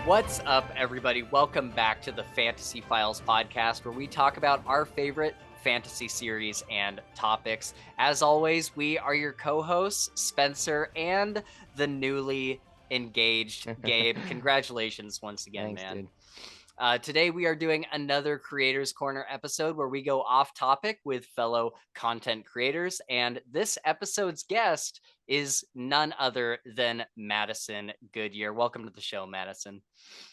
What's up, everybody? Welcome back to the Fantasy Files podcast, where we talk about our favorite fantasy series and topics. As always, we are your co-hosts, Spencer and the newly engaged Gabe. Congratulations once again. Thanks, man. Dude. Today we are doing another Creators Corner episode where we go off topic with fellow content creators, and this episode's guest is none other than Madison Goodyear. Welcome to the show, Madison.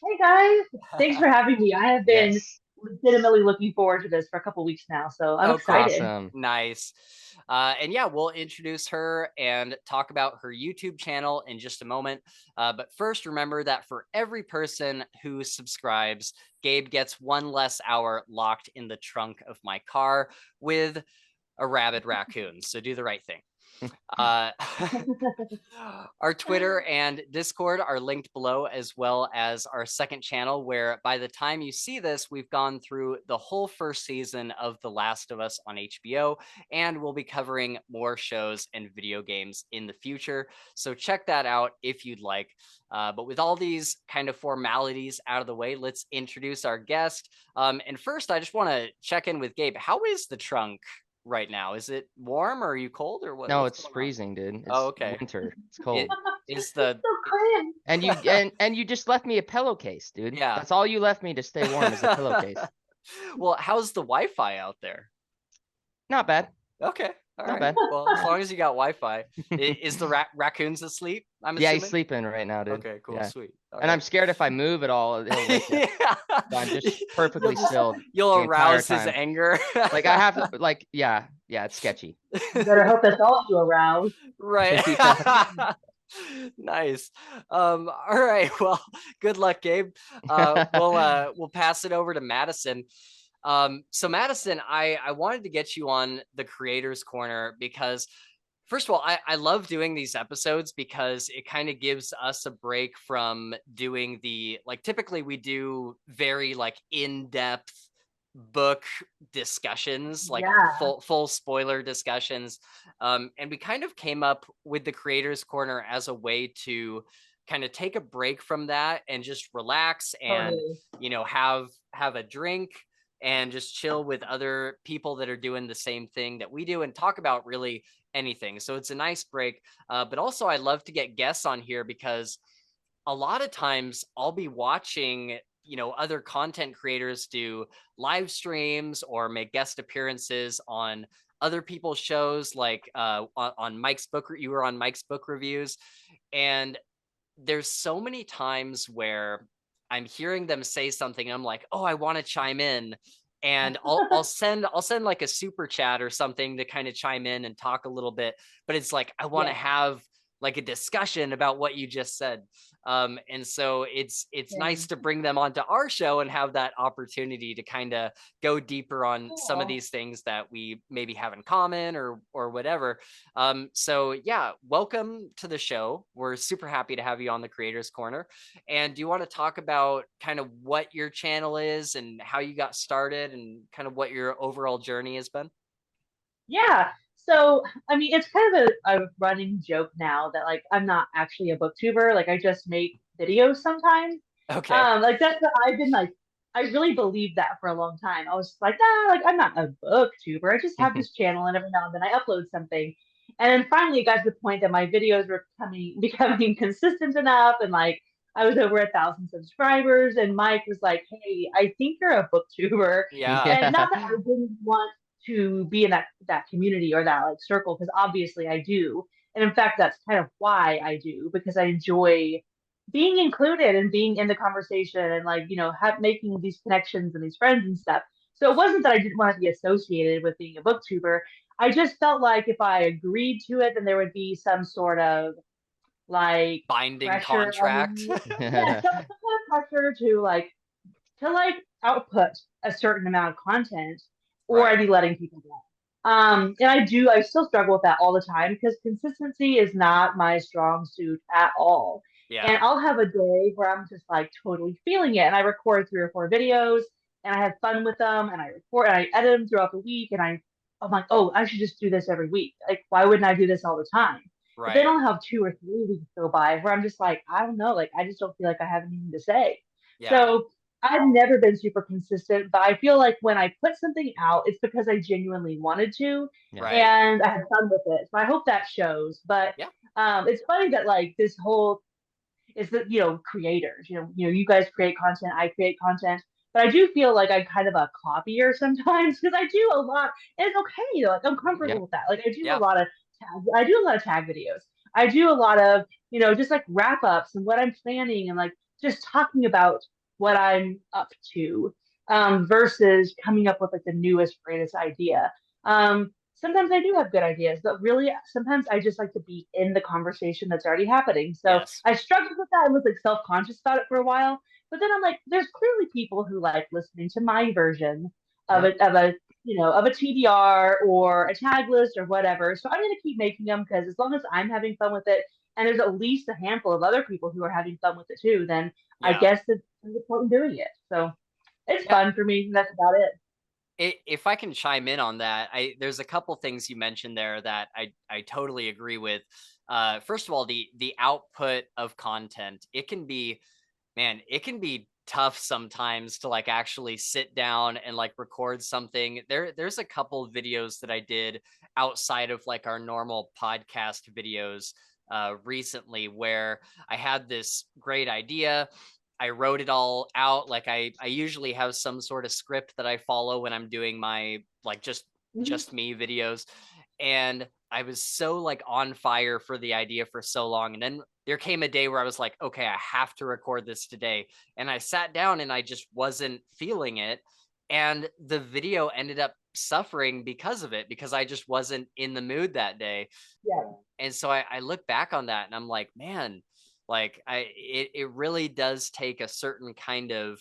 Hey guys, thanks for having me. I have been Yes. legitimately looking forward to this for a couple weeks now, so I'm excited. Awesome. Nice. And yeah, we'll introduce her and talk about her YouTube channel in just a moment. But first, remember that for every person who subscribes, Gabe gets one less hour locked in the trunk of my car with a rabid raccoon. So do the right thing. Our Twitter and Discord are linked below, as well as our second channel, where by the time you see this, we've gone through the whole first season of The Last of Us on HBO, and we'll be covering more shows and video games in the future. So check that out if you'd like. But with all these kind of formalities out of the way, let's introduce our guest. And first, I just want to check in with Gabe. How is the trunk right now? Is it warm or are you cold or what? No, it's freezing, dude. It's okay. Winter. It's cold. Is the and you just left me a pillowcase, dude. Yeah. That's all you left me to stay warm is a pillowcase. Well, how's the Wi-Fi out there? Not bad. Okay. All Not right. bad. Well, as long as you got Wi-Fi. Is the raccoons asleep? I'm assuming? Yeah, he's sleeping right now, dude. Okay, cool, Yeah. Sweet. All and right. I'm scared if I move at all, he'll wake up. Yeah. So I'm just perfectly still. You'll the arouse entire his time. anger. Like I have to, like, yeah, it's sketchy. You better hope that's all you arouse. Right. Nice. All right. Well, good luck, Gabe. We'll pass it over to Madison. So Madison, I wanted to get you on the Creators Corner because, first of all, I love doing these episodes because it kind of gives us a break from doing typically we do very in-depth book discussions, full spoiler discussions. And we kind of came up with the Creators Corner as a way to kind of take a break from that and just relax and, have a drink and just chill with other people that are doing the same thing that we do and talk about really anything. So it's a nice break. But also I love to get guests on here because a lot of times I'll be watching, other content creators do live streams or make guest appearances on other people's shows, like on Mike's book. You were on Mike's book reviews. And there's so many times where I'm hearing them say something and I'm like, oh, I want to chime in. And I'll send like a super chat or something to kind of chime in and talk a little bit. But it's like, I want to have like a discussion about what you just said. And so it's nice to bring them onto our show and have that opportunity to kind of go deeper on some of these things that we maybe have in common or whatever. So yeah, welcome to the show. We're super happy to have you on the Creators Corner. And do you want to talk about kind of what your channel is and how you got started and kind of what your overall journey has been? Yeah. So, I mean, it's kind of a running joke now that I'm not actually a booktuber. I just make videos sometimes. Okay. That's what I've been I really believed that for a long time. I was like, I'm not a booktuber. I just have this channel and every now and then I upload something. And then finally it got to the point that my videos were becoming consistent enough and I was over 1,000 subscribers and Mike was like, hey, I think you're a booktuber. Yeah. And not that I didn't want to be in that community or that circle, because obviously I do. And in fact, that's kind of why I do, because I enjoy being included and being in the conversation and making these connections and these friends and stuff. So it wasn't that I didn't want to be associated with being a booktuber. I just felt like if I agreed to it, then there would be some sort of binding contract. Some pressure to output a certain amount of content, or I'd be letting people down. And I still struggle with that all the time because consistency is not my strong suit at all. Yeah. And I'll have a day where I'm just totally feeling it, and I record 3 or 4 videos, and I have fun with them, and I record and I edit them throughout the week, and I'm like, oh, I should just do this every week. Why wouldn't I do this all the time? But then Right. I'll have 2 or 3 weeks go by where I'm just like, I don't know, like I just don't feel like I have anything to say. Yeah. So I've never been super consistent, but I feel like when I put something out, it's because I genuinely wanted to Yeah. Right. and I had fun with it. So I hope that shows. But Yeah. it's funny that like this whole is that creators, you guys create content, I create content, but I do feel like I'm kind of a copier sometimes because I do a lot. And it's okay, like I'm comfortable Yep. with that. Like Yeah. I do a lot of tag videos. I do a lot of just like wrap ups and what I'm planning and like just talking about what I'm up to, versus coming up with like the newest greatest idea. Sometimes I do have good ideas, but really sometimes I just like to be in the conversation that's already happening. So Yes. I struggled with that and was like self-conscious about it for a while. But then I'm like, there's clearly people who like listening to my version of Yep. of a TBR or a tag list or whatever. So I'm gonna keep making them because as long as I'm having fun with it and there's at least a handful of other people who are having fun with it too, then I Yeah. guess there's a point in doing it. So it's Yeah. fun for me. That's about it. If I can chime in on that, there's a couple things you mentioned there that I totally agree with. First of all, the output of content, it can be, man, it can be tough sometimes to like actually sit down and like record something. There's a couple videos that I did outside of like our normal podcast videos recently where I had this great idea. I wrote it all out. Like I usually have some sort of script that I follow when I'm doing my like Mhm. just me videos. And I was so like on fire for the idea for so long. And then there came a day where I was like, okay, I have to record this today. And I sat down and I just wasn't feeling it. And the video ended up suffering because of it, because I just wasn't in the mood that day. Yeah. And so I look back on that and I'm like, man, like it really does take a certain kind of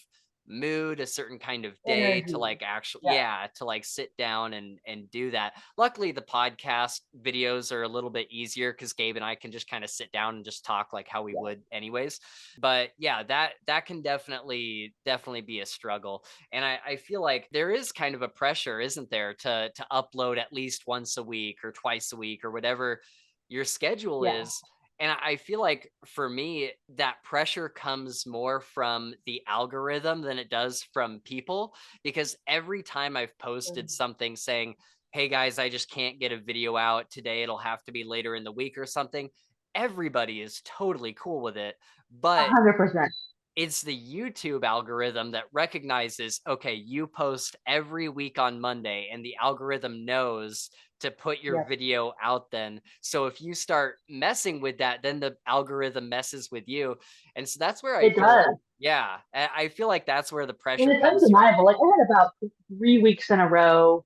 mood, a certain kind of day to Energy. like actually, Yeah. yeah, to like sit down and do that. Luckily the podcast videos are a little bit easier because Gabe and I can just kind of sit down and just talk like how we Yeah. would anyways. But yeah, that can definitely be a struggle. And I feel like there is kind of a pressure, isn't there, to upload at least once a week or twice a week or whatever your schedule Yeah. is. And I feel like for me, that pressure comes more from the algorithm than it does from people. Because every time I've posted something saying, hey guys, I just can't get a video out today, it'll have to be later in the week or something, everybody is totally cool with it. But 100%. it's the YouTube algorithm that recognizes, okay, you post every week on Monday, and the algorithm knows to put your Yeah. video out then. So if you start messing with that, then the algorithm messes with you. And so that's where I It feel, does. yeah, I feel like that's where the And pressure it's comes from. undeniable. Like I had about 3 weeks in a row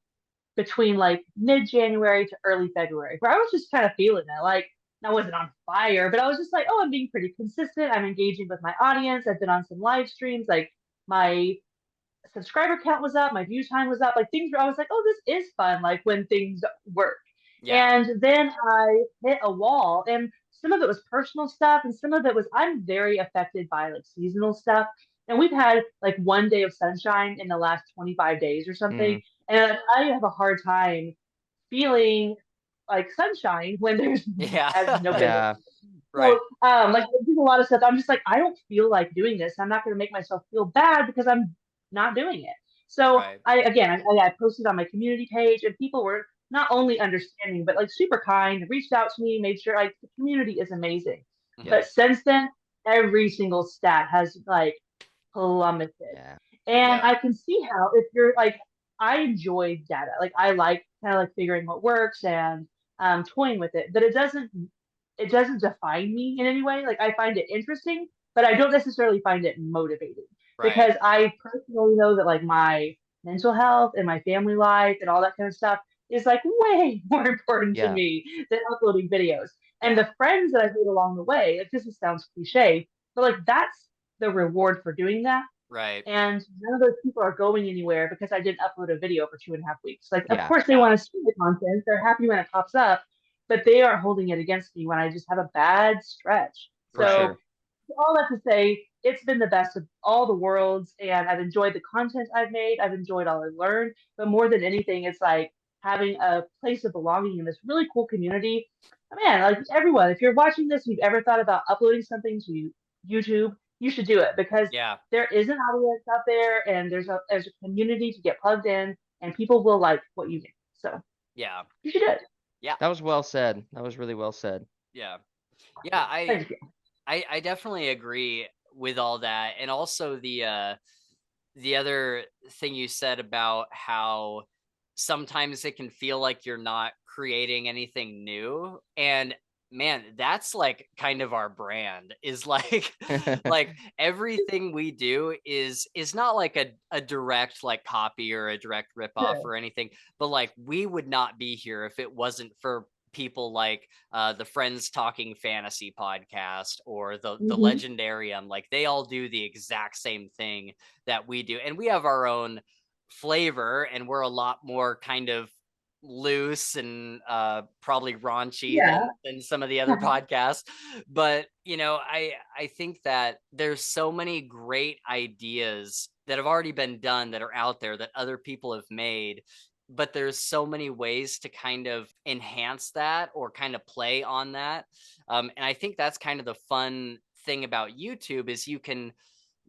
between like mid-January to early February where I was just kind of feeling it. Like I wasn't on fire, but I was just like, oh, I'm being pretty consistent. I'm engaging with my audience. I've been on some live streams. Like my subscriber count was up, my view time was up, like things were, I was like, oh, this is fun, like when things work. Yeah. And then I hit a wall, and some of it was personal stuff, and some of it was I'm very affected by like seasonal stuff. And we've had like one day of sunshine in the last 25 days or something. Mm, And I have a hard time feeling like sunshine when there's Yeah. has no been. yeah. Right. So, like there's a lot of stuff. I'm just like, I don't feel like doing this. I'm not going to make myself feel bad because I'm not doing it. So Right. I posted on my community page, and people were not only understanding but like super kind, reached out to me, made sure like the community is amazing. Mhm. But since then, every single stat has like plummeted, Yeah. and Yeah. I can see how if you're like, I enjoy data, like I like kind of like figuring what works and toying with it, but it doesn't define me in any way. Like I find it interesting, but I don't necessarily find it motivating Right. because I personally know that like my mental health and my family life and all that kind of stuff is like way more important to Yeah. me than uploading videos. And Yeah. the friends that I've made along the way, it just sounds cliche, but like that's the reward for doing that. Right. And none of those people are going anywhere because I didn't upload a video for 2.5 weeks. Like, of Yeah. course, they Yeah. want to see the content. They're happy when it pops up, but they aren't holding it against me when I just have a bad stretch. For Right. So, sure. all that to say, it's been the best of all the worlds, and I've enjoyed the content I've made. I've enjoyed all I've learned, but more than anything, it's like having a place of belonging in this really cool community. man, like everyone, if you're watching this, you've ever thought about uploading something to YouTube, you should do it, because Yeah. there is an audience out there, and there's a community to get plugged in, and people will like what you do. So Yeah. you should do it. Yeah. That was well said. That was really well said. Yeah. Yeah. Thank you. I definitely agree with all that. And also the other thing you said about how sometimes it can feel like you're not creating anything new. And man, that's like kind of our brand, is like like everything we do is not like a direct like copy or a direct ripoff Sure. or anything, but like we would not be here if it wasn't for people like the Friends Talking Fantasy podcast or the Mhm. Legendarium. Like they all do the exact same thing that we do, and we have our own flavor, and we're a lot more kind of loose and probably raunchy Yeah. than some of the other podcasts. But you know, I think that there's so many great ideas that have already been done that are out there that other people have made, but there's so many ways to kind of enhance that or kind of play on that. And I think that's kind of the fun thing about YouTube, is you can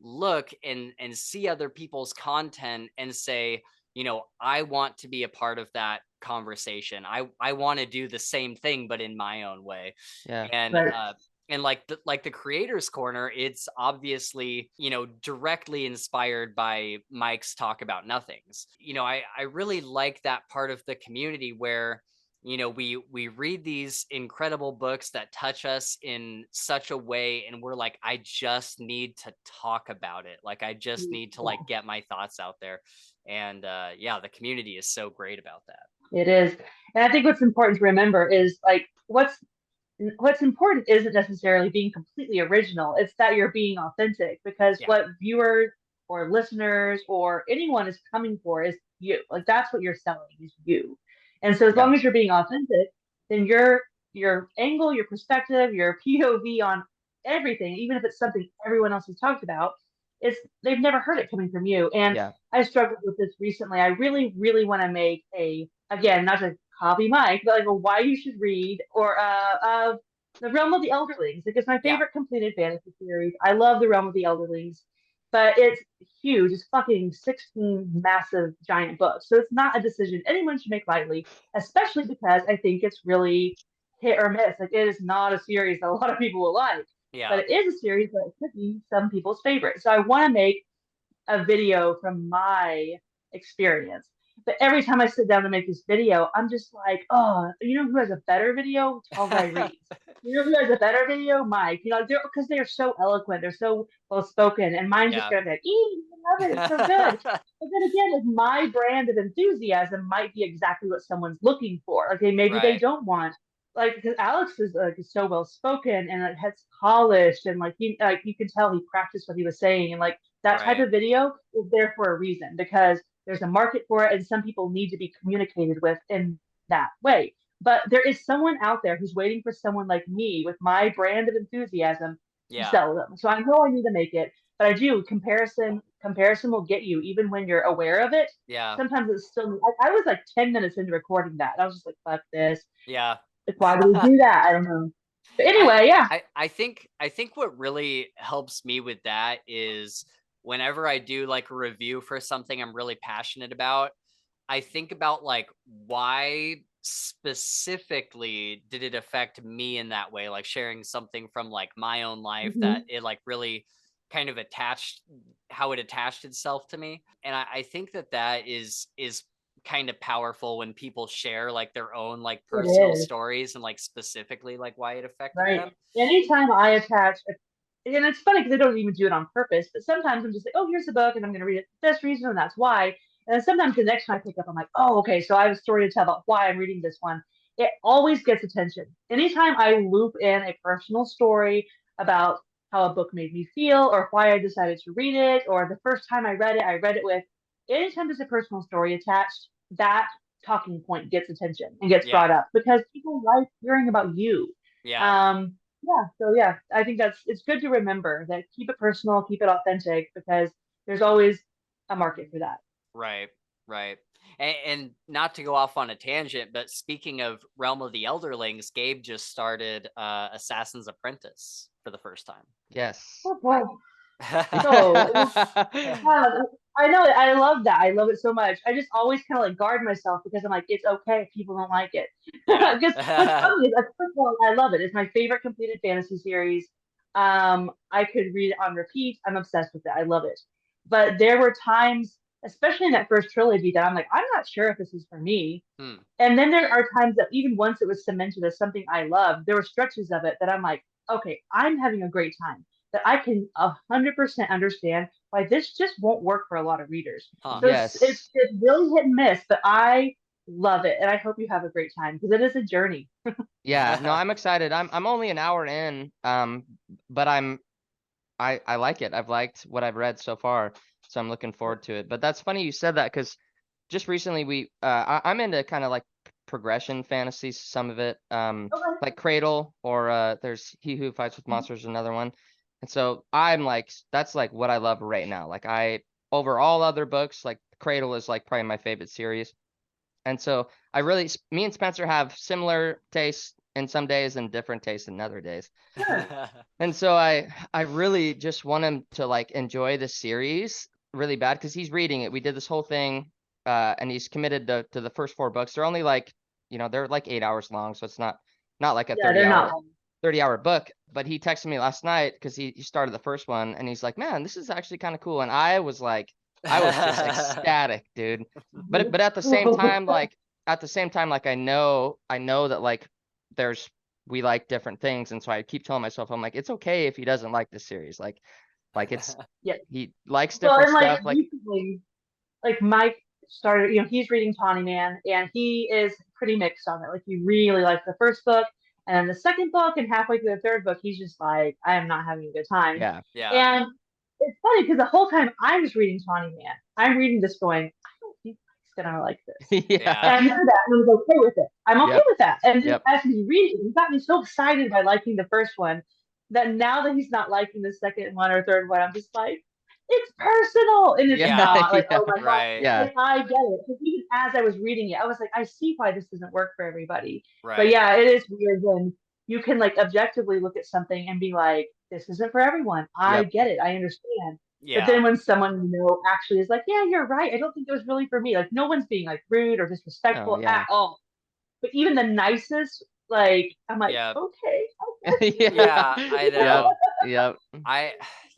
look and see other people's content and say, you know, I want to be a part of that conversation. I want to do the same thing, but in my own way. Yeah. And But and like the creators corner, it's obviously, you know, directly inspired by Mike's Talk About Nothings. You know, I really like that part of the community where, you know, we read these incredible books that touch us in such a way, and we're like, I just need to talk about it, like I just need to like get my thoughts out there. And yeah, the community is so great about that. it is. And I think what's important to remember is like what's important isn't necessarily being completely original. It's that you're being authentic, because Yeah. what viewers or listeners or anyone is coming for is you. Like that's what you're selling, is you. And so as Yeah. long as you're being authentic, then your angle, your perspective, your POV on everything, even if it's something everyone else has talked about, is they've never heard it coming from you. And Yeah. I struggled with this recently. I really, really want to make a, again, not to copy Mike, but like a why you should read, or of the Realm of the Elderlings. Like it's my Yeah. favorite completed fantasy series. I love the Realm of the Elderlings, but it's huge. It's fucking 16 massive giant books. So it's not a decision anyone should make lightly, especially because I think it's really hit or miss. Like it is not a series that a lot of people will like, but Yeah. it is a series that could be some people's favorite. So I want to make a video from my experience. But every time I sit down to make this video, I'm just like, oh, you know who has a better video? Tall Guy Reads. You know who has a better video? Mike. You know, because they're so eloquent, they're so well spoken, and mine's just Yeah. gonna be like, I love it, it's so good. But then again, like my brand of enthusiasm might be exactly what someone's looking for. Like maybe they Right. don't want, like, because Alex is like so well spoken and like, has polished, and like you can tell he practiced what he was saying, and like that type Right. of video is there for a reason, because there's a market for it, and some people need to be communicated with in that way. But there is someone out there who's waiting for someone like me with my brand of enthusiasm to Yeah. sell them. So I know I need to make it, but I do. Comparison will get you, even when you're aware of it. Yeah. Sometimes it's still. I was like 10 minutes into recording that, and I was just like, "Fuck this! Yeah. Like, why do we do that? I don't know." But I, anyway, yeah, I think what really helps me with that is whenever I do like a review for something I'm really passionate about, I think about like why specifically did it affect me in that way, like sharing something from like my own life that mm-hmm. it like really kind of attached, how it attached itself to me. And I think that is kind of powerful when people share like their own like It personal is. stories and like specifically like why it affected Right. them. Anytime I attach, and it's funny because I don't even do it on purpose, but sometimes I'm just like, oh, here's the book, and I'm going to read it for this reason, and that's why. And then sometimes the next one I pick up, I'm like, oh, okay, so I have a story to tell about why I'm reading this one. It always gets attention. Anytime I loop in a personal story about how a book made me feel, or why I decided to read it, or the first time I read it with, anytime there's a personal story attached, that talking point gets attention and gets Yeah. brought up, because people like hearing about you. Yeah. Yeah, so yeah, I think it's good to remember that, keep it personal, keep it authentic, because there's always a market for that. Right. Right. And not to go off on a tangent, but speaking of Realm of the Elderlings, Gabe just started Assassin's Apprentice for the first time. Yes. Oh boy. So I know it. I love that. I love it so much. I just always kind of like guard myself because I'm like, it's okay if people don't like it. Yeah. Because what's funny is, first of all, I love it. It's my favorite completed fantasy series. I could read it on repeat. I'm obsessed with it. I love it. But there were times, especially in that first trilogy, that I'm like, I'm not sure if this is for me. And then there are times that even once it was cemented as something I love, there were stretches of it that I'm like, okay, I'm having a great time. That I can 100% understand why this just won't work for a lot of readers. Huh. So Yes. it's really hit and miss, but I love it, and I hope you have a great time because it is a journey. Yeah, no, I'm excited. I'm only an hour in, but I like it. I've liked what I've read so far, so I'm looking forward to it. But that's funny you said that because just recently I'm into kind of like progression fantasy, some of it, Okay. like Cradle, or there's He Who Fights with Monsters, another one. And so I'm like, that's like what I love right now. Like over all other books, like Cradle is like probably my favorite series. And so me and Spencer have similar tastes in some days and different tastes in other days. And so I really just want him to like enjoy the series really bad because he's reading it. We did this whole thing, and he's committed to the first 4 books. They're only like, they're like 8 hours long, so it's not like a 30-hour book. But he texted me last night because he started the first one, and he's like, man, this is actually kind of cool. And I was just ecstatic, dude. But at the same time, like I know that like we like different things, and so I keep telling myself, I'm like, it's okay if he doesn't like this series. Like it's Yeah. he likes different stuff. Like recently, like Mike started, he's reading Tawny Man, and he is pretty mixed on it. Like he really likes the first book, and then the second book, and halfway through the third book, he's just like, I am not having a good time. yeah. And it's funny because the whole time I was reading Tawny Man, I'm reading this going, I don't think Mike's gonna like this. Yeah. And I knew that, and I was okay with it. I'm okay with that. And Yep. as he's reading, he got me so excited by liking the first one that now that he's not liking the second one or third one, I'm just like, it's personal, and it's not like, oh my god, Yeah. like, I get it. Because even as I was reading it, I was like, I see why this doesn't work for everybody. Right. But yeah, it is weird when you can like objectively look at something and be like, this isn't for everyone. I get it. I understand. Yeah. But then when someone actually is like, yeah, you're right. I don't think it was really for me. Like no one's being like rude or disrespectful at all. But even the nicest, like I'm like, okay. Yeah, I know. Yep.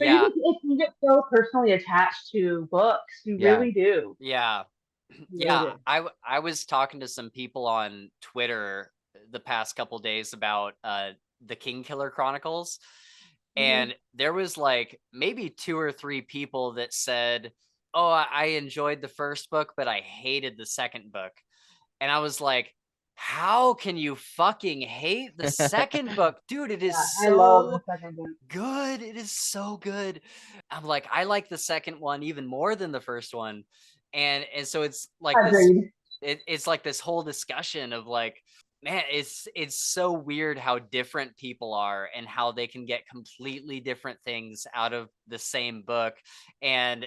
You get so personally attached to books. You really do. Yeah. Yeah. I was talking to some people on Twitter the past couple days about the King Killer Chronicles. And there was like maybe 2 or 3 people that said, oh, I enjoyed the first book, but I hated the second book. And I was like, how can you fucking hate the second book? Dude, it is so good. It is so good. I'm like, I like the second one even more than the first one. And so it's like it's like this whole discussion of like, man, it's so weird how different people are and how they can get completely different things out of the same book. And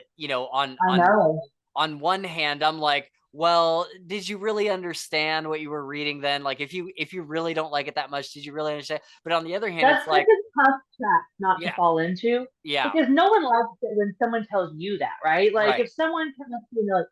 on one hand, I'm like, well, did you really understand what you were reading then? Like if you really don't like it that much, did you really understand? But on the other hand, that's it's like a tough trap not to fall into. Yeah. Because no one likes it when someone tells you that, right? Like if someone comes up to you and they're like,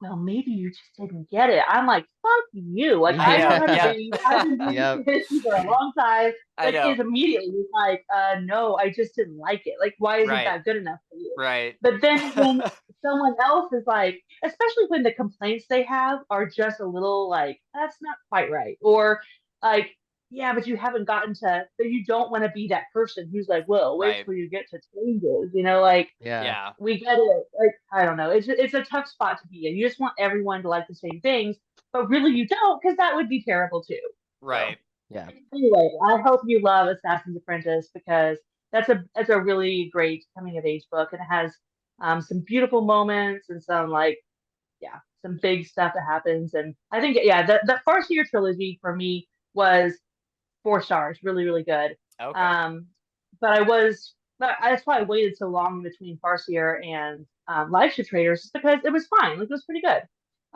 well, maybe you just didn't get it. I'm like, fuck you. Like I know how to read. I've been doing this for a long time. Like is immediately like, no, I just didn't like it. Like, why isn't that good enough for you? Right. But then when someone else is like, especially when the complaints they have are just a little like, that's not quite right. Or like, yeah, but you haven't gotten to, but you don't want to be that person who's like, well, wait till you get to changes, like, we get it. Like, I don't know. It's a tough spot to be in. You just want everyone to like the same things, but really you don't, because that would be terrible too. Right. So, anyway, I hope you love Assassin's Apprentice because that's a really great coming of age book, and it has some beautiful moments and some some big stuff that happens. And I think the Farseer trilogy for me was 4 stars, really, really good. Okay. But that's why I waited so long between Farseer and Live Ship Traders, because it was fine. Like, it was pretty good.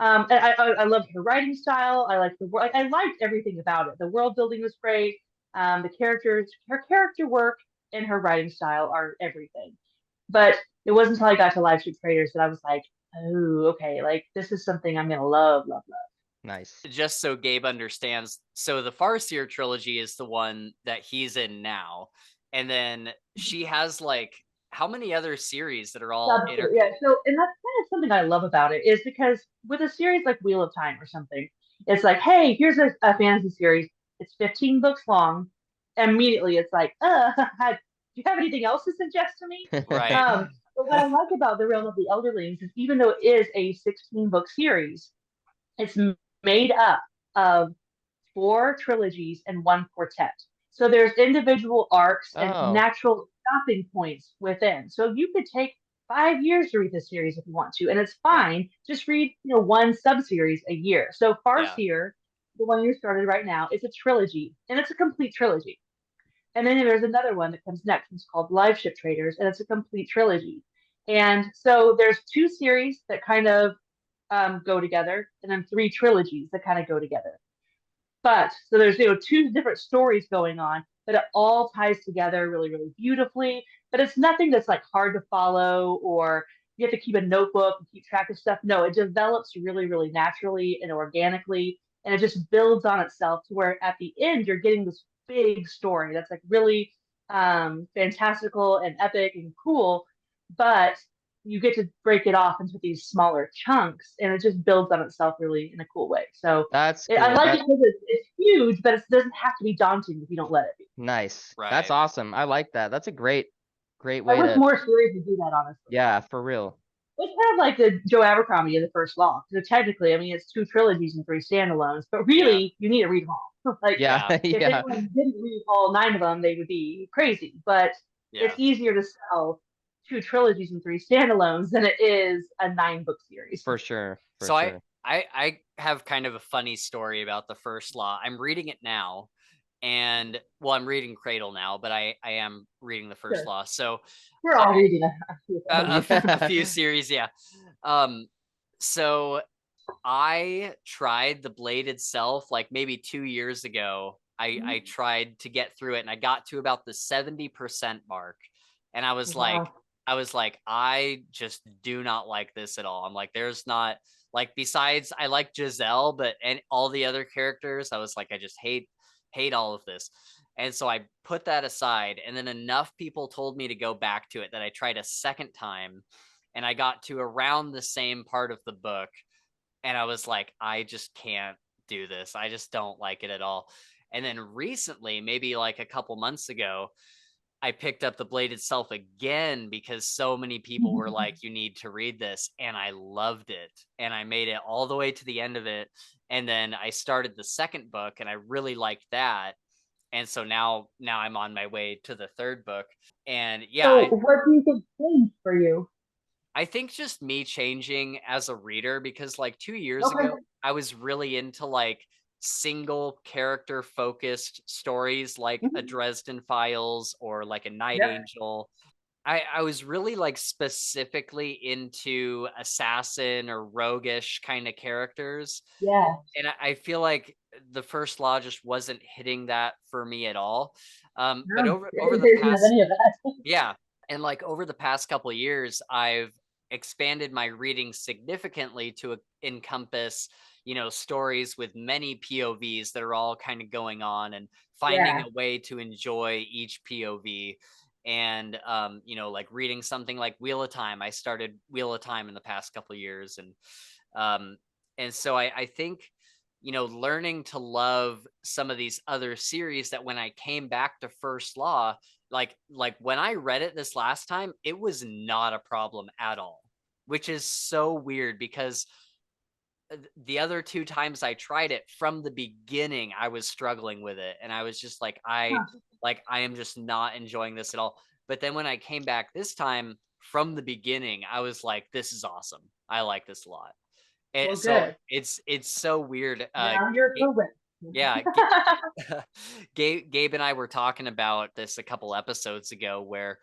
And I loved her writing style. I liked the world. I liked everything about it. The world building was great. The characters, her character work, and her writing style are everything. But it wasn't until I got to Live Street Traders that I was like, oh, okay, like this is something I'm gonna love, love, love. Nice. Just so Gabe understands, so the Farseer trilogy is the one that he's in now, and then she has like how many other series that are all Yeah, so and that's kind of something I love about it is because with a series like Wheel of Time or something, it's like, hey, here's a fantasy series. It's 15 books long. Immediately, it's like, do you have anything else to suggest to me? Right. But what I like about The Realm of the Elderlings is even though it is a 16-book series, it's made up of 4 trilogies and 1 quartet. So there's individual arcs and Oh, natural stopping points within. So you could take 5 years to read the series if you want to, and it's fine. Just read, 1 sub-series a year. So Yeah. Farseer, the one you started right now, is a trilogy, and it's a complete trilogy. And then there's another one that comes next. It's called Live Ship Traders, and it's a complete trilogy. And so there's 2 series that kind of go together, and then 3 trilogies that kind of go together. But so there's 2 different stories going on, but it all ties together really, really beautifully. But it's nothing that's like hard to follow or you have to keep a notebook and keep track of stuff. No, it develops really, really naturally and organically, and it just builds on itself to where at the end you're getting this big story that's like really fantastical and epic and cool, but you get to break it off into these smaller chunks and it just builds on itself really in a cool way. So that's I cool. like it because it's huge, but it doesn't have to be daunting if you don't let it be. Nice. Right. That's awesome. I like that. That's a great I way wish to, more series would do that, honestly. yeah, for real. It's kind of like the Joe Abercrombie of the First Law. So technically, I mean, it's 2 trilogies and 3 standalones, but really, you need to read them all. Like, Yeah, if yeah, anyone didn't read all 9 of them, they would be crazy. But Yeah. it's easier to sell 2 trilogies and 3 standalones than it is a 9-book series. for sure. For So sure. I have kind of a funny story about the First Law. I'm reading it now, and well, I'm reading Cradle now, but I am reading the First Sure. Law. So We're all reading a few series, yeah. So I tried the Blade itself like maybe 2 years ago. I tried to get through it, and I got to about the 70% mark, and I was like, I just do not like this at all. I'm like, there's not like besides I like Giselle, but and all the other characters, I was like, I just hate all of this. And so I put that aside, and then enough people told me to go back to it that I tried a second time, and I got to around the same part of the book, and I was like, I just can't do this. I just don't like it at all. And then recently, maybe like a couple months ago, I picked up the Blade itself again because so many people were like, you need to read this. And I loved it. And I made it all the way to the end of it. And then I started the second book and I really liked that. And so now I'm on my way to the third book. And yeah, So what do you think changed for you? I think just me changing as a reader, because like 2 years ago, I was really into like single character focused stories like a Dresden Files or like a Night Angel. I was really like specifically into assassin or roguish kind of characters. Yeah. And I feel like the First Law just wasn't hitting that for me at all. But over the past, yeah, and like over the past couple of years, I've expanded my reading significantly to encompass, stories with many POVs that are all kind of going on and finding a way to enjoy each POV. And like reading something like Wheel of Time. I started Wheel of Time in the past couple of years, and so I think learning to love some of these other series that when I came back to First Law, like when I read it this last time, it was not a problem at all, which is so weird because the other 2 times I tried it from the beginning, I was struggling with it. And I was just like, I am just not enjoying this at all. But then when I came back this time from the beginning, I was like, this is awesome. I like this a lot. And Well, so good. it's so weird. Now you're correct. Yeah. Gabe and I were talking about this a couple episodes ago where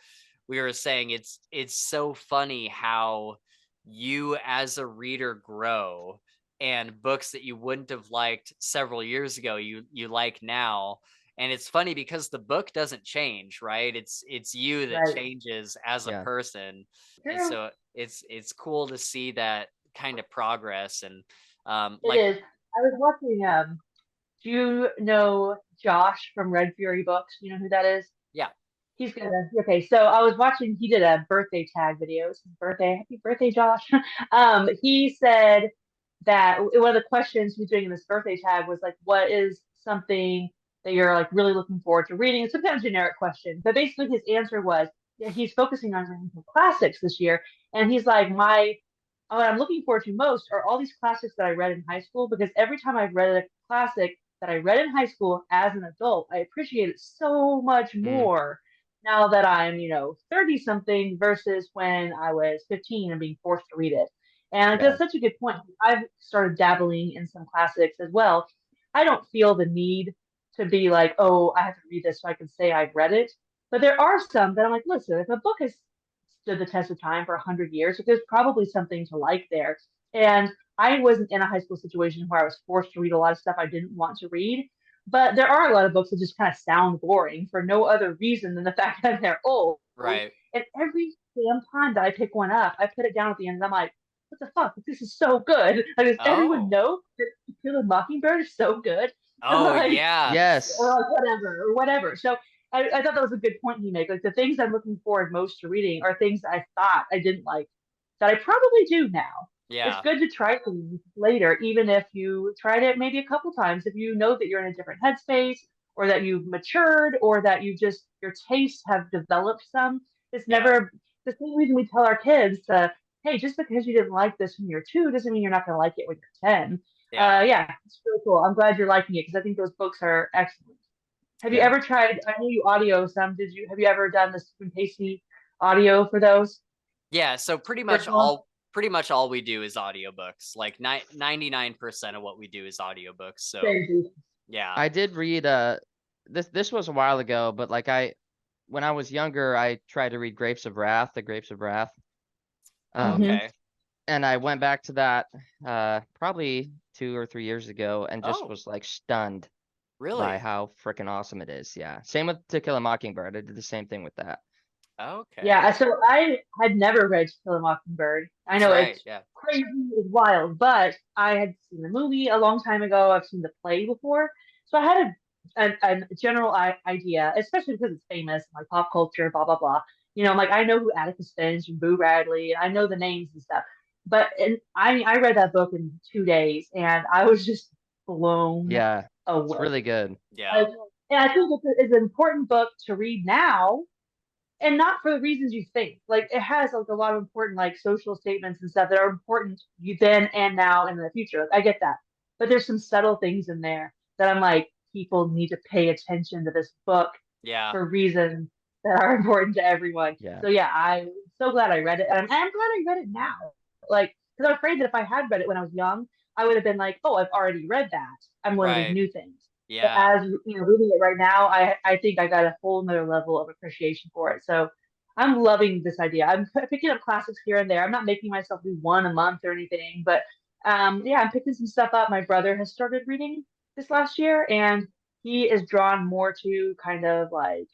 we were saying it's so funny how you as a reader grow and books that you wouldn't have liked several years ago, you like now. And it's funny because the book doesn't change, right? It's you that Right. changes as a Yeah. person. And True. so it's cool to see that kind of progress. And It like, is. I was watching, do you know Josh from Red Fury Books? You know who that is? yeah. He's gonna, okay, so I was watching, he did a birthday tag video. It's his birthday, happy birthday, Josh. He said that one of the questions he's doing in this birthday tag was like, what is something that you're like really looking forward to reading? It's some kind of generic question, but basically his answer was, yeah, he's focusing on reading some classics this year. And he's like, what I'm looking forward to most are all these classics that I read in high school, because every time I've read a classic that I read in high school as an adult, I appreciate it so much more now that I'm, 30 something versus when I was 15 and being forced to read it. And Yeah. that's such a good point. I've started dabbling in some classics as well. I don't feel the need to be like, oh, I have to read this so I can say I've read it. But there are some that I'm like, listen, if a book has stood the test of time for 100 years, there's probably something to like there. And I wasn't in a high school situation where I was forced to read a lot of stuff I didn't want to read. But there are a lot of books that just kind of sound boring for no other reason than the fact that they're old. Right. And every damn time that I pick one up, I put it down at the end and I'm like, what the fuck? This is so good. Like, does everyone know that Kill a Mockingbird is so good? Oh, like, yeah. Yes. or like whatever. So I thought that was a good point he made. Like, the things I'm looking forward most to reading are things that I thought I didn't like that I probably do now. Yeah. It's good to try things later, even if you tried it maybe a couple times, if you know that you're in a different headspace or that you've matured or that your tastes have developed some. It's Yeah. never the same reason we tell our kids to, hey, just because you didn't like this when you're 2 doesn't mean you're not going to like it when you're 10. Yeah. Yeah, it's really cool. I'm glad you're liking it because I think those books are excellent. Have you Yeah. ever tried? I know you audio some. Have you ever done the Stephen Pacey audio for those? Yeah. So pretty much all we do is audiobooks. Like 99% of what we do is audiobooks. So yeah. I did read this was a while ago, but like when I was younger, I tried to read The Grapes of Wrath. Okay. And I went back to that probably 2 or 3 years ago and just was like stunned Really? by how freaking awesome it is. Yeah. Same with To Kill a Mockingbird. I did the same thing with that. Okay. Yeah, so I had never read To Kill a Mockingbird. I know it's crazy, it's wild, but I had seen the movie a long time ago. I've seen the play before, so I had a general idea, especially because it's famous, like pop culture, blah blah blah. I'm like, I know who Atticus Finch and Boo Radley, and I know the names and stuff. But I read that book in 2 days, and I was just blown Yeah, away. it's really good. Yeah. And I think it's an important book to read now, and not for the reasons you think. Like, it has like a lot of important like social statements and stuff that are important you then and now and in the future. Like, I get that, but there's some subtle things in there that I'm like, people need to pay attention to this book for reasons that are important to everyone. Yeah. So yeah, I'm so glad I read it, and I'm glad I read it now. Like, because I'm afraid that if I had read it when I was young, I would have been like, oh, I've already read that. I'm learning new things. Yeah. But as reading it right now, I think I got a whole nother level of appreciation for it. So I'm loving this idea. I'm picking up classics here and there. I'm not making myself do one a month or anything, but yeah, I'm picking some stuff up. My brother has started reading this last year, and he is drawn more to kind of like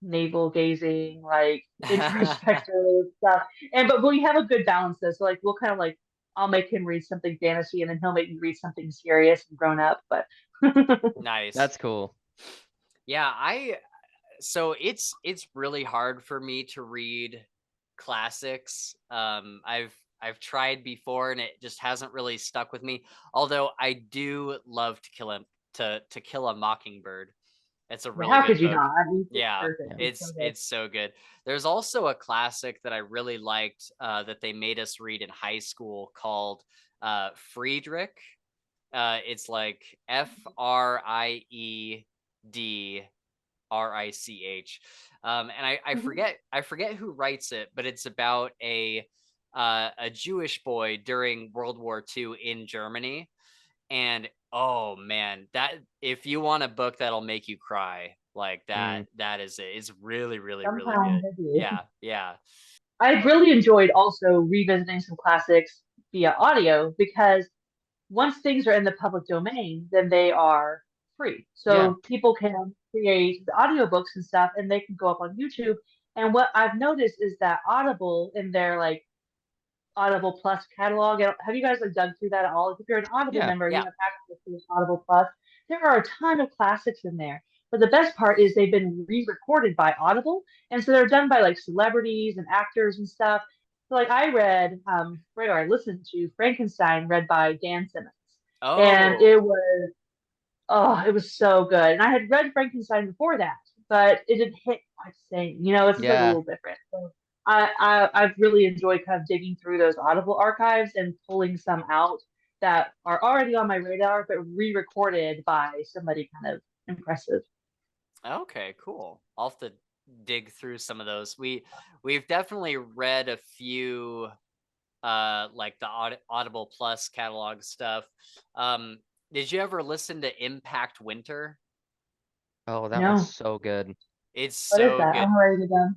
navel gazing, like introspective stuff. But we have a good balance though. So like we'll kind of like, I'll make him read something fantasy, and then he'll make me read something serious and grown up. But Nice. That's cool. Yeah, so it's really hard for me to read classics. I've tried before and it just hasn't really stuck with me. Although I do love To Kill a Mockingbird. It's a really how good could you book. not? I mean, Yeah, it's it's so good. There's also a classic that I really liked that they made us read in high school called Friedrich. It's like FRIEDRICH. And I forget who writes it, but it's about a Jewish boy during World War II in Germany. And oh man, that if you want a book that'll make you cry, like that is it. It's really, really, really good. Yeah. I've really enjoyed also revisiting some classics via audio, because once things are in the public domain, then they are free. So Yeah. people can create the audiobooks and stuff, and they can go up on YouTube. And what I've noticed is that Audible in their like Audible Plus catalog. Have you guys like dug through that at all? If you're an Audible Yeah. member, you Yeah. have access to Audible Plus. There are a ton of classics in there. But the best part is they've been re-recorded by Audible, and so they're done by like celebrities and actors and stuff. So like I read, or I listened to Frankenstein read by Dan Simmons, and Oh, it was so good. And I had read Frankenstein before that, but it didn't hit quite the same. You know, it's just like a Yeah. little different. So I've really enjoyed kind of digging through those Audible archives and pulling some out that are already on my radar, but re-recorded by somebody kind of impressive. okay, cool. I'll have to dig through some of those. We've definitely read a few like the Audible Plus catalog stuff. Did you ever listen to Impact Winter? Oh, that No, one's so good. It's what is so that? good. I'm ready to go.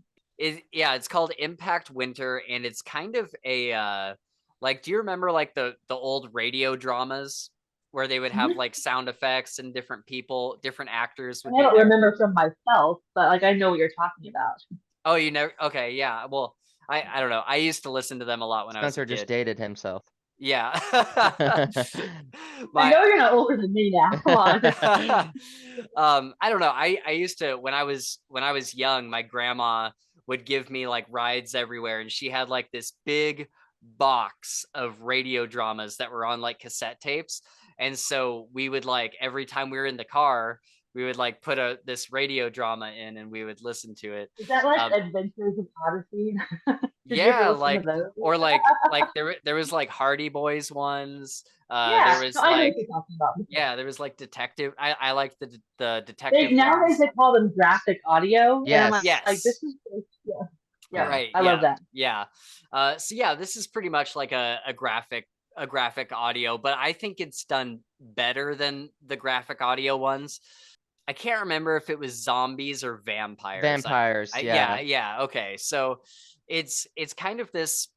Yeah, it's called Impact Winter, and it's kind of a like, do you remember like the old radio dramas where they would have Mhm. like sound effects and different people, different actors would I be don't there? remember from myself, but like I know what you're talking about. Oh, you never? Okay, yeah. Well, I don't know. I used to listen to them a lot when I was a Spencer just kid. dated himself. Yeah. I know you're not older than me now. Come on. I don't know. I used to when I was young, my grandma would give me like rides everywhere, and she had like this big box of radio dramas that were on like cassette tapes. And so we would like every time we were in the car, we would like put this radio drama in and we would listen to it. Is that like Um, Adventures of Odyssey? Did you ever yeah, listen to like those? or like there was like Hardy Boys ones. There Yeah, no, was I know like what you're talking about. yeah, there was like detective. I like the They detective nowadays ones. they call them graphic audio, and I'm like Yes. this is yeah, yeah, Yeah. Right. I love Yeah. that. Yeah. So yeah, this is pretty much like a graphic audio, but I think it's done better than the graphic audio ones. I can't remember if it was zombies or vampires. Vampires, Yeah, yeah. yeah, okay. So it's kind of this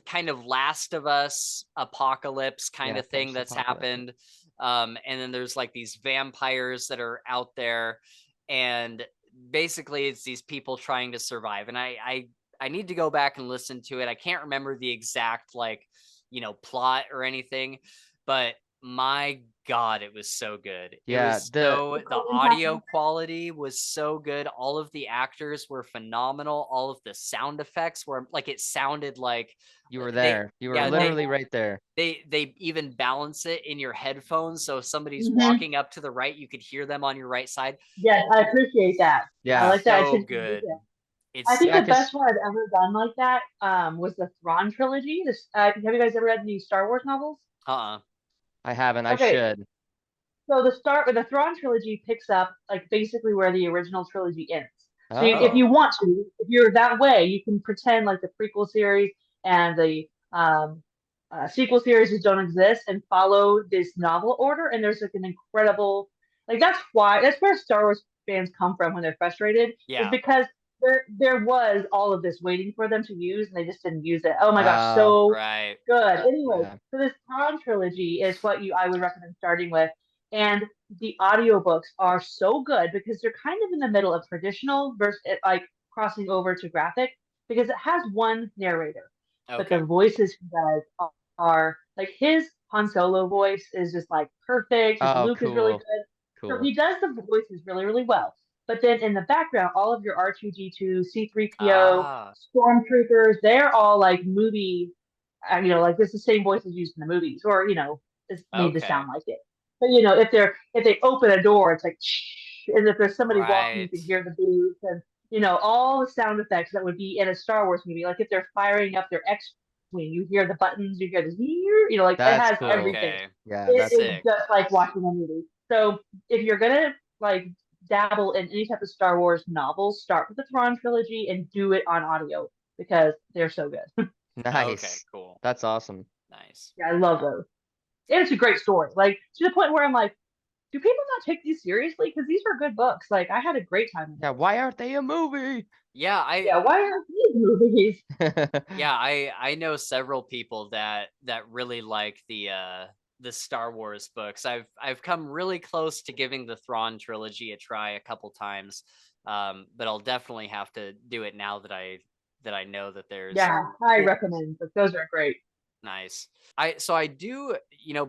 kind of Last of Us apocalypse kind Yeah, of thing that's post-apocalyptic. happened. And then there's like these vampires that are out there, and basically it's these people trying to survive. And I need to go back and listen to it. I can't remember the exact like, plot or anything, but my God, it was so good. It Yeah, was the so, the Golden audio Path- quality was so good. All of the actors were phenomenal. All of the sound effects were like, it sounded like you were they, there. You were yeah, literally right there. they even balance it in your headphones. So if somebody's Mhm. walking up to the right, you could hear them on your right side. Yes, I appreciate that. I Yeah. like that. So attention to good. detail. I It's think Yeah, the best one I've ever done like that was the Thrawn trilogy. Have you guys ever read the Star Wars novels? uh-uh. I haven't. I Okay, should. so the Thrawn trilogy picks up like basically where the original trilogy ends. So if Oh, you want to, if you're that way, you can pretend like the prequel series and the sequel series just don't exist and follow this novel order. And there's like an incredible, like that's where Star Wars fans come from when they're frustrated, is Yeah. because there was all of this waiting for them to use and they just didn't use it. Oh my gosh, oh, so Right. good. Anyway, yeah. so this Thrawn trilogy is what I would recommend starting with. And the audiobooks are so good because they're kind of in the middle of traditional versus like crossing over to graphic because it has one narrator, but Okay. the voices he does are like his Han Solo voice is just like perfect. His Oh, Luke is really cool. good. So Cool. he does the voices really, really well. But then in the background, all of your R2D2, C3PO, Ah, stormtroopers, they're all like movie, like this is the same voices used in the movies, or it's made to okay. sound like it. But if they open a door, it's like, and if there's somebody walking, you Right. can hear the boots and all the sound effects that would be in a Star Wars movie. Like if they're firing up their X-wing, you hear the buttons, you hear the like it That's has cool. everything. Okay. Yeah, It that's is Sick. just like watching a movie. So if you're gonna like dabble in any type of Star Wars novels, start with the Thrawn trilogy and do it on audio because they're so good. Okay, nice. cool. That's awesome. Nice. Yeah, I love those. And it's a great story. Like to the point where I'm like, do people not take these seriously? Because these are good books. Like I had a great time with Yeah, those. why aren't they a movie? Yeah, Yeah, why aren't these movies? I know several people that really like the the Star Wars books. I've come really close to giving the Thrawn trilogy a try a couple times, but I'll definitely have to do it now that I know that there's Yeah, I recommend, but those are great. nice. I do,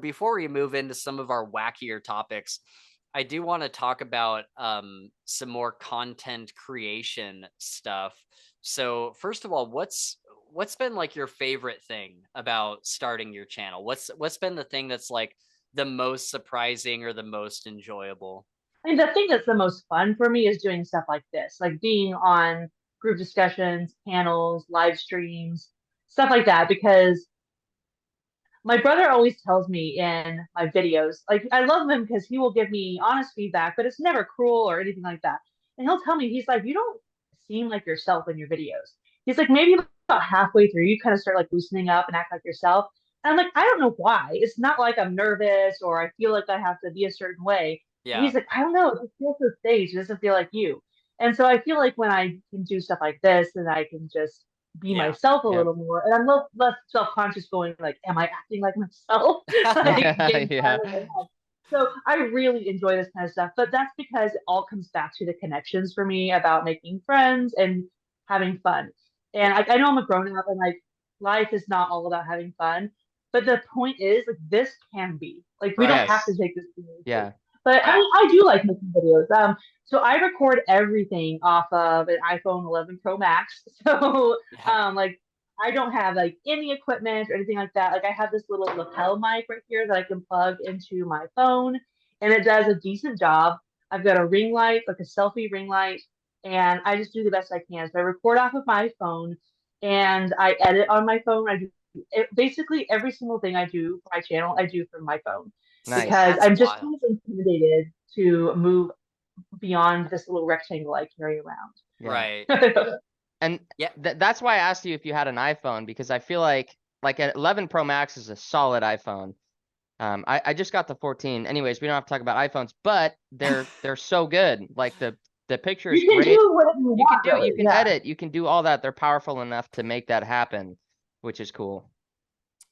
before we move into some of our wackier topics, I do want to talk about some more content creation stuff. So first of all, what's been like your favorite thing about starting your channel? What's been the thing that's like the most surprising or the most enjoyable? I mean, the thing that's the most fun for me is doing stuff like this, like being on group discussions, panels, live streams, stuff like that, because my brother always tells me in my videos, like I love him because he will give me honest feedback, but it's never cruel or anything like that. And he'll tell me, he's like, you don't seem like yourself in your videos. He's like, maybe about halfway through, you kind of start like loosening up and act like yourself. And I'm like, I don't know why. It's not like I'm nervous or I feel like I have to be a certain way. And Yeah. he's like, I don't know, it just feels so staged. It doesn't feel like you. And so I feel like when I can do stuff like this, then I can just be Yeah. myself a Yep. little more, and I'm less self-conscious going like, am I acting like myself? Like, getting Yeah. tired of my head. So I really enjoy this kind of stuff, but that's because it all comes back to the connections for me about making friends and having fun. And I know I'm a grown up and like life is not all about having fun, but the point is like this can be like we don't Right. have to Yes. take this seriously. Yeah. But Right. I do like making videos. So I record everything off of an iPhone 11 Pro Max. So Yeah. like I don't have like any equipment or anything like that. Like I have this little lapel mic right here that I can plug into my phone, and it does a decent job. I've got a ring light, like a selfie ring light, and I just do the best I can. So I record off of my phone, and I edit on my phone. I do basically every single thing I do for my channel, I do from my phone Nice. because That's I'm just wild. kind of intimidated to move beyond this little rectangle I carry Yeah. Right. around. And Yeah. that's why I asked you if you had an iPhone, because I feel like an 11 Pro Max is a solid iPhone. I just got the 14. Anyways, we don't have to talk about iPhones, but they're so good. Like the picture is You can great. do whatever you want, You really. can Yeah. edit, you can do all that. They're powerful enough to make that happen, which is cool.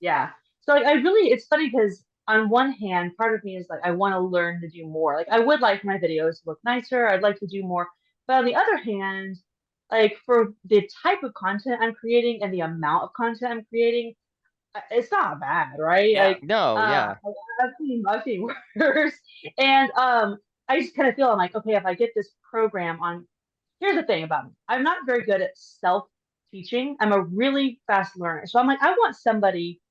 Yeah. So like, I really, it's funny because on one hand, part of me is like, I want to learn to do more. Like, I would like my videos to look nicer. I'd like to do more. But on the other hand, like for the type of content I'm creating and the amount of content I'm creating, it's not bad, right? Yeah. Like, No, yeah. I've seen worse. And I just kind of feel I'm like, okay, if I get this program on, here's the thing about me. I'm not very good at self teaching. I'm a really fast learner. So I'm like, I want somebody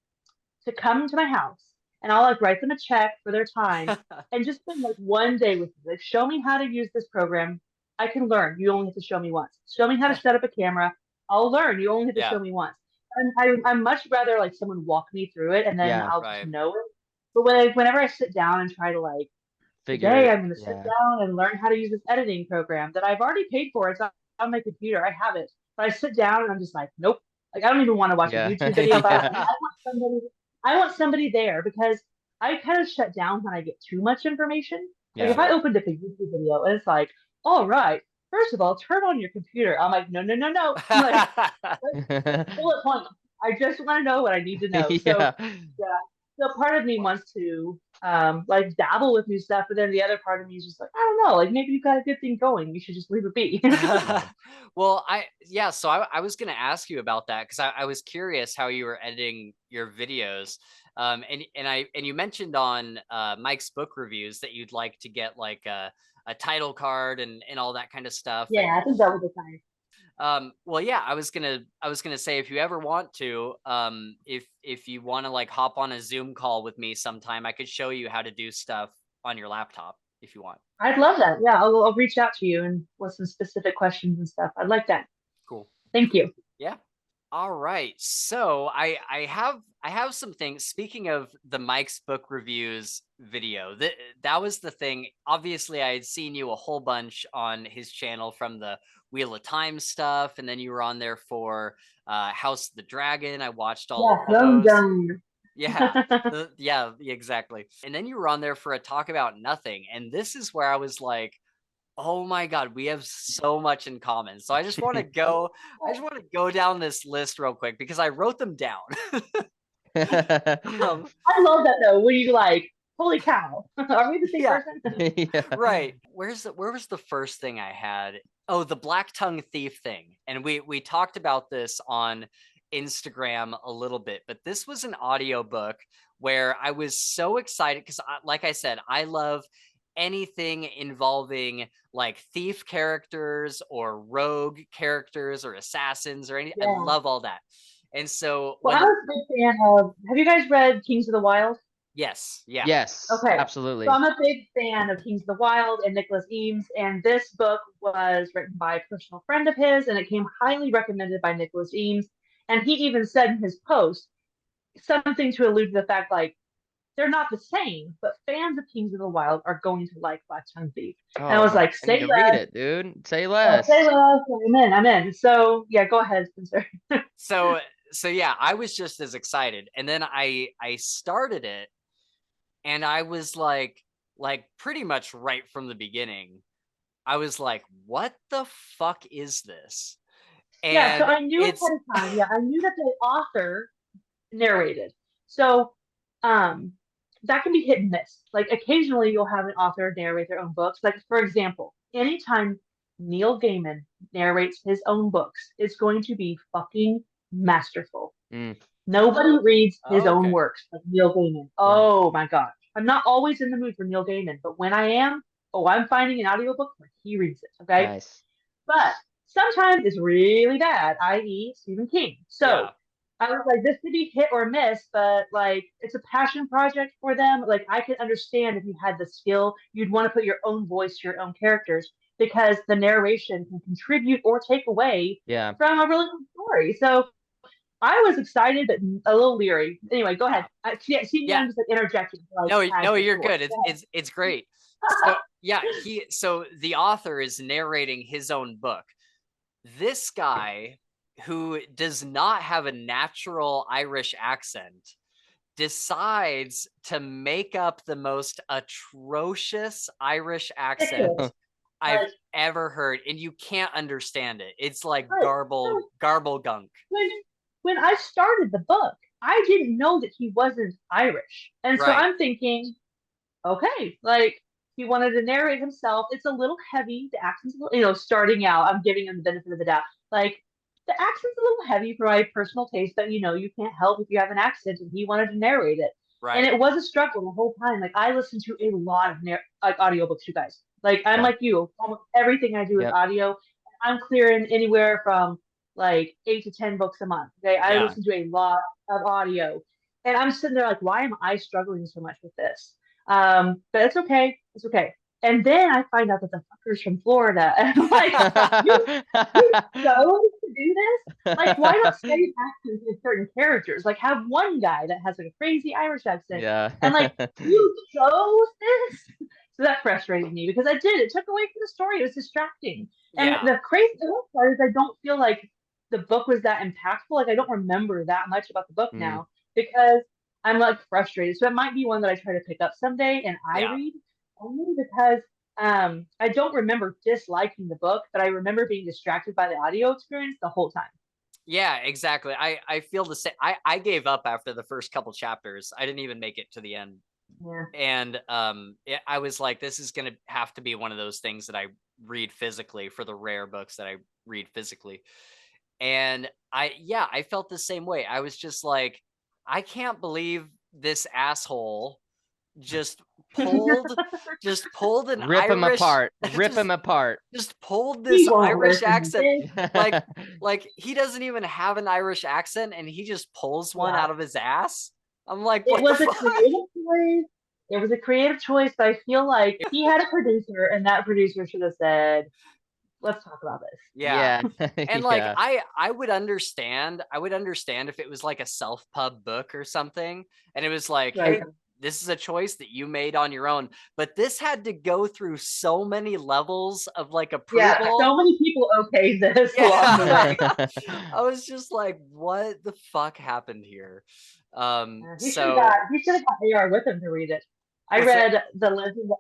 to come to my house and I'll like write them a check for their time and just spend like one day with me. Like, show me how to use this program. I can learn. You only have to show me once. Show me how to set up a camera. I'll learn. You only have to Yeah. show me once. And I'm much rather like someone walk me through it and then Yeah. I'll just Right. know it. But whenever I sit down and try to like, Figure today it. I'm going to sit Yeah. down and learn how to use this editing program that I've already paid for. It's on my computer. I have it. But I sit down and I'm just like, nope. Like I don't even want to watch a Yeah. YouTube video about it. Yeah. I want somebody there because I kind of shut down when I get too much information. Like Yeah. if I Sure. opened up a YouTube video and it's like, all right, first of all, turn on your computer. I'm like, no, no, no, no. I'm like, bullet point. I just want to know what I need to know. So Yeah. yeah. So part of me wants to like dabble with new stuff, but then the other part of me is just like, I don't know, like maybe you've got a good thing going. You should just leave it be. Yeah. Well, yeah, so I was gonna ask you about that because I was curious how you were editing your videos. And you mentioned on Mike's book reviews that you'd like to get like a title card and all that kind of stuff. And Yeah, I think that would be fine. well, yeah, I was gonna say if you ever want to, if you want to like hop on a Zoom call with me sometime, I could show you how to do stuff on your laptop if you want. I'd love that. Yeah, I'll reach out to you and with some specific questions and stuff. I'd like that. Cool. Thank you. Yeah. All right. So I have some things. Speaking of the Mike's book reviews video, that was the thing. Obviously, I had seen you a whole bunch on his channel from the Wheel of Time stuff, and then you were on there for House of the Dragon. I watched all Yeah, of thumb those. down. Yeah. Yeah, exactly. And then you were on there for a talk about nothing. And this is where I was like, oh my God, we have so much in common. So I just want to go down this list real quick because I wrote them down. I love that though. When you like, holy cow, are we the same Yeah. person? Yeah. Right. Where was the first thing I had? Oh, the Blacktongue thief thing. And we talked about this on Instagram a little bit, but this was an audiobook where I was so excited because like I said, I love anything involving like thief characters or rogue characters or assassins or any. I Yeah. love all that. And so Well, when I was a big fan of. Have you guys read Kings of the Wild? yes, yeah. Yes, Okay. absolutely. So I'm a big fan of Kings of the Wild and Nicholas Eames, and this book was written by a personal friend of his, and it came highly recommended by Nicholas Eames. And he even said in his post something to allude to the fact like they're not the same, but fans of Kings of the Wild are going to like Blacktongue Thief. Oh, and I was like, I need say to read less. it, dude. Say Oh, less. say less. I'm in. So yeah, go ahead, Spencer. So yeah, I was just as excited. And then I started it and I was like pretty much right from the beginning, I was like, what the fuck is this? And Yeah, so I knew ahead it's of time. Yeah, I knew that the author narrated. So that can be hit and miss. Like occasionally you'll have an author narrate their own books. Like for example, anytime Neil Gaiman narrates his own books, it's going to be fucking masterful. Mm. Nobody reads his own okay. works like Neil Gaiman. Oh my gosh. I'm not always in the mood for Neil Gaiman, but when I am, oh, I'm finding an audiobook where he reads it. Okay. Nice. But sometimes it's really bad, i.e., Stephen King. So Yeah. I was like, this could be hit or miss, but like it's a passion project for them. Like I could understand if you had the skill, you'd want to put your own voice to your own characters because the narration can contribute or take away Yeah. from a really good story. So I was excited, but a little leery. Anyway, go ahead. I'm just like interjecting. Like, No, you're good. It's great. So yeah, so the author is narrating his own book. This guy who does not have a natural Irish accent decides to make up the most atrocious Irish accent I've ever heard, and you can't understand it. It's like garble gunk. When I started the book, I didn't know that he wasn't Irish. And so I'm thinking, okay, like he wanted to narrate himself. It's a little heavy. The accent's a little, starting out, I'm giving him the benefit of the doubt. Like the accent's a little heavy for my personal taste, but you can't help if you have an accent, and he wanted to narrate it. Right. And it was a struggle the whole time. Like I listened to a lot of like audiobooks, you guys. Like I'm like you, almost everything I do is audio. I'm clearing anywhere from like 8 to 10 books a month. Okay. I listen to a lot of audio. And I'm sitting there like, why am I struggling so much with this? But it's okay. It's okay. And then I find out that the fucker's from Florida. And I'm like, you chose to do this? Like, why not study accents with certain characters? Like, have one guy that has like a crazy Irish accent. Yeah. And like, you chose this? So that frustrated me because I did. It took away from the story. It was distracting. And the crazy part is I don't feel like the book was that impactful. Like, I don't remember that much about the book now because I'm like frustrated. So it might be one that I try to pick up someday and I read only because I don't remember disliking the book, but I remember being distracted by the audio experience the whole time. Yeah, exactly. I feel the same. I gave up after the first couple chapters. I didn't even make it to the end. Yeah. And I was like, this is going to have to be one of those things that I read physically for the rare books that I read physically. And I felt the same way. I was just like, I can't believe this asshole just pulled an rip him Irish apart. Rip him apart. Just pulled this Irish accent. like he doesn't even have an Irish accent and he just pulls one out of his ass. I'm like, what it was the a fuck? creative choice. It was a creative choice, but I feel like he had a producer and that producer should have said, let's talk about this. Yeah. And like I would understand if it was like a self-pub book or something and it was like, hey, this is a choice that you made on your own, but this had to go through so many levels of like approval. Yeah, so many people okayed this along the way. I was just like, what the fuck happened here? He should have got AR with him to read it. I read the Legend.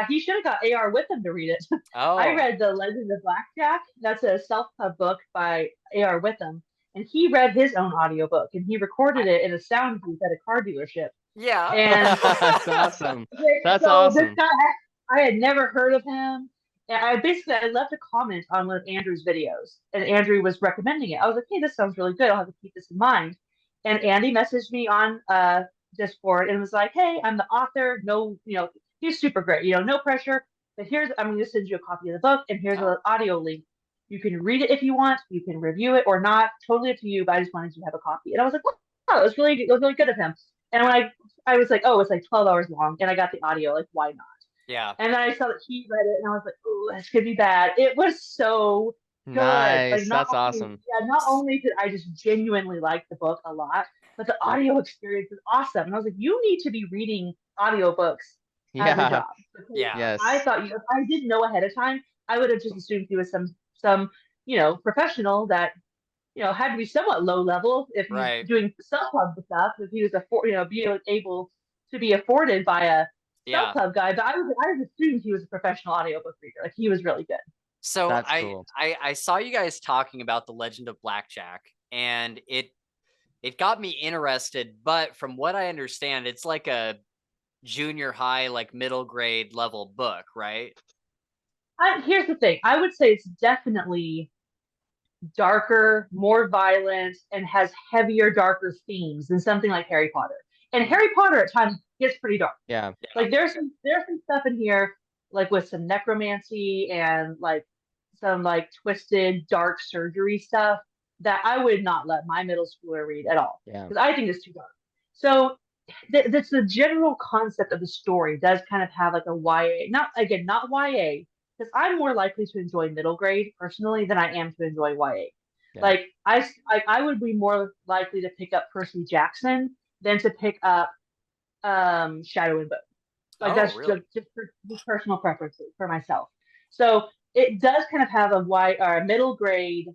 He should have got AR with him to read it. Oh. I read the Legend of Blackjack. That's a self-pub book by AR Witham, and he read his own audiobook, and he recorded it in a sound booth at a car dealership. Yeah. And That's awesome. That's so awesome. this guy, I had never heard of him. And I left a comment on one of Andrew's videos, and Andrew was recommending it. I was like, hey, this sounds really good. I'll have to keep this in mind. And Andy messaged me on Discord and was like, hey, I'm the author. No, he's super great. No pressure. But I'm going to send you a copy of the book, and here's an audio link. You can read it if you want. You can review it or not. Totally up to you. But I just wanted you to have a copy. And I was like, wow, it was really good of him. And when I was like, oh, it's like 12 hours long, and I got the audio. Like, why not? Yeah. And then I saw that he read it, and I was like, oh, this could be bad. It was so good. Nice. That's awesome. Yeah, not only did I just genuinely like the book a lot, but the audio experience is awesome. And I was like, you need to be reading audiobooks as a job. Yeah. Yes. I thought, if I didn't know ahead of time, I would have just assumed he was some professional that had to be somewhat low level if he's doing self-pub stuff, if he was being able to be afforded by a self-pub guy. But I assumed he was a professional audiobook reader. Like, he was really good. So That's cool. I saw you guys talking about The Legend of Blackjack, and it got me interested, but from what I understand, it's like a junior high, like middle grade level book, right? Here's the thing. I would say it's definitely darker, more violent, and has heavier, darker themes than something like Harry Potter. And Harry Potter at times gets pretty dark. Yeah. Like, there's some stuff in here, like with some necromancy and like some like twisted dark surgery stuff that I would not let my middle schooler read at all. Yeah. Because I think it's too dark. So that's the general concept of the story does kind of have like a YA, not YA, because I'm more likely to enjoy middle grade personally than I am to enjoy YA. Yeah. Like I would be more likely to pick up Percy Jackson than to pick up Shadow and Bone. Like, that's really? just personal preferences for myself. So it does kind of have a middle grade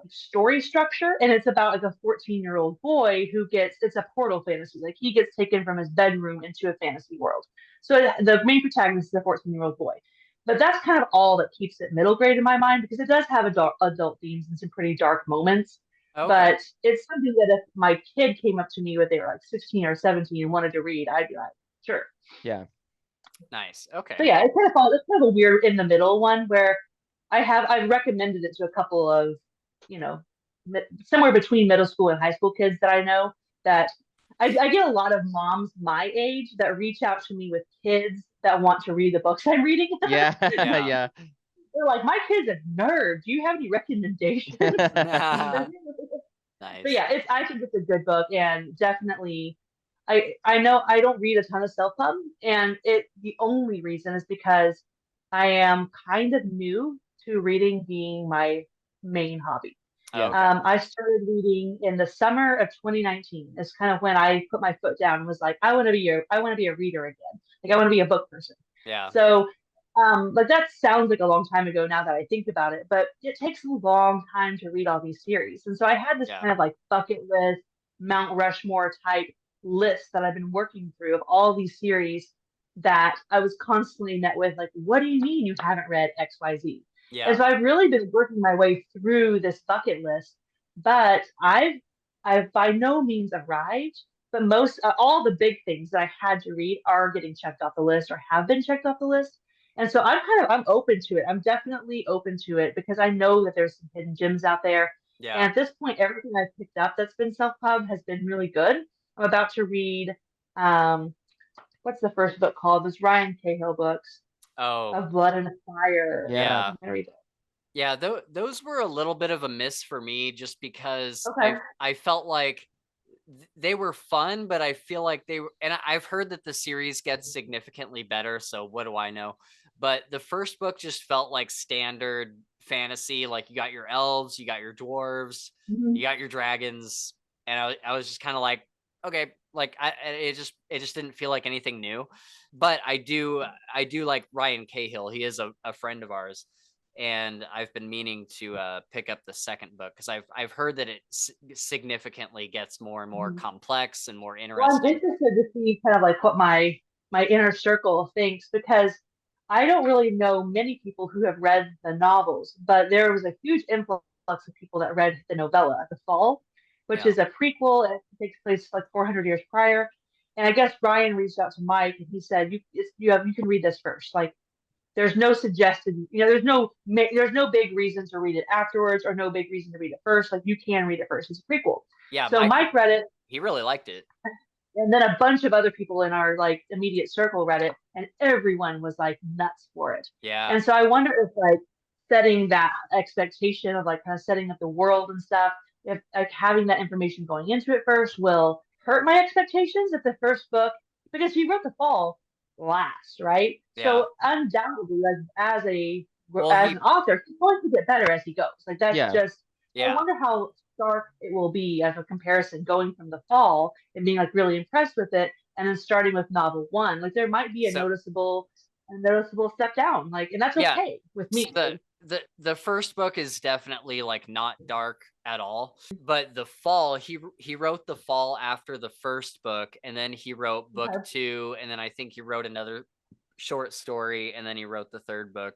story structure, and it's about like a 14-year-old boy who it's a portal fantasy. Like, he gets taken from his bedroom into a fantasy world. So the main protagonist is a 14-year-old boy. But that's kind of all that keeps it middle grade in my mind, because it does have adult themes and some pretty dark moments. Okay. But it's something that if my kid came up to me when they were like 16 or 17 and wanted to read, I'd be like, sure. Yeah. Nice. Okay. So yeah, it's kind of a weird in the middle one where I've recommended it to a couple of, somewhere between middle school and high school kids that I know, that I get a lot of moms my age that reach out to me with kids that want to read the books I'm reading. Yeah. Yeah. They're like, my kid's a nerd. Do you have any recommendations? Nice. But yeah, I think it's a good book, and definitely I know I don't read a ton of self-pub, and the only reason is because I am kind of new to reading being my main hobby. Yeah. I started reading in the summer of 2019. It's kind of when I put my foot down and was like, I want to be a reader again. Like, I want to be a book person. Yeah. So like, that sounds like a long time ago now that I think about it, but it takes a long time to read all these series. And so I had this kind of like bucket list, Mount Rushmore type list that I've been working through of all these series that I was constantly met with, like, what do you mean you haven't read XYZ? Yeah. And so I've really been working my way through this bucket list, but I've by no means arrived, but all the big things that I had to read are getting checked off the list or have been checked off the list. And so I'm open to it. I'm definitely open to it because I know that there's some hidden gems out there. Yeah. And at this point, everything I've picked up that's been self-pub has been really good. I'm about to read, what's the first book called? Those Ryan Cahill books. Oh. Of Blood and Fire. Yeah. Yeah, those were a little bit of a miss for me, just because I felt like they were fun, but I feel like and I've heard that the series gets significantly better, so what do I know? But the first book just felt like standard fantasy. Like, you got your elves, you got your dwarves, you got your dragons, and I was just kind of like, okay, like it just didn't feel like anything new. But I do like Ryan Cahill. He is a friend of ours, and I've been meaning to pick up the second book because I've heard that it significantly gets more and more complex and more interesting. Well, I'm interested to see kind of like what my inner circle thinks, because I don't really know many people who have read the novels, but there was a huge influx influx of people that read the novella, The Fall, which is a prequel. It takes place like 400 years prior. And I guess Ryan reached out to Mike and he said, you can read this first. Like, there's no suggested, there's no big reason to read it afterwards or no big reason to read it first. Like, you can read it first. It's a prequel. Yeah. So Mike read it. He really liked it. And then a bunch of other people in our like immediate circle read it, and everyone was like nuts for it. Yeah. And so I wonder if like setting that expectation of like kind of setting up the world and stuff, if like having that information going into it first will hurt my expectations if the first book, because he wrote The Fall last, right? Yeah. So undoubtedly, like as an author, he's going to get better as he goes. Like that's just. Yeah. I wonder how stark it will be as a comparison going from The Fall and being like really impressed with it, and then starting with novel 1. Like there might be a noticeable step down. Like, and that's okay with me. The first book is definitely like not dark at all, but The Fall, he wrote The Fall after the first book, and then he wrote book 2, and then I think he wrote another short story, and then he wrote the third book.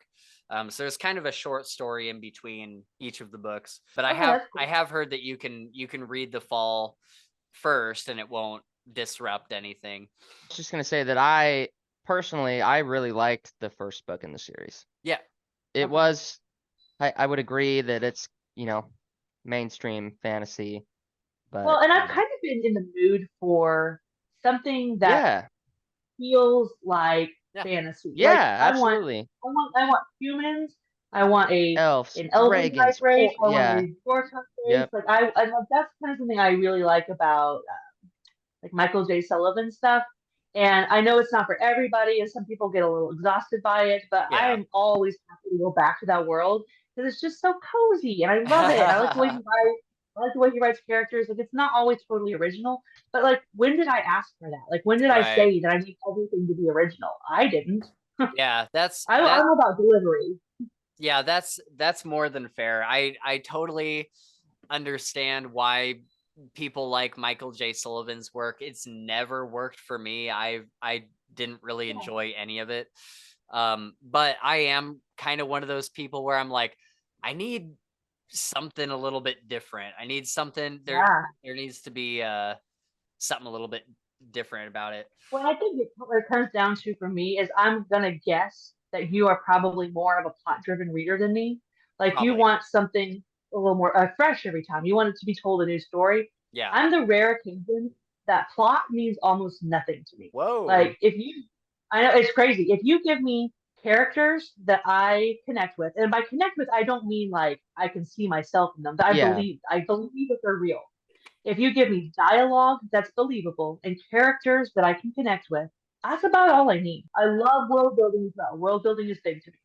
So there's kind of a short story in between each of the books. But I have heard that you can read The Fall first and it won't disrupt anything. I was just gonna say that I really liked the first book in the series. Yeah. It was, I would agree that it's, mainstream fantasy. But well, and I've kind of been in the mood for something that feels like fantasy. Yeah, like, absolutely. I want humans. I want elves, an elven type race. I want a dwarf type race. Yep. Like I that's kind of something I really like about like Michael J. Sullivan stuff. And I know it's not for everybody, and some people get a little exhausted by it. But I am always happy to go back to that world because it's just so cozy, and I love it. I like the way he writes. I like the way he writes characters. Like it's not always totally original, but like when did I ask for that? Like when did I say that I need everything to be original? I didn't. Yeah, I'm about delivery. Yeah, that's more than fair. I totally understand why people like Michael J. Sullivan's work. It's never worked for me. I didn't really enjoy any of it. But I am kind of one of those people where I'm like, I need something a little bit different. I need something there needs to be something a little bit different about it. Well, I think what it comes down to for me is I'm gonna guess that you are probably more of a plot-driven reader than me. Like you want something a little more fresh every time. You want it to be told a new story. Yeah. I'm the rare occasion that plot means almost nothing to me. Whoa. Like I know it's crazy. If you give me characters that I connect with, and by connect with, I don't mean like I can see myself in them. I believe that they're real. If you give me dialogue that's believable and characters that I can connect with, that's about all I need. I love world building as well. World building is big to me.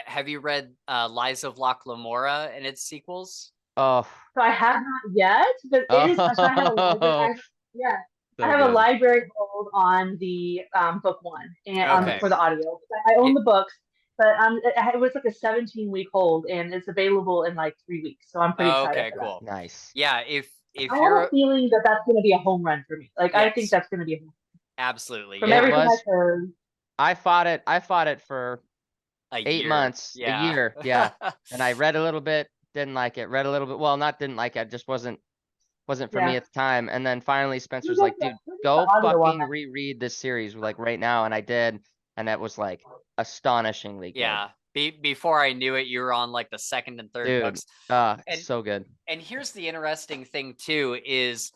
Have you read Lies of Locke Lamora and its sequels? Oh. So I have not yet, but it is. So I have a library. I have a library hold on the book 1 and for the audio. I own the books, but it was like a 17-week hold, and it's available in like 3 weeks. So I'm pretty excited. Okay, cool. That. Nice. Yeah, if I have a feeling that that's going to be a home run for me. Like I think that's going to be a home run. Absolutely. From everything I've heard. I fought it for 8 months, a year. Yeah. And I read a little bit, didn't like it. Read a little bit. Well, not didn't like it. Just wasn't for me at the time. And then finally Spencer's like, dude, go fucking reread this series like right now. And I did. And that was like astonishingly good. Yeah. Before I knew it, you were on like the second and third books. It's so good. And here's the interesting thing too, is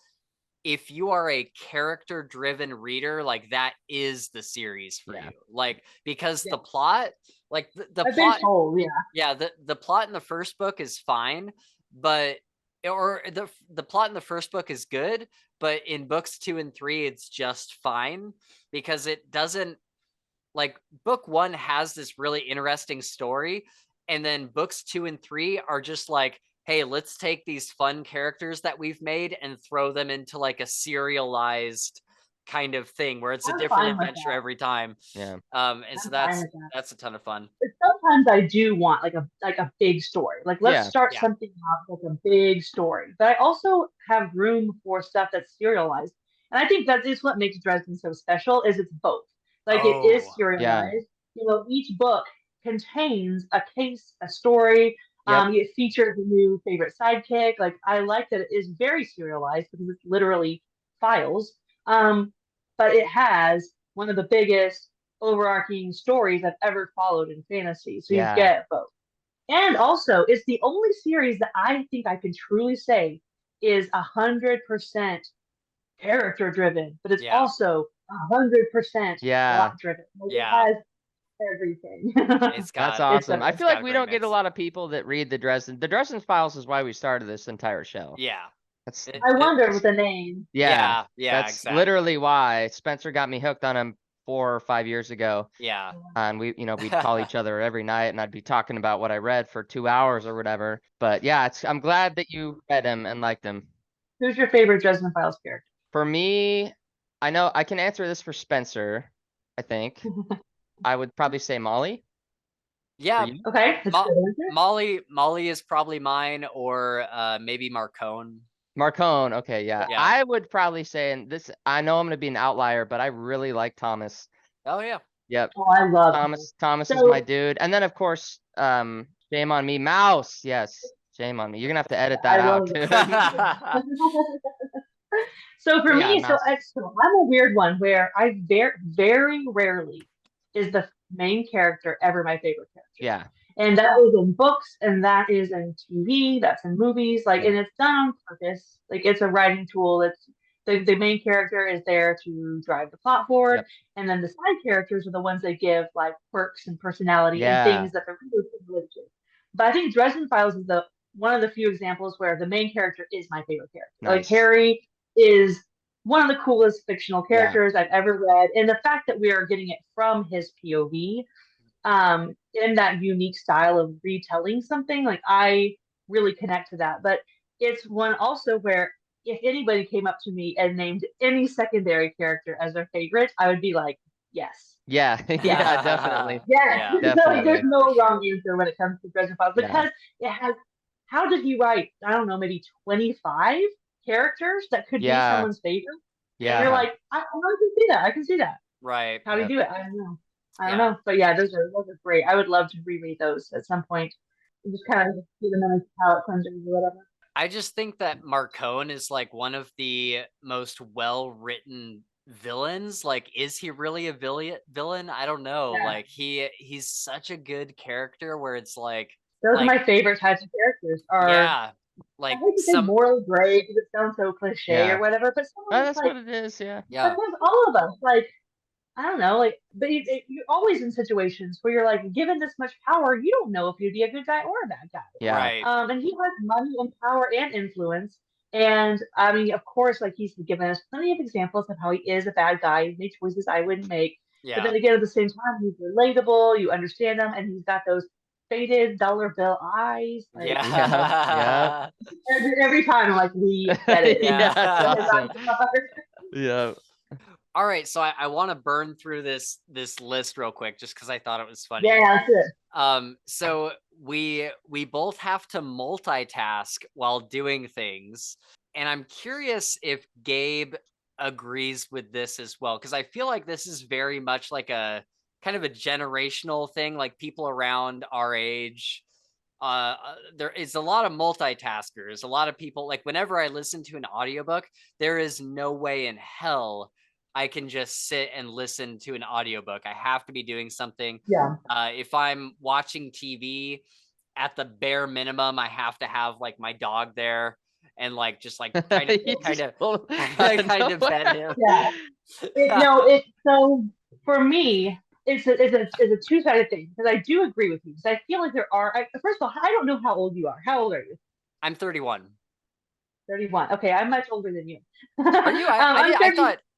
if you are a character driven reader, like that is the series for you. Like, because the plot, like the plot, the plot in the first book is fine, but the plot in the first book is good, but in books 2 and 3, it's just fine because it doesn't, like book 1 has this really interesting story. And then books 2 and 3 are just like, hey, let's take these fun characters that we've made and throw them into like a serialized kind of thing where it's a different adventure every time. Yeah. And so that's a ton of fun. But sometimes I do want like a big story. Like let's start something out like a big story. But I also have room for stuff that's serialized. And I think that is what makes Dresden so special is it's both. Like it is serialized. You know, each book contains a case, a story, Yep. It features a new favorite sidekick. Like, I like that it is very serialized because it's literally files. But it has one of the biggest overarching stories I've ever followed in fantasy. So you Yeah. get both. And also, it's the only series that I think I can truly say is 100% character driven, but it's Yeah. also 100% Yeah. plot driven. Like, it Yeah. has everything. It's That's got It's awesome. I a, feel like a we great don't get a mix. lot of people that read the Dresden. The Dresden Files is why we started this entire show. Yeah. That's I wonder with the name. yeah. Yeah, That's exactly. literally why Spencer got me hooked on him 4 or 5 years ago. Yeah. And we'd call each other every night and I'd be talking about what I read for 2 hours or whatever. But yeah, I'm glad that you read him and liked him. Who's your favorite Dresden Files character? For me, I know I can answer this for Spencer, I think. I would probably say Molly. Yeah. Okay, that's a good answer. Molly is probably mine, or maybe Marcone. Marcone, okay, yeah. Yeah. I would probably say, and this, I know I'm gonna be an outlier, but I really like Thomas. Oh yeah. Yep. Oh, I love Thomas. Thomas is So- my dude. And then of course, shame on me, Mouse. Yes, shame on me. You're gonna have to edit that I out, love dude. it. So for Yeah, me, so Mouse. I'm a weird one where I very rarely is the main character ever my favorite character. Yeah. And that is in books, and that is in TV, that's in movies, like, Yeah. and it's done on purpose. Like, it's a writing tool. It's the main character is there to drive the plot forward, Yep. and then the side characters are the ones that give like quirks and personality and Yeah. things that the readers can relate to. But I think Dresden Files is the one of the few examples where the main character is my favorite character. Like, Nice. Harry is one of the coolest fictional Yeah. characters I've ever read, and the fact that we are getting it from his POV, in that unique style of retelling something, like, I really connect to that. But it's one also where if anybody came up to me and named any secondary character as their favorite, I would be like, yes. Yeah. Yeah, definitely. Yes. Yeah, Like, there's definitely. no for sure. wrong answer when it comes to Dresden Files, Yeah. because it has, how did he write, I don't know, maybe 25 characters that could be Yeah. someone's favorite? And Yeah. you're like, I can see that. I can see that. Right. How do you Yep. do it? I don't know. I don't Yeah. know. But yeah, those are great. I would love to reread those at some point. And just kind of do them in a palate cleanser or whatever. I just think that Marcone is like one of the most well-written villains. Like, is he really a villain? I don't know. Yeah. Like, he's such a good character where it's like, Those are like, my favorite types of characters. Are yeah, I like hate to say some, morally gray because it sounds so cliche Yeah. or whatever, but Oh, someone that's like, what it is, yeah. yeah, because all of us, like, I don't know, like, but you're always in situations where you're like, given this much power, you don't know if you'd be a good guy or a bad guy. Yeah. right. And he has money and power and influence. And I mean, of course, like, he's given us plenty of examples of how he is a bad guy. He made choices I wouldn't make. But Yeah. then again, at the same time, he's relatable. You understand him, and he's got those faded dollar bill eyes. Like, Yeah. every time, I'm like, we get it. Yeah, Yeah. that's awesome. Yeah. All right, so I want to burn through this list real quick just because I thought it was funny. Yeah, that's it. So we both have to multitask while doing things, and I'm curious if Gabe agrees with this as well, because I feel like this is very much like a kind of a generational thing. Like, people around our age, there is a lot of multitaskers. A lot of people, like, whenever I listen to an audiobook, there is no way in hell I can just sit and listen to an audiobook. I have to be doing something. Yeah. If I'm watching TV, at the bare minimum, I have to have like my dog there and like just like kind of pet him. Yeah. So for me, it's a two-sided thing, because I do agree with you, because I feel like there are. First of all, I don't know how old you are. How old are you? I'm 31. 31. Okay, I'm much older than you. Are you?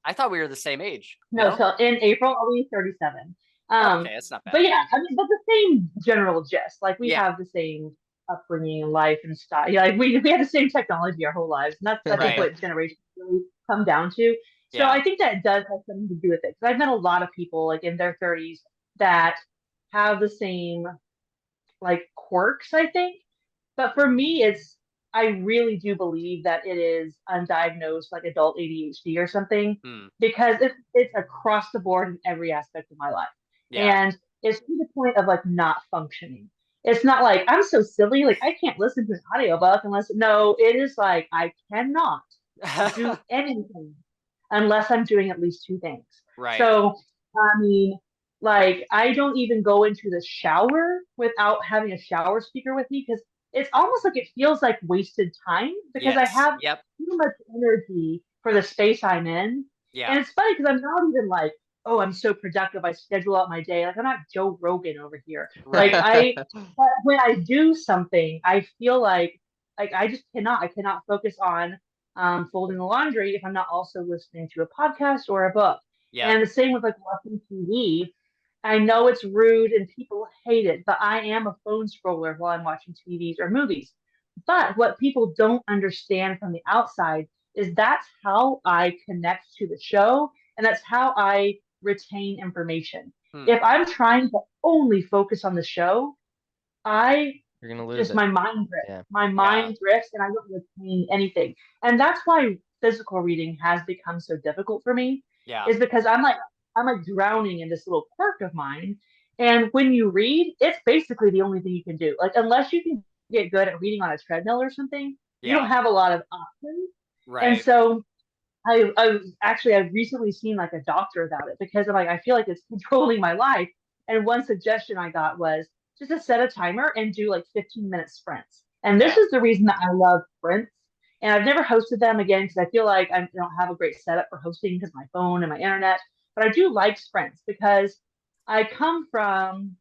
I thought we were the same age. No, so in April I'll be 37. Okay, that's not bad. But yeah, I mean, but the same general gist. Like, we Yeah. have the same upbringing in life and style. Yeah, like, we have the same technology our whole lives, and that's I think Right. what generations really come down to. So Yeah. I think that does have something to do with it. Because I've met a lot of people like in their 30s that have the same like quirks, I think. But for me, I really do believe that it is undiagnosed, like, adult ADHD or something, because it's across the board in every aspect of my life. Yeah. And it's to the point of like not functioning. It's not like I'm so silly, like I can't listen to an audiobook unless no, it is like I cannot do anything unless I'm doing at least two things. Right. So, I mean, like I don't even go into the shower without having a shower speaker with me because it's almost like it feels like wasted time because I Yes. have Yep. too much energy for the space I'm in. Yeah. And it's funny because I'm not even like, oh, I'm so productive. I schedule out my day. Like I'm not Joe Rogan over here. Right. But when I do something, I feel like I just I cannot focus on folding the laundry if I'm not also listening to a podcast or a book. Yeah. And the same with like watching TV. I know it's rude and people hate it, but I am a phone scroller while I'm watching TVs or movies. But what people don't understand from the outside is that's how I connect to the show and that's how I retain information. If I'm trying to only focus on the show, I You're gonna lose just it. my mind drifts. Yeah. My mind drifts and I don't retain anything. And that's why physical reading has become so difficult for me. Yeah. Is because I'm like drowning in this little quirk of mine. And when you read, it's basically the only thing you can do. Like unless you can get good at reading on a treadmill or something, you don't have a lot of options. And Right. so I've recently seen like a doctor about it because I'm like, I feel like it's controlling my life. And one suggestion I got was just to set a timer and do like 15-minute sprints. And this is the reason that I love sprints. And I've never hosted them again because I feel like I don't have a great setup for hosting because my phone and my internet. But I do like sprints because I come from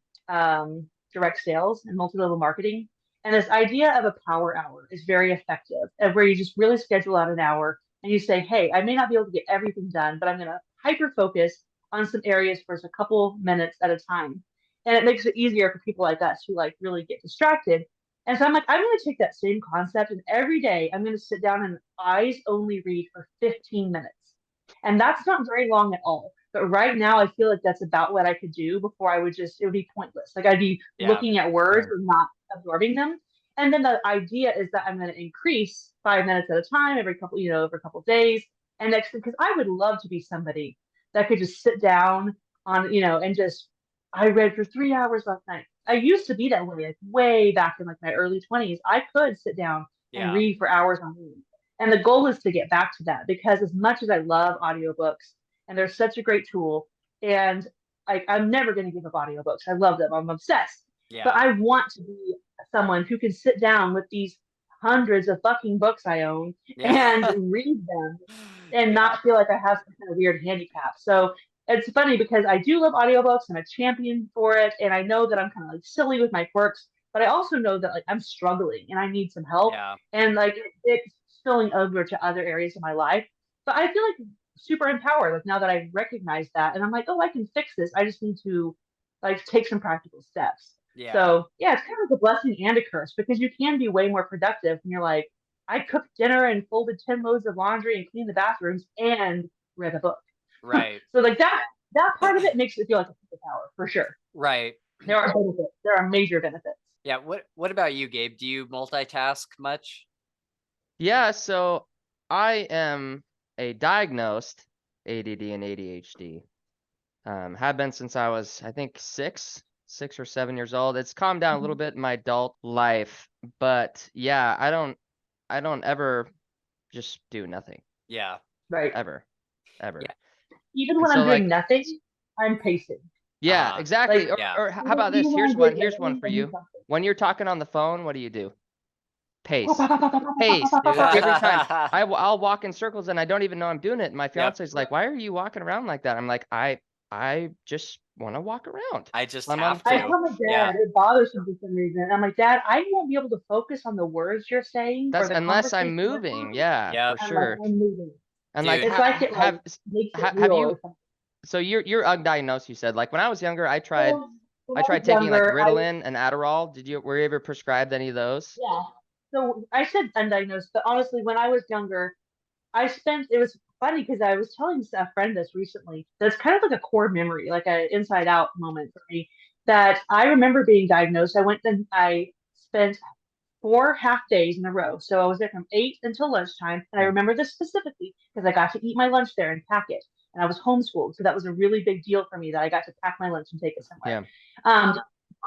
direct sales and multi-level marketing. And this idea of a power hour is very effective, where you just really schedule out an hour and you say, hey, I may not be able to get everything done, but I'm going to hyper focus on some areas for a couple minutes at a time. And it makes it easier for people like us who like really get distracted. And so I'm like, I'm going to take that same concept and every day I'm going to sit down and eyes only read for 15 minutes. And that's not very long at all. But right now, I feel like that's about what I could do before I would just, it would be pointless. Like I'd be looking at words and not absorbing them. And then the idea is that I'm going to increase 5 minutes at a time every couple, every couple of days. And next, because I would love to be somebody that could just sit down on, and just, I read for 3 hours last night. I used to be that way, like way back in like my early 20s. I could sit down and read for hours on end. And the goal is to get back to that because as much as I love audiobooks and they're such a great tool, and I'm never going to give up audiobooks. I love them. I'm obsessed. But I want to be someone who can sit down with these hundreds of fucking books I own and read them and not feel like I have some kind of weird handicap. So it's funny because I do love audiobooks. I'm a champion for it. And I know that I'm kind of like silly with my quirks, but I also know that like I'm struggling and I need some help. And like it's spilling over to other areas of my life. But I feel like super empowered like now that I recognize that and I'm like, oh, I can fix this. I just need to like take some practical steps. So yeah, it's kind of like a blessing and a curse because you can be way more productive when you're like, I cooked dinner and folded 10 loads of laundry and cleaned the bathrooms and read a book. Right. So like that part of it makes it feel like a superpower for sure. Right. There are benefits. There are major benefits. Yeah. What about you, Gabe? Do you multitask much? Yeah, so I am a diagnosed ADD and ADHD. Have been since I was, I think, 6 or 7 years old. It's calmed down a little bit in my adult life, but yeah, I don't ever just do nothing. Yeah. Right. Ever. Yeah. Even when I'm doing nothing, I'm pacing. Yeah, exactly. Like, or how about this? Here's one for you. When you're talking on the phone, what do you do? Pace. Pace, dude. Every time. I'll walk in circles and I don't even know I'm doing it. And my fiance's like, why are you walking around like that? I'm like, I just want to walk around. I just I'm have to. I tell my dad, it bothers him for some reason. I'm like, Dad, I won't be able to focus on the words you're saying. That's or the unless I'm conversation moving. Yeah, for I'm sure. Like, I'm moving. And Dude. like, It's like it like, makes it have real you? or something. So you're undiagnosed. You said like when I was younger, I tried When I was taking like younger, Ritalin and Adderall. Were you ever prescribed any of those? Yeah. So I said undiagnosed, but honestly, when I was younger, it was funny because I was telling a friend this recently. That's kind of like a core memory, like an inside out moment for me. That I remember being diagnosed. I went and I spent 4 half days in a row. So I was there from 8 until lunchtime. And I remember this specifically because I got to eat my lunch there and pack it. And I was homeschooled. So that was a really big deal for me that I got to pack my lunch and take it somewhere.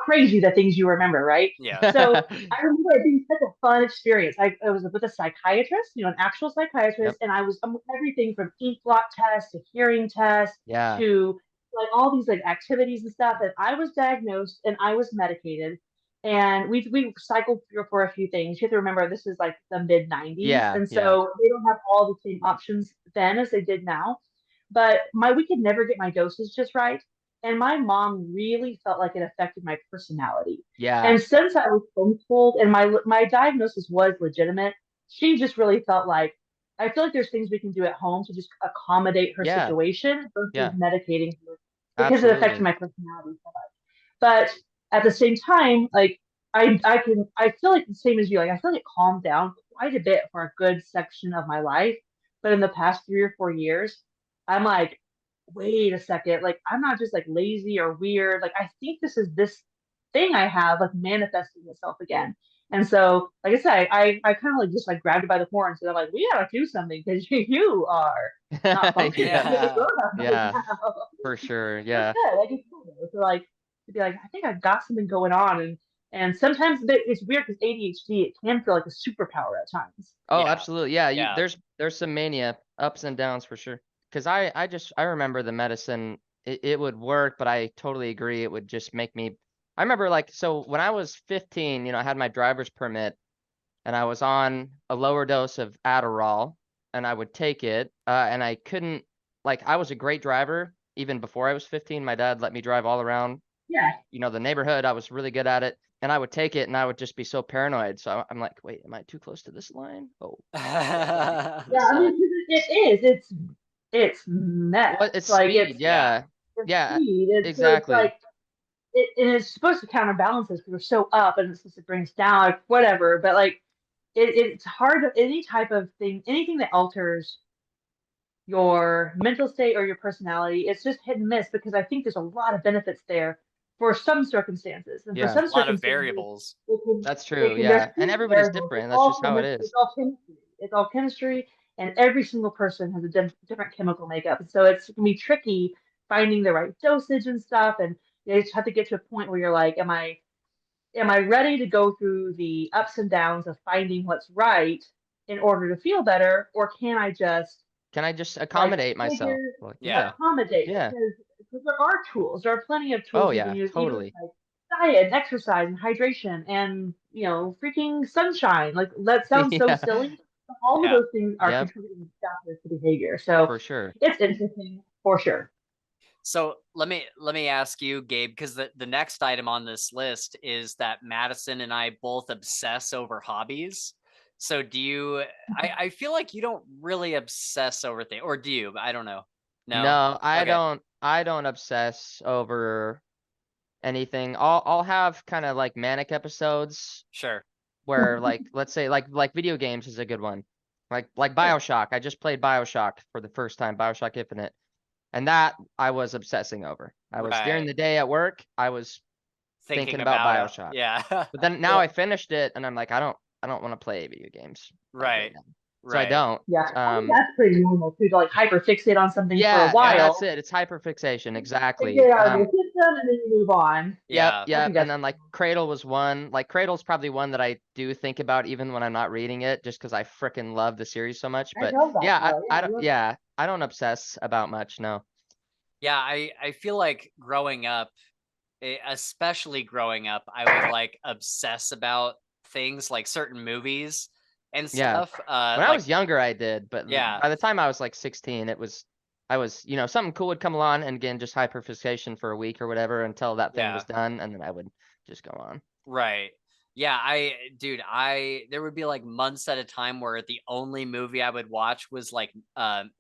crazy the things you remember, right? Yeah. So I remember it being such a fun experience. I was with a psychiatrist, an actual psychiatrist, and I was everything from ink blot tests to hearing tests Yeah. to like all these like activities and stuff. And I was diagnosed and I was medicated. And we cycled through for a few things. You have to remember this is like the mid 90s. Yeah, And yeah. so they don't have all the same options then as they did now. But we could never get my doses just right. And my mom really felt like it affected my personality. Yeah. And since I was homeschooled and my diagnosis was legitimate, she just really felt like, I feel like there's things we can do at home to just accommodate her Yeah. situation versus Yeah. medicating her because it affected Absolutely. my personality so much. But at the same time, like I feel like the same as you, like I feel like it calmed down quite a bit for a good section of my life. But in the past 3 or 4 years, I'm like, wait a second, like I'm not just like lazy or weird. Like I think this is this thing I have like manifesting itself again. And so, like I said, I kind of like just like grabbed it by the horns and I'm like, we gotta do something because you are not functioning. Yeah. Yeah. Now. For sure. It's Yeah. good. Like it's cool. So like to be like, I think I've got something going on, and sometimes it's weird because ADHD it can feel like a superpower at times. Oh, Yeah. absolutely. Yeah. Yeah. There's some mania, ups and downs for sure. Because I remember the medicine, it would work, but I totally agree. It would just make me. I remember like so when I was 15, I had my driver's permit, and I was on a lower dose of Adderall, and I would take it, and I couldn't. Like I was a great driver even before I was 15. My dad let me drive all around, Yeah. the neighborhood. I was really good at it. And I would take it and I would just be so paranoid. So I'm like, wait, am I too close to this line? Oh, Yeah, I mean, it is. It's meth. what? It's like speed. it's Yeah. it's Yeah, speed. It's exactly. like and it's supposed to counterbalance this because we're so up and it's supposed to bring us down, like whatever. But like it's hard to any type of thing, anything that alters your mental state or your personality, it's just hit and miss because I think there's a lot of benefits there for some circumstances. And for Yeah. some A lot of circumstances, variables. That's it true. can there's Yeah. And two everybody's variables. different. That's just how it is. It's all chemistry. It's all chemistry, and every single person has a different chemical makeup. So it's gonna be tricky finding the right dosage and stuff. And you just have to get to a point where you're like, am I ready to go through the ups and downs of finding what's right in order to feel better, or can I just Can I just like accommodate myself? figure Like, Yeah. accommodate? Yeah. Because there are tools. There are plenty of Oh tools you yeah, can use, even totally. like diet and exercise and hydration and freaking sunshine. Like that sounds so Yeah. silly, but all of Yeah. those things are Yep, contributing factors to behavior. So for sure. it's interesting for sure. So let me ask you, Gabe, because the next item on this list is that Madison and I both obsess over hobbies. So do you? I feel like you don't really obsess over things, or do you? I don't know. No. No, I Okay. don't obsess over anything. I'll have kind of like manic episodes Sure. where like let's say like video games is a good one. Like BioShock. I just played BioShock for the first time, BioShock Infinite. And that I was obsessing over. I was during Right. the day at work, I was thinking about about it. BioShock. Yeah. But then now I finished it and I'm like, I don't want to play video games like Right. now. So I don't. Yeah, I think Um that's pretty normal too, to like hyperfixate on something for a yeah, while. that's it. It's hyperfixation, Take exactly. it out of the system and then you move on. Yeah. Yep. think And that's then like Cradle was one. Like Cradle's probably one that I do think about even when I'm not reading it, just because I freaking love the series so much. I But love that. yeah, Though. I don't I don't obsess about much, no. Yeah. I feel like growing up, especially growing up, I would like obsess about things like certain movies and Yeah. stuff. When I Like was younger, I did, but yeah. by the time I was like 16, I was, something cool would come along, and again, just hyperfixation for a week or whatever until that thing Yeah. was done, and then I would just go on. Right. Yeah, there would be like months at a time where the only movie I would watch was like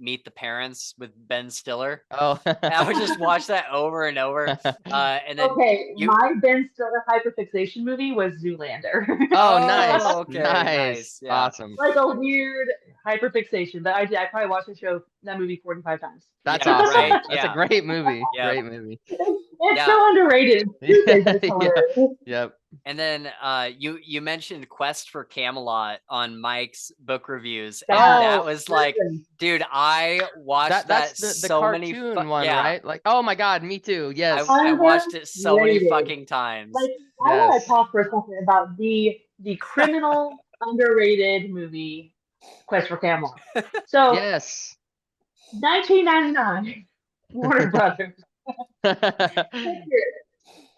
Meet the Parents with Ben Stiller. Oh, And I would just watch that over and over. And then Okay, my Ben Stiller hyperfixation movie was Zoolander. Oh, nice. okay, nice. Yeah. Awesome. Like a weird hyperfixation, but I probably watched that movie 45 times. That's Yeah, awesome. right, That's yeah. a great movie. Yeah. Great movie. It's Yeah. so underrated. It's Yeah. hilarious. Yep. And then you mentioned Quest for Camelot on Mike's book reviews, and Oh, that was like, listen, dude, I watched that's that the so many cartoon one, yeah, right? Like, oh my God, me too. Yes. I watched it so many underrated. fucking times. Like, I want to Yes. talk for a second about the criminal underrated movie Quest for Camelot. So, Yes. 1999, Warner Brothers.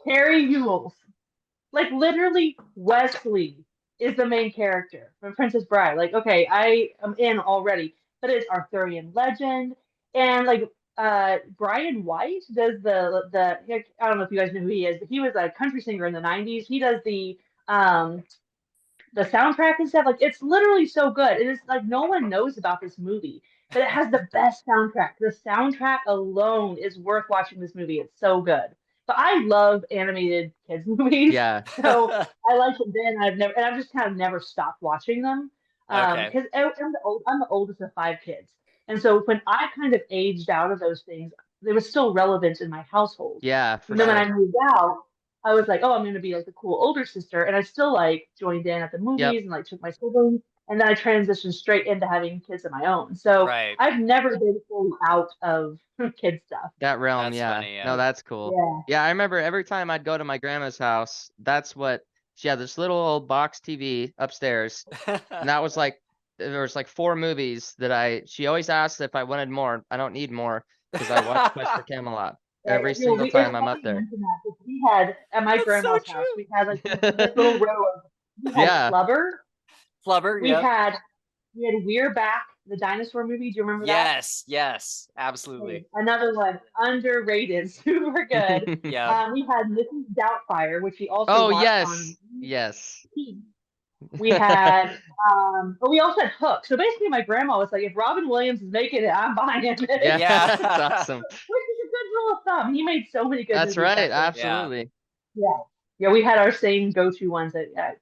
Harry Ewells. Like, literally, Wesley is the main character from Princess Bride. Like, okay, I am in already, but it's Arthurian legend, and like Brian White does I don't know if you guys know who he is, but he was a country singer in the 90s. He does um the soundtrack and stuff. Like, it's literally so good. It is like no one knows about this movie, but it has the best soundtrack. The soundtrack alone is worth watching this movie. It's so good. But I love animated kids movies, Yeah. so I liked it then. I've just kind of never stopped watching them. Okay. Because I'm the oldest of 5 kids, and so when I kind of aged out of those things, they were still relevant in my household. Yeah, for And then when sure. I moved out, I was like, oh, I'm going to be like the cool older sister. And I still like joined in at the Yep. movies and like took my siblings. And then I transitioned straight into having kids of my own. So Right. I've never been fully out of kid stuff. That realm, That's yeah. funny, yeah. No, that's cool. Yeah. Yeah, I remember every time I'd go to my grandma's house, that's what she had, this little old box TV upstairs. And that was like, there was like 4 movies that she always asked if I wanted more. I don't need more because I watched Quest for Camelot every single time I'm up It's funny you there. mention that because we had at my That's so grandma's true. house, we had like this little row of, we had Yeah. Flubber. Flubber, We yeah. had We're Back, the dinosaur movie. Do you remember that? Yes, absolutely. Another one, underrated, super good. Yeah. We had Mrs. Doubtfire, which we also Oh, watched yes. on Yes. TV. We had, but we also had Hook. So basically, my grandma was like, if Robin Williams is making it, I'm buying it. Yeah. Yeah. That's awesome. Which is a good rule of thumb. He made so many good That's movies right. back then. Absolutely. Yeah. Yeah, we had our same go-to ones at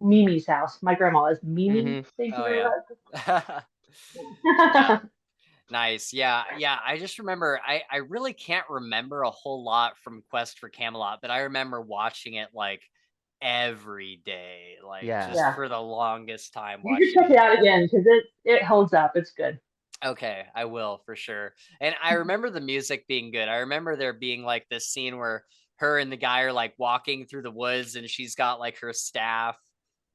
Mimi's house. My grandma is Mimi. hmm Thank you Oh, very yeah. much. Nice. Yeah. I just remember I really can't remember a whole lot from Quest for Camelot, but I remember watching it like every day, like Yeah. just Yeah. for the longest time You watching should check it out again because it holds up. It's good. Okay, I will for sure. And I remember the music being good. I remember there being like this scene where her and the guy are like walking through the woods and she's got like her staff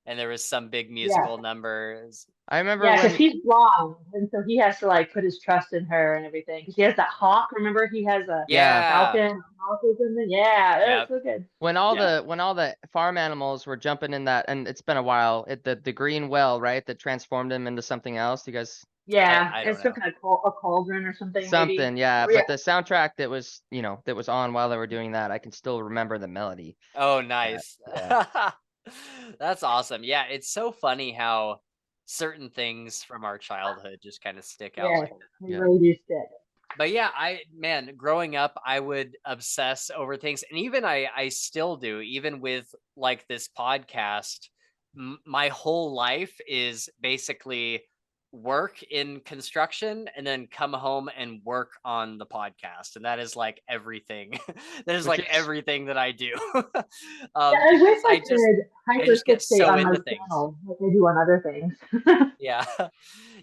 and there was some big Yeah. musical numbers. I remember Yeah, because when, he's blind, and so he has to like put his trust in her and everything. Because he has that hawk. Remember, he has a yeah, falcon. Hawk or something. Yeah, Yep. that's so good. when all the farm animals were jumping in that, and it's been a while, the green well, right, that transformed him into something else. You guys, Yeah, I don't it's some know. kind of a cauldron or something, maybe. something, yeah. Oh, yeah. But the soundtrack that was, that was on while they were doing that, I can still remember the melody. Oh, nice. Yeah. That's awesome. Yeah, it's so funny how certain things from our childhood just kind of stick out Yeah, like that. they Yeah. really do stick. But yeah, growing up, I would obsess over things, and even I still do, even with like this podcast. My whole life is basically work in construction and then come home and work on the podcast, and that is like everything. That is Which like is everything that I do. Yeah, I wish Because I could I just get hyperfixate so on my into things. channel like I do on other things. Yeah,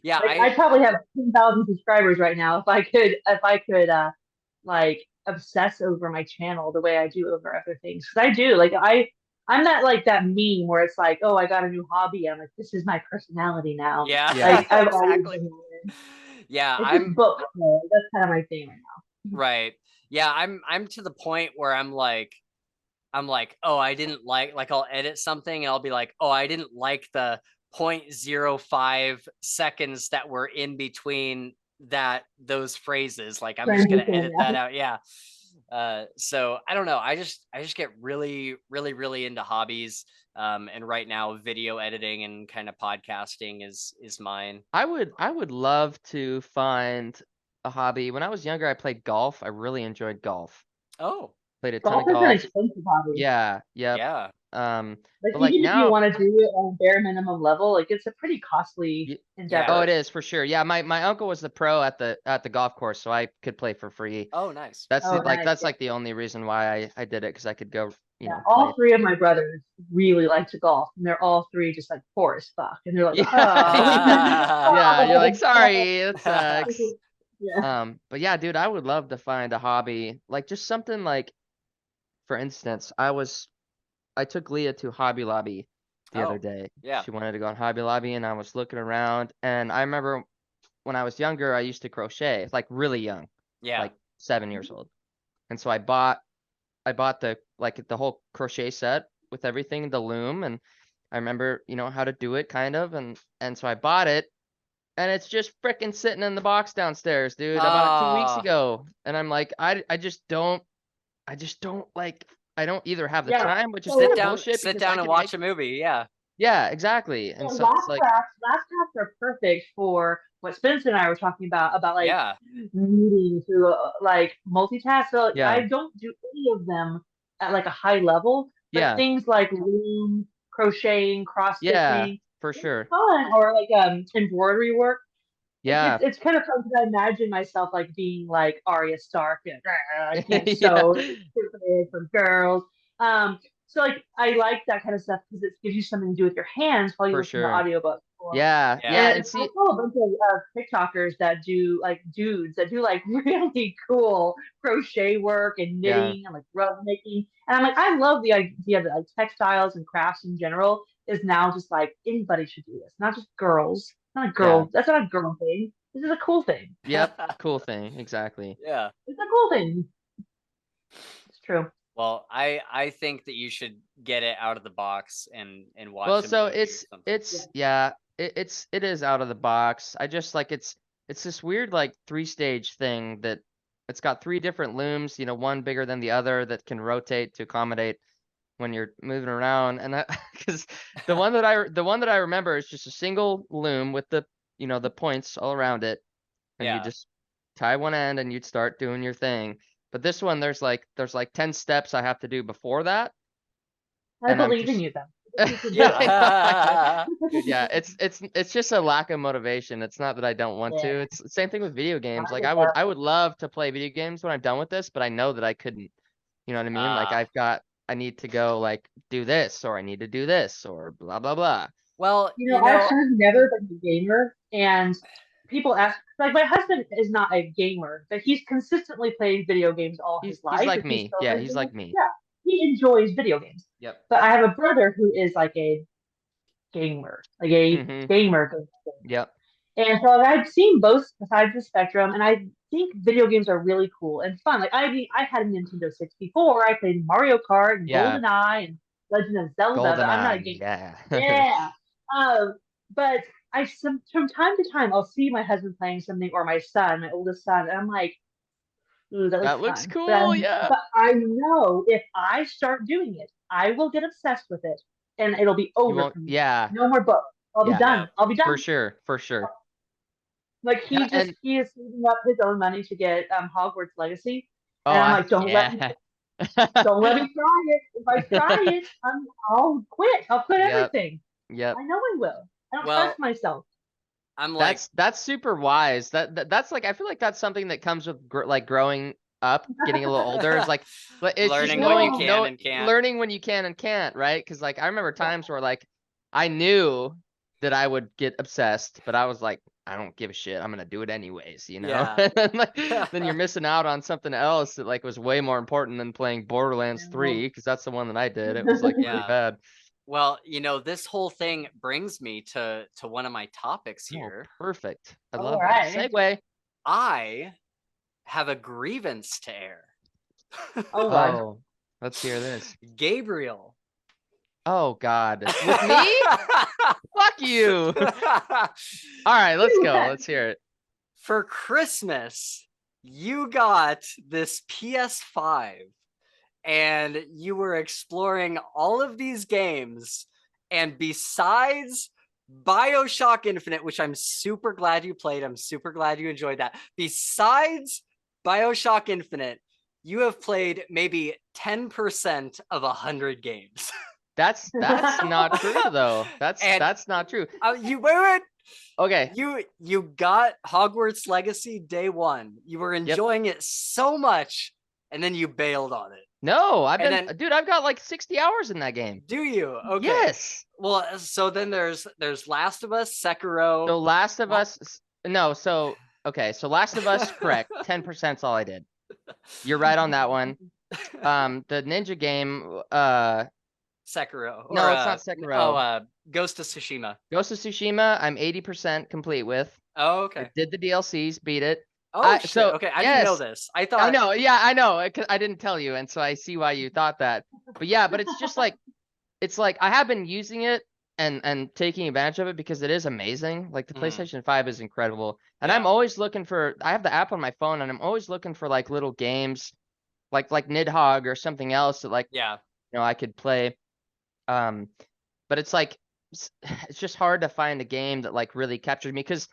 yeah. Like, I probably have 10,000 subscribers right now if I could like obsess over my channel the way I do over other things. Because I do. Like, I'm not like that meme where it's like, oh, I got a new hobby. I'm like, this is my personality now. Yeah, Like, I've always exactly. been there. Yeah, It's just books, though. That's kind of my thing right now. right. Yeah, I'm to the point where I'm like, oh, I didn't like I'll edit something and I'll be like, oh, I didn't like the 0.05 seconds that were in between those phrases. Like I'm just gonna edit that out. Yeah. So I don't know. I just get really, really, really into hobbies. And right now video editing and kind of podcasting is mine. I would love to find a hobby. When I was younger, I played golf. I really enjoyed golf. Oh, Played a ton Golf of is an golf. expensive hobby. Yeah, yep. yeah. Like, But like even if you now, want to do it on bare minimum level, like, it's a pretty costly oh, endeavor. it is for sure. Yeah, my uncle was the pro at the golf course, so I could play for free. Oh, nice. That's Oh, like nice. that's Yeah. like the only reason why I did it, because I could go you know, all played. 3 of my brothers really like to golf, and they're all 3 just like poor as fuck, and they're like, Yeah. oh. Yeah, you're like, sorry, it sucks. Yeah. But yeah, dude, I would love to find a hobby, like just something like, for instance, I took Leah to Hobby Lobby the other Oh, day. yeah. She wanted to go on Hobby Lobby, and I was looking around, and I remember when I was younger, I used to crochet, like really young, Yeah. like 7 years old. And so I bought the whole crochet set with everything, the loom, and I remember, how to do it kind of, and so I bought it, and it's just freaking sitting in the box downstairs, dude. I bought it 2 weeks Ah. ago, and I'm like, I just don't like, I don't either have the Yeah. time, which is So- kind Sit of down, bullshit sit because I down and can watch a movie. Yeah. yeah, exactly. And Yeah, so it's like, last crafts are perfect for what Spencer and I were talking about like Yeah. needing to like multitask. So Yeah. I don't do any of them at like a high level, but Yeah. things like loom, crocheting, cross yeah, stitching, for it's sure. fun, or like embroidery work. Yeah. It's kind of fun because I imagine myself like being like Arya Stark and I can't Yeah. sew, it's stupid for girls. So like I like that kind of stuff because it gives you something to do with your hands while you For listen to sure. audiobooks. Yeah. Yeah. Yeah. And And I see, follow a bunch of TikTokers that do like dudes that do like really cool crochet work and yeah, knitting and like rug making. And I'm like, I love the idea that like textiles and crafts in general is now just like anybody should do this, not just girls. It's not a girl. Yeah. That's not a girl thing. This is a cool thing. Yep. Cool thing. Exactly. Yeah. It's a cool thing. It's true. Well, I think that you should get it out of the box and watch Well, a so movie or something. it is out of the box. I just like it's this weird like 3-stage thing that it's got 3 different looms, one bigger than the other that can rotate to accommodate when you're moving around. And because the one that I remember is just a single loom with the points all around it, and you Yeah. just tie one end and you'd start doing your thing. But this one, there's like 10 steps I have to do before that. I And I'm believe in just you then. You can do yeah, it. I know. Dude, yeah, it's just a lack of motivation. It's not that I don't want to. Yeah. It's the same thing with video games. I Like get I that. would love to play video games when I'm done with this, but I know that I couldn't. You know what I mean? Like I need to go like do this, or I need to do this, or blah blah blah. Well, I've never been a gamer, and people ask, like, my husband is not a gamer, but he's consistently played video games all his life. He's like If me. still Yeah, lives he's in like it, me. Yeah, he enjoys video games. Yep. But I have a brother who is like a gamer, like a Mhm. gamer. Yep. And so I've seen both sides of the spectrum, and I think video games are really cool and fun. Like I had a Nintendo 64. I played Mario Kart and Yeah. GoldenEye and Legend of Zelda, but I'm not a GoldenEye. gamer. Yeah. Yeah. But from time to time I'll see my husband playing something or my son, my oldest son, and I'm like, ooh, that That looks looks fun. cool. Yeah. But I know if I start doing it, I will get obsessed with it and it'll be You over won't. for me. Yeah. No more books. I'll be Yeah. done. Yeah. I'll be done. For sure. For sure. Like Yeah, and he is saving up his own money to get Hogwarts Legacy. oh, And I'm like, don't let me try it. If I try it, I'll quit. I'll quit Yep. everything. Yep. I know I will. I don't Well, trust myself. I'm like, That's super wise. That's like I feel like that's something that comes with like growing up, getting a little older. Is like it's learning just when you knowing, can and can't. learning when you can and can't, right? Because like I remember times where like I knew that I would get obsessed, but I was like, I don't give a shit. I'm gonna do it anyways, Yeah. then you're missing out on something else that like was way more important than playing Borderlands Yeah. 3, because that's the one that I did. It was like pretty Yeah. bad. Well, this whole thing brings me to one of my topics here. Oh, perfect. I All love right. that segue. I have a grievance to air. Oh, God. Oh, let's hear this. Gabriel. Oh God, with me? Fuck you. All right, let's go. Let's hear it. For Christmas, you got this PS5 and you were exploring all of these games, and besides BioShock Infinite, which I'm super glad you played, I'm super glad you enjoyed that. Besides BioShock Infinite, you have played maybe 10% of 100 games. That's not true though. That's not true. You wait. Okay. You got Hogwarts Legacy day one. You were enjoying it so much, and then you bailed on it. No, And then, dude, I've got like 60 hours in that game. do you? Okay. Yes. Well, so then there's Last of Us, Sekiro. So Last of Wa- Us, no, so okay, so Last of Us, correct. 10%'s all I did. You're right on that one. The ninja game, Sekiro or no, it's not Sekiro. Ghost of Tsushima. Ghost of Tsushima, I'm 80% complete with. Oh, I okay. did the DLCs, beat it. Oh shit. So Okay, I didn't know yes, this. I I thought know. Yeah, I know. I didn't tell you, and so I see why you thought that. But yeah, but it's just like I have been using it and taking advantage of it because it is amazing. Like the PlayStation 5 is incredible. And I'm Yeah. always looking for I have the app on my phone and I'm always looking for like little games like Nidhogg or something else that like Yeah. I could play. But it's like it's just hard to find a game that like really captured me because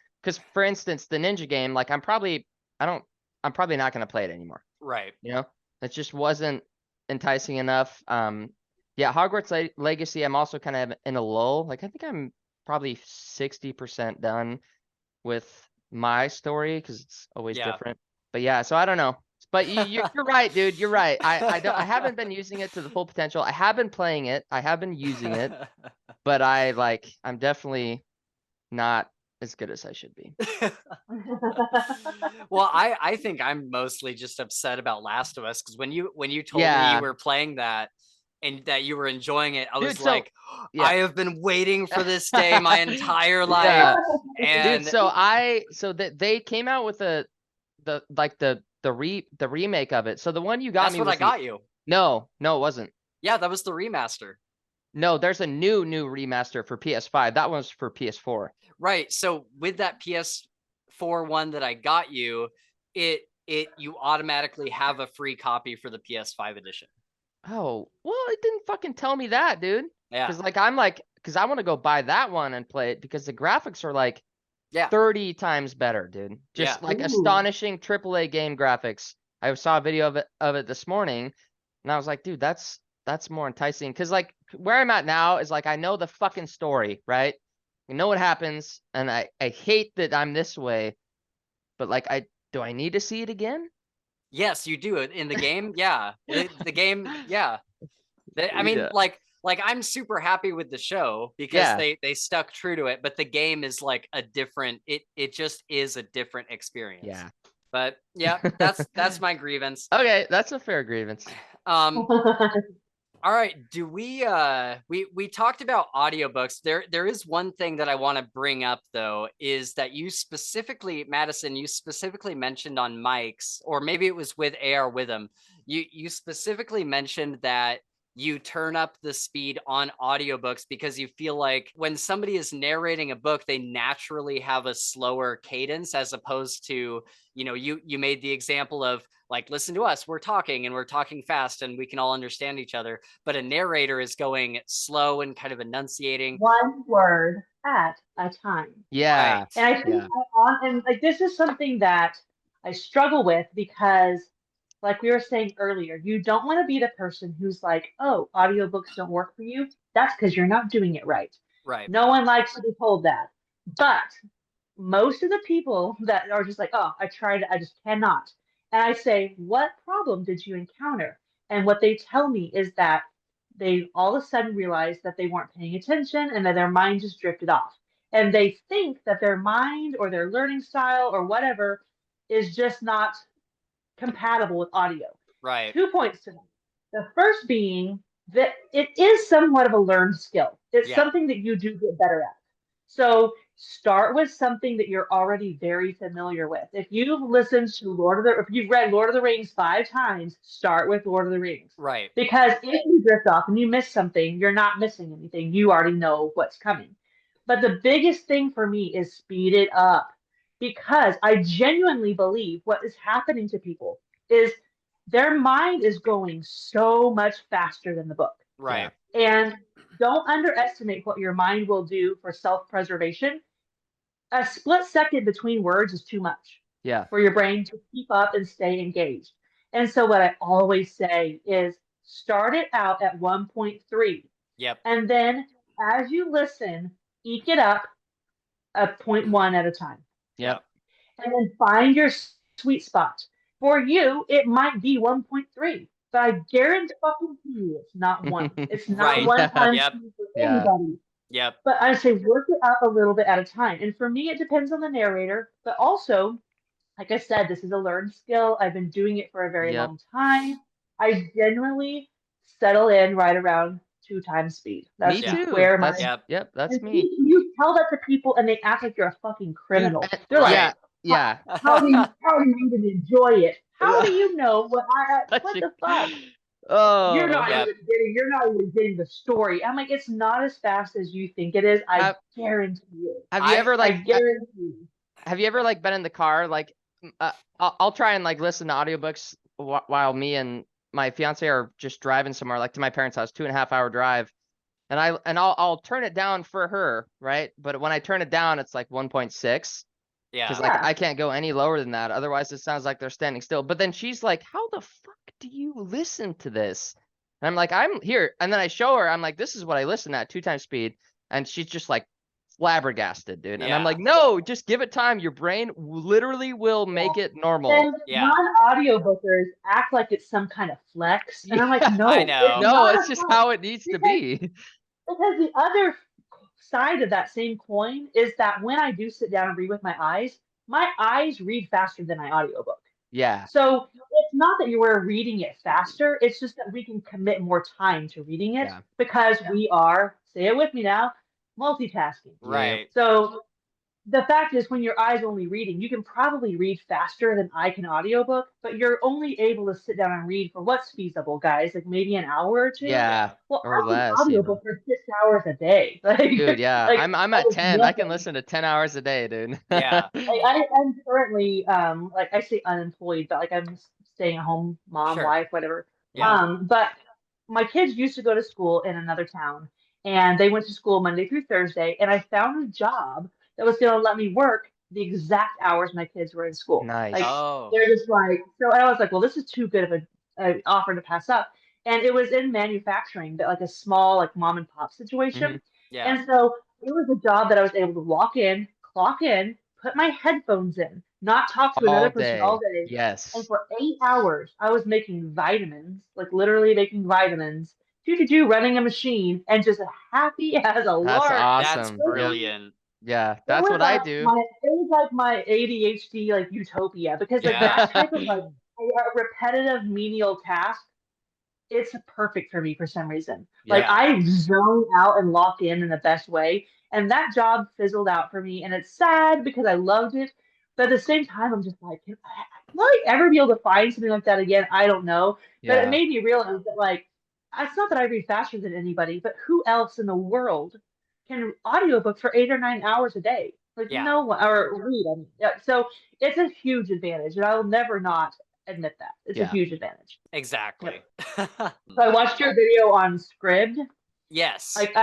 for instance, the ninja game, like I'm probably not gonna play it anymore. Right. It just wasn't enticing enough. Yeah, Hogwarts Legacy, I'm also kind of in a lull. Like I think I'm probably 60% done with my story because it's always Yeah. different. But yeah, so I don't know. But you're right, dude. You're right. I haven't been using it to the full potential. I have been playing it. I have been using it, but I'm definitely not as good as I should be. Well, I think I'm mostly just upset about Last of Us because when you told me Yeah. you were playing that and that you were enjoying it, I was Dude, so like, yeah. I have been waiting for this day my entire life. Yeah. And Dude, so they came out with the remake of it. So the one you got that's me what was I got you. No, it wasn't. Yeah, that was the remaster. No, there's a new remaster for PS5. That one's for PS4. Right. So with that PS4 one that I got you, you automatically have a free copy for the PS5 edition. Oh, well, it didn't fucking tell me that, dude. Yeah. Because I want to go buy that one and play it because the graphics are like 30 times better, dude. Just like astonishing AAA game graphics. I saw a video of it this morning, and I was like, dude, that's more enticing. Because like where I'm at now is like I know the fucking story, right? I know what happens, and I hate that I'm this way, but like do I need to see it again? Yes, you do. In the game, yeah. The game, yeah. I mean, Yeah. like I'm super happy with the show because they stuck true to it, but the game is like a different. It just is a different experience. Yeah. But yeah, that's my grievance. Okay, that's a fair grievance. All right, do we talked about audiobooks. There is one thing that I want to bring up though, is that Madison, you specifically mentioned on mics, or maybe it was with AR Rhythm. You specifically mentioned that you turn up the speed on audiobooks because you feel like when somebody is narrating a book, they naturally have a slower cadence as opposed to, you made the example of like, listen to us, we're talking fast and we can all understand each other. But a narrator is going slow and kind of enunciating. One word at a time. Yeah. Right. And I think and like this is something that I struggle with because like we were saying earlier, you don't want to be the person who's like, oh, audiobooks don't work for you. That's because you're not doing it right. Right. No one likes to be told that. But most of the people that are just like, oh, I tried it, I just cannot. And I say, what problem did you encounter? And what they tell me is that they all of a sudden realized that they weren't paying attention and that their mind just drifted off. And they think that their mind or their learning style or whatever is just not compatible with audio. Right. 2 points to that. The first being that it is somewhat of a learned skill. It's something that you do get better at. So start with something that you're already very familiar with. If you've listened to if you've read Lord of the Rings 5 times, start with Lord of the Rings. Right. Because if you drift off and you miss something, you're not missing anything. You already know what's coming. But the biggest thing for me is speed it up. Because I genuinely believe what is happening to people is their mind is going so much faster than the book. Right. And don't underestimate what your mind will do for self-preservation. A split second between words is too much for your brain to keep up and stay engaged. And so what I always say is start it out at 1.3. Yep. And then as you listen, eke it up a 0.1 at a time. Yep. And then find your sweet spot. For you, it might be 1.3, but I guarantee you it's not one. It's not Right. one time Yep. speed for Yeah. anybody. Yep. But I say work it up a little bit at a time. And for me, it depends on the narrator, but also, like I said, this is a learned skill. I've been doing it for a very Yep. long time. I generally settle in right around 2 times speed. That's Me just too. where my. That's Yep. that's And me. you tell that to people, and they act like you're a fucking Dude, criminal. and- They're like, yeah. how do you even enjoy it? How do you know what the fuck? You're Oh, not Yep. you're not even getting the story. I'm like, it's not as fast as you think it is. I Have- guarantee you. have you ever I like guarantee you. have you ever like been in the car like I'll try and like listen to audiobooks while me and my fiance are just driving somewhere, like to my parents' house, 2.5 hour drive, and I'll turn it down for her, right? But when I turn it down, it's like 1.6 because Yeah. like I can't go any lower than that, otherwise it sounds like they're standing still. But then she's like, how the fuck do you listen to this? And I'm like, I'm here. And then I show her, I'm like, this is what I listen at 2 times speed, and she's just like flabbergasted, dude. And I'm Yeah. like, no, just give it time. Your brain literally will make it normal. And Yeah. non-audiobookers act like it's some kind of flex. And I'm like, no, I know. No, not it's a just flex. how it needs to be. Because the other side of that same coin is that when I do sit down and read with my eyes read faster than my audiobook. Yeah. So it's not that you were reading it faster, it's just that we can commit more time to reading it Yeah. because we are, say it with me now, multitasking. Right. So the fact is, when your eyes only reading, you can probably read faster than I can audiobook, but you're only able to sit down and read for what's feasible, guys, like maybe an hour or two. Yeah. Well, Or I can less, audiobook for 6 hours a day. Like, Dude, yeah. like I'm that at is 10. I can nothing. listen to 10 hours a day, dude. Yeah. I'm currently like I say unemployed, but like I'm staying at home mom, Sure. wife, whatever. Yeah. But my kids used to go to school in another town, and they went to school Monday through Thursday, and I found a job that was gonna let me work the exact hours my kids were in school. Nice. Like Oh. they're just like, so I was like, well, this is too good of a offer to pass up. And it was in manufacturing, but like a small like mom and pop situation. Yeah. And so it was a job that I was able to walk in, clock in, put my headphones in, not talk to another All person day. all day. And Yes. for 8 hours, I was making vitamins, like literally making vitamins, running a machine, and just happy as a That's lark. awesome. That's dude. brilliant. Yeah, that's what I do. It was like my ADHD like utopia, because like Yeah. that type of like a repetitive menial task, it's perfect for me for some reason. Like Yeah. I zone out and lock in the best way. And that job fizzled out for me. And it's sad because I loved it. But at the same time, I'm just like, will I ever be able to find something like that again? I don't know. But it Yeah. made me realize that like, it's not that I read faster than anybody, but who else in the world can audiobook for 8 or 9 hours a day? Like Yeah. no one, or read. I mean, yeah, so it's a huge advantage. And I will never not admit that. It's a Yeah. huge advantage. Exactly. So I watched your video on Scribd. Yes. Like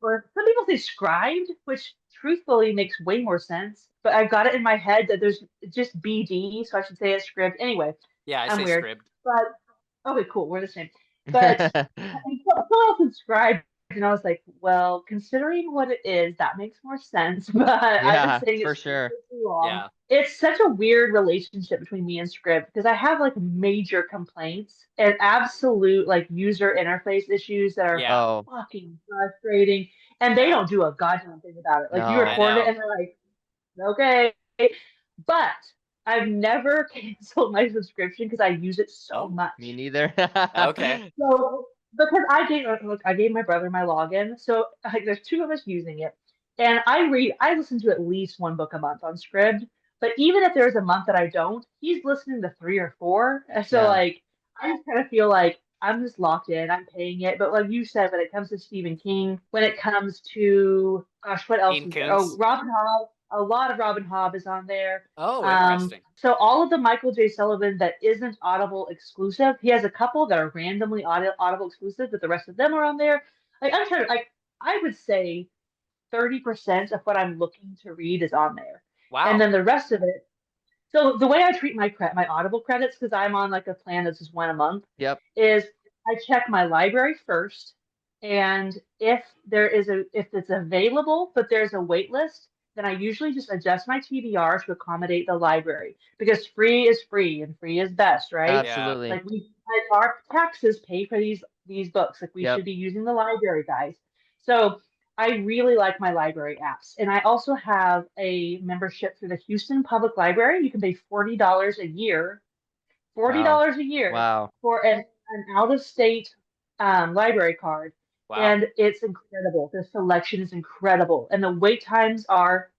or some people say Scribd, which truthfully makes way more sense. But I've got it in my head that there's just BD, so I should say it's Scribd. Anyway, Yeah, I I'm say weird. Scribd. But okay, cool, we're the same. But someone else subscribed, and I was like, well, considering what it is, that makes more sense. But I've Yeah, been saying for it's sure. too long. Yeah. It's such a weird relationship between me and Scribd because I have like major complaints and absolute like user interface issues that are Yeah. Oh, fucking frustrating, and they Yeah. don't do a goddamn thing about it. Like you No. I record it know. and they're like, okay, but I've never canceled my subscription because I use it so Oh, much. me neither. Okay. So because I gave my brother my login, so like there's two of us using it, and I listen to at least one book a month on Scribd. But even if there's a month that I don't, he's listening to 3 or 4. And so Yeah. like I just kind of feel like I'm just locked in. I'm paying it. But like you said, when it comes to Stephen King, when it comes to gosh, what else Dean is there? Oh, Koontz. Robin Hobb. A lot of Robin Hobb is on there. Oh, interesting. So all of the Michael J. Sullivan that isn't Audible exclusive, he has a couple that are randomly Audible exclusive, but the rest of them are on there. Like I'm trying to like I would say 30% of what I'm looking to read is on there, and Wow. then the rest of it. So the way I treat my Audible credits, because I'm on like a plan that's just one a month, Yep. is I check my library first, and if it's available but there's a wait list, then I usually just adjust my TBR to accommodate the library, because free is free and free is best, right? Absolutely. Like our taxes pay for these books. Like we Yep. should be using the library, guys. So I really like my library apps. And I also have a membership through the Houston Public Library. You can pay $40 a year, $40 a year Wow. for an out-of-state library card. Wow. And it's incredible. The selection is incredible. And the wait times are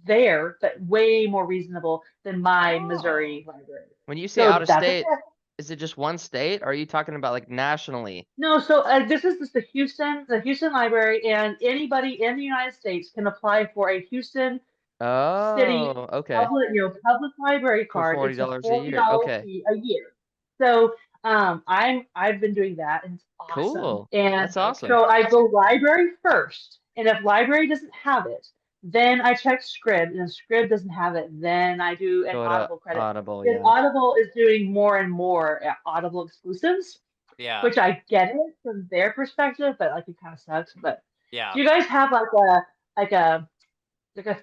there, but way more reasonable than my Missouri library. When you say So out of that's state, it. is it just one state? Or are you talking about like nationally? No, so this is just the Houston Library, and anybody in the United States can apply for a Houston City Oh, okay. public library For card. It's a $40 a $40 year. Okay. fee a year. So I've been doing that, and it's awesome. Cool. And That's awesome. so I go library first, and if library doesn't have it, then I check Scribd, and if Scribd doesn't have it, then I do an Go to Audible credit. Audible, Because yeah. Audible is doing more and more Audible exclusives, Yeah. which I get it from their perspective, but like it kind of sucks. But Yeah. do you guys have like a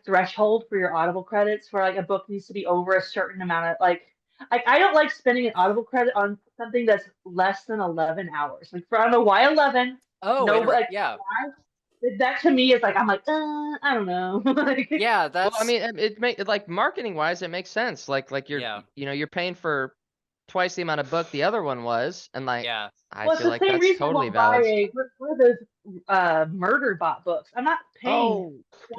threshold for your Audible credits, where like a book needs to be over a certain amount of like I don't like spending an Audible credit on something that's less than 11 hours. Like for I don't know why 11. Oh, No, but like, yeah. that to me is like I'm like I don't know. Like, Yeah, Well, that's I mean, it like marketing wise, it makes sense. Like you're, Yeah. you're paying for twice the amount of book the other one was, and like yeah. I well, it's feel the like same that's reason I totally won't buy valid. one of those murder bot books. I'm not paying Oh,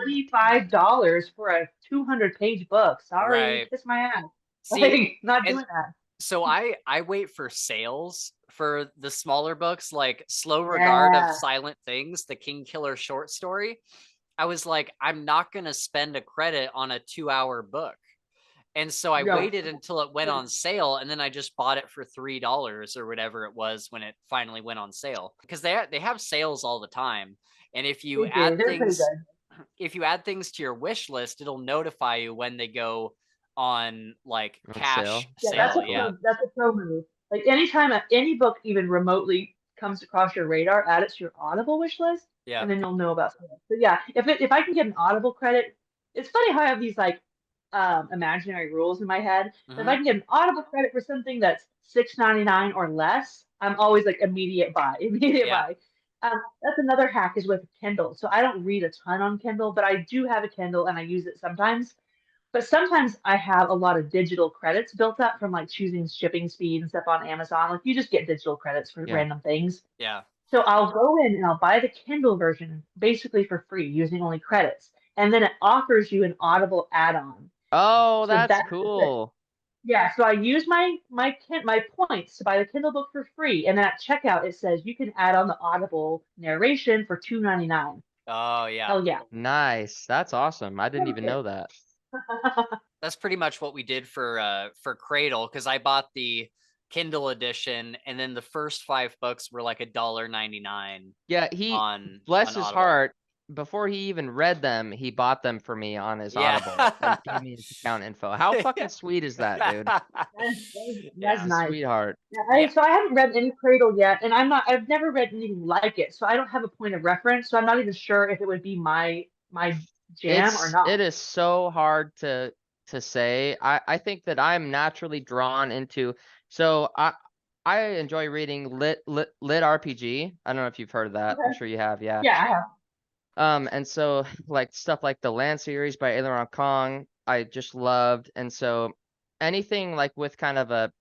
$25 for a 200-page book. Sorry, Right. kiss my ass. See, Like, not and doing that. so I wait for sales for the smaller books, like Slow Regard of Yeah. Silent Things, the King Killer short story. I was like, I'm not going to spend a credit on a 2-hour book. And so I No. waited until it went on sale, and then I just bought it for $3 or whatever it was when it finally went on sale, because they have sales all the time. And if you They do. add They're pretty things, good. if you add things to your wish list, it'll notify you when they go on like On cash sale? Yeah, sale. that's a pro move. Like anytime any book even remotely comes across your radar, add it to your Audible wish list, Yeah. and then you'll know about it. So yeah, if I can get an Audible credit, it's funny how I have these like imaginary rules in my head. If I can get an Audible credit for something that's $6.99 or less, I'm always like immediate buy. Yeah. That's another hack is with Kindle. So I don't read a ton on Kindle, but I do have a Kindle and I use it sometimes. But sometimes I have a lot of digital credits built up from like choosing shipping speed and stuff on Amazon. Like you just get digital credits for Yeah. random things. Yeah. So I'll go in and I'll buy the Kindle version basically for free using only credits. And then it offers you an Audible add-on. Oh, So that's that's cool. Yeah, so I use my points to buy the Kindle book for free, and then at checkout it says you can add on the Audible narration for $2.99. Oh yeah. Hell yeah! Nice. That's awesome. I didn't even know that. That's pretty much what we did for Cradle, because I bought the Kindle edition, and then the first 5 books were like $1.99. Yeah, bless his Audible. heart. Before he even read them, he bought them for me on his Audible and gave me his account info. How fucking sweet is that, dude? That's nice. Sweetheart. Yeah, so I haven't read any Cradle yet, and I've never read anything like it, so I don't have a point of reference. So I'm not even sure if it would be my jam or not. It is so hard to say. I think that I'm naturally drawn into. So I enjoy reading lit RPG. I don't know if you've heard of that. Okay. I'm sure you have. Yeah. Yeah, I have. And so like stuff like the Land series by Aileron Kong, I just loved. And so anything like with kind of a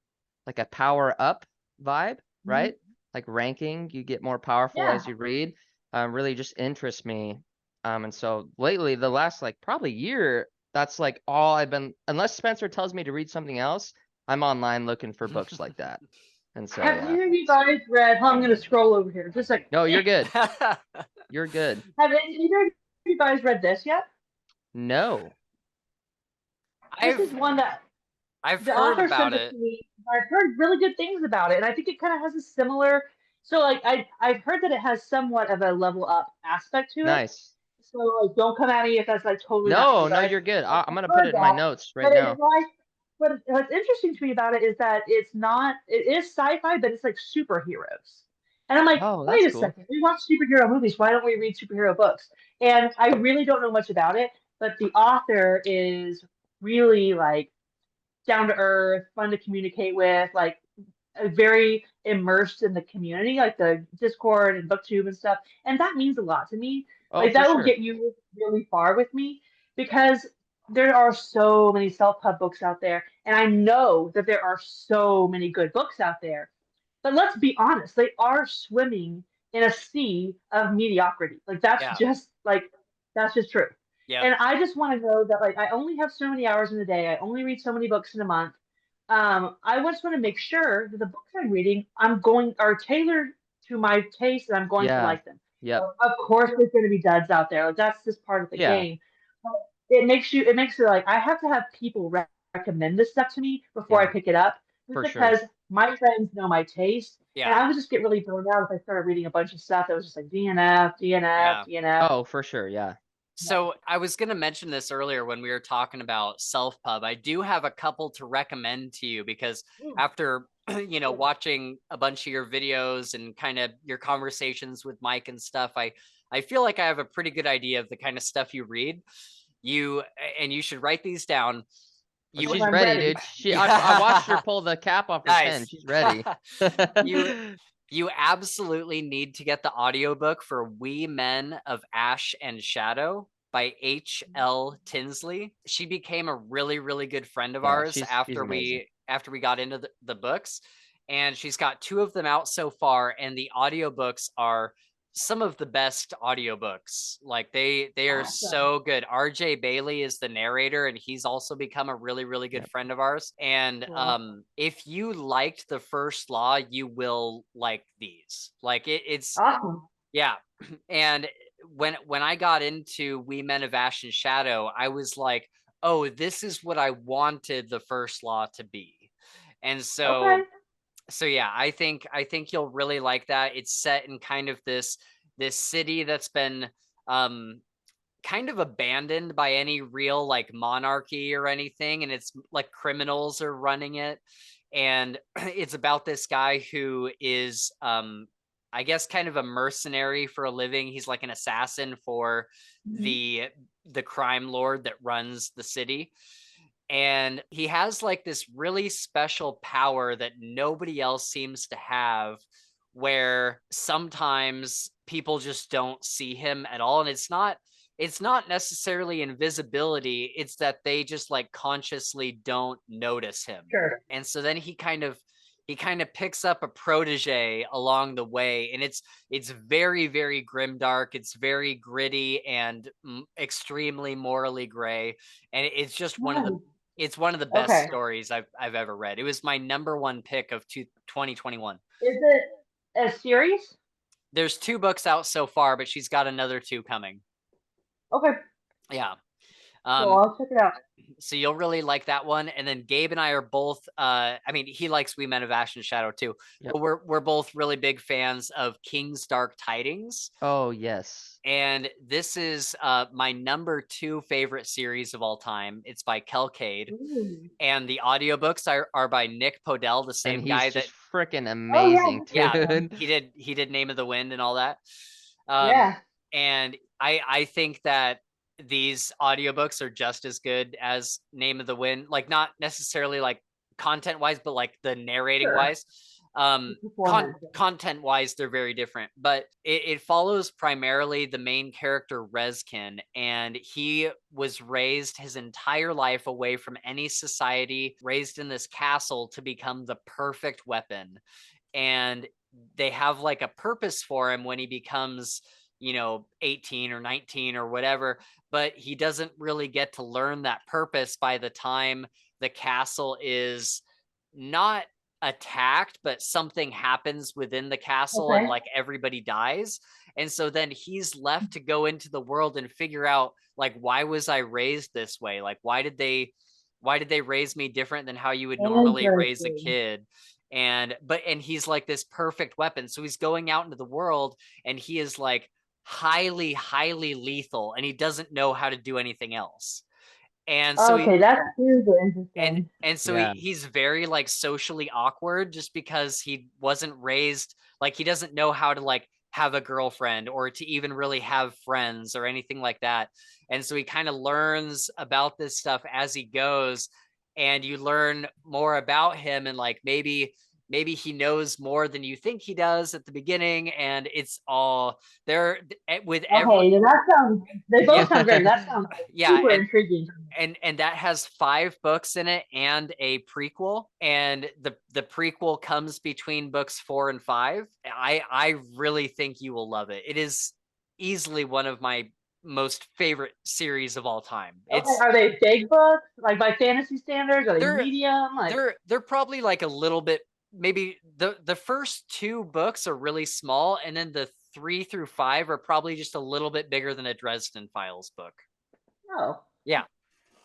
power up vibe, right? Like ranking, you get more powerful as you read, really just interests me. And so lately, the last like probably year, that's like all I've been, unless Spencer tells me to read something else, I'm online looking for books like that. And so Have either of you guys read? I'm going to scroll over here. Just like no, you're good. You're good. Have either of you guys read this yet? No. This is one that I've the heard author about sent it. to me. I've heard really good things about it, and I think it kind of has a similar. So like I've heard that it has somewhat of a level up aspect to it. Nice. So like, don't come at me if that's like totally. No, not you're good. I'm gonna put it in my notes right now. But what's interesting to me about it is that it's not. It is sci-fi, but it's like superheroes. And I'm like, wait a second. We watch superhero movies. Why don't we read superhero books? And I really don't know much about it. but the author is really like down to earth, fun to communicate with, like very immersed in the community, like the Discord and BookTube and stuff. And that means a lot to me. Oh, Like for that will sure. get you really far with me because there are so many self-pub books out there. And I know that there are so many good books out there. But let's be honest, they are swimming in a sea of mediocrity. Like that's just true. Yeah. And I just want to know that like I only have so many hours in a day. I only read so many books in a month. I just want to make sure that the books I'm reading are tailored to my taste and I'm going to Yeah. like them. Yep. Of course, there's going to be duds out there. Like that's just part of the Yeah. game. But it makes it like I have to have people recommend this stuff to me before I Yeah. pick it up, just For sure. because my friends know my taste, and Yeah. I would just get really burned out if I started reading a bunch of stuff that was just like DNF, DNF, Yeah. DNF. Oh, for sure. Yeah. So I was going to mention this earlier when we were talking about self-pub. I do have a couple to recommend to you because after, watching a bunch of your videos and kind of your conversations with Mike and stuff, I feel like I have a pretty good idea of the kind of stuff you read. You should write these down. Oh, You she's I'm ready, ready. dude. I watched her pull the cap off her pen. Nice. She's ready. You absolutely need to get the audiobook for We Men of Ash and Shadow by H.L. Tinsley. She became a really, really good friend of Yeah, ours she's after amazing. we got into the books. And she's got 2 of them out so far, and the audiobooks are some of the best audiobooks. Like they are Awesome. so good. RJ Bailey is the narrator, and he's also become a really, really good Yep. friend of ours. And Cool. if you liked the first law, you will like these. Like it's Awesome. yeah. And when I got into We Men of Ash and Shadow, I was like, oh, this is what I wanted the first law to be. And Okay. so yeah, I think you'll really like that. It's set in kind of this city that's been kind of abandoned by any real like monarchy or anything, and it's like criminals are running it. And it's about this guy who is I guess kind of a mercenary for a living. He's like an assassin for Mhm. the crime lord that runs the city. And he has like this really special power that nobody else seems to have, where sometimes people just don't see him at all. And it's not necessarily invisibility, it's that they just like consciously don't notice him. Sure. And so then he kind of picks up a protege along the way, and it's very, very grimdark. It's very gritty and extremely morally gray, and it's just Nice. it's one of the best Okay. stories I've ever read. It was my number 1 pick of 2021. Is it a series? There's 2 books out so far, but she's got another 2 coming. Okay. Yeah. Cool. I'll check it out. So you'll really like that one. And then Gabe and I are both I mean, he likes We Men of Ash and Shadow too. Yep. But we're both really big fans of King's Dark Tidings. Oh, yes. And this is my number 2 favorite series of all time. It's by Kelcade. Ooh. And the audiobooks are by Nick Podell, the same And guy he's that just freaking Oh yeah. amazing, yeah, dude. he did Name of the Wind and all that. Yeah. And I think that these audiobooks are just as good as Name of the Wind, like not necessarily like content wise, but like the narrating Sure. wise. Performance. Content wise, they're very different, but it follows primarily the main character Rezkin, and he was raised his entire life away from any society, raised in this castle to become the perfect weapon. And they have like a purpose for him when he becomes 18 or 19 or whatever, but he doesn't really get to learn that purpose by the time the castle is not attacked, but something happens within the castle and Okay. like everybody dies. And so then he's left to go into the world and figure out like, why was I raised this way? Like, why did they raise me different than how you would normally raise a Interesting. kid? And he's like this perfect weapon, so he's going out into the world and he is like highly, highly lethal, and he doesn't know how to do anything else. And so Okay, that's super interesting. so Yeah. he's very like socially awkward, just because he wasn't raised, like he doesn't know how to like have a girlfriend or to even really have friends or anything like that. And so he kind of learns about this stuff as he goes, and you learn more about him, and like maybe he knows more than you think he does at the beginning, and it's all there with every Okay, then that sounds. They both sound great. That sounds yeah, super intriguing. and that has 5 books in it and a prequel, and the prequel comes between books 4 and 5. I really think you will love it. It is easily one of my most favorite series of all time. Okay, It's are they big books, like by fantasy standards? Are they They're- medium? Like, they're probably like a little bit, maybe the first 2 books are really small, and then the 3 through 5 are probably just a little bit bigger than a Dresden Files book. oh, Yeah.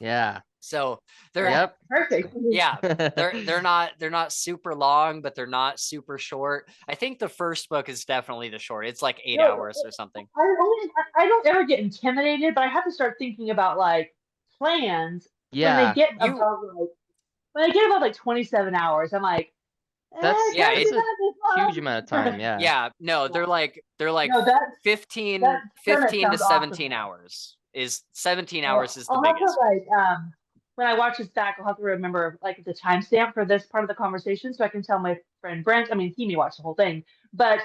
Yeah. So they're Yep. perfect. yeah, they're not super long, but they're not super short. I think the first book is definitely the short. It's like 8 No, hours or something. I don't ever get intimidated, but I have to start thinking about like plans when they Yeah. get above like when I get above like 27 hours. I'm like, That's Yeah, can I it's do a that this huge amount of time. Yeah. Yeah, no, they're like No, that 15 premise 15 to sounds awesome. 17 hours. Is 17 Well, hours is the I'll have biggest. to like when I watch this back, I'll have to remember like the timestamp for this part of the conversation so I can tell my friend Brent. I mean, he may watch the whole thing, but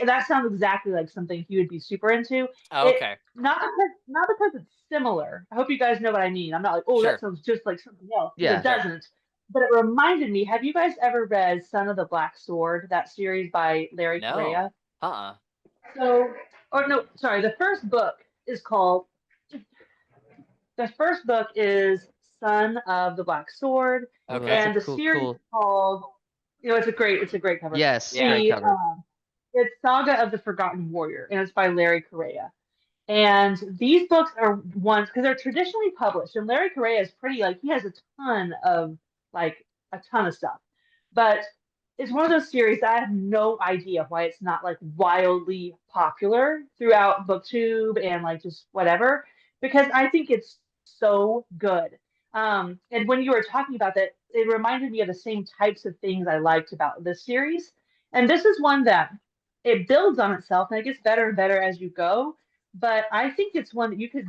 that sounds exactly like something he would be super into. Oh, okay. Not because it's similar. I hope you guys know what I mean. I'm not like, oh, Sure. that sounds just like something else. Yeah. It doesn't. But it reminded me. Have you guys ever read Son of the Black Sword? That series by Larry Correia. No. So, or no, sorry. The first book is called. The first book is Son of the Black Sword, Oh, Okay. that's a and the cool, series cool. is called. It's a great cover. Yes, Yeah. great cover. It's Saga of the Forgotten Warrior, and it's by Larry Correia. And these books are ones because they're traditionally published, and Larry Correia is pretty like he has a ton of stuff, but it's one of those series that I have no idea why it's not like wildly popular throughout BookTube and like just whatever, because I think it's so good. And when you were talking about that, it reminded me of the same types of things I liked about this series. And this is one that it builds on itself and it gets better and better as you go. But I think it's one that you could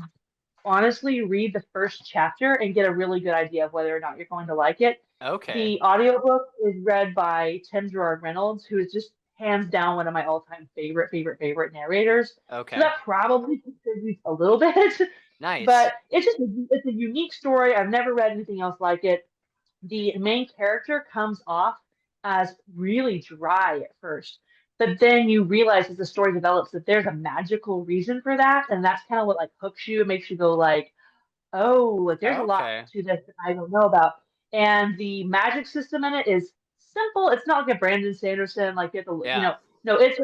honestly read the first chapter and get a really good idea of whether or not you're going to like it. Okay. The audiobook is read by Tim Gerard Reynolds, who is just hands down one of my all-time favorite narrators. Okay. So that probably contributes a little bit. Nice. But it's a unique story. I've never read anything else like it. The main character comes off as really dry at first, but then you realize as the story develops that there's a magical reason for that, and that's kind of what like hooks you and makes you go like, oh, like there's a lot Okay. to this that I don't know about. And the magic system in it is simple. It's not like a Brandon Sanderson, like you have to, Yeah. no, it's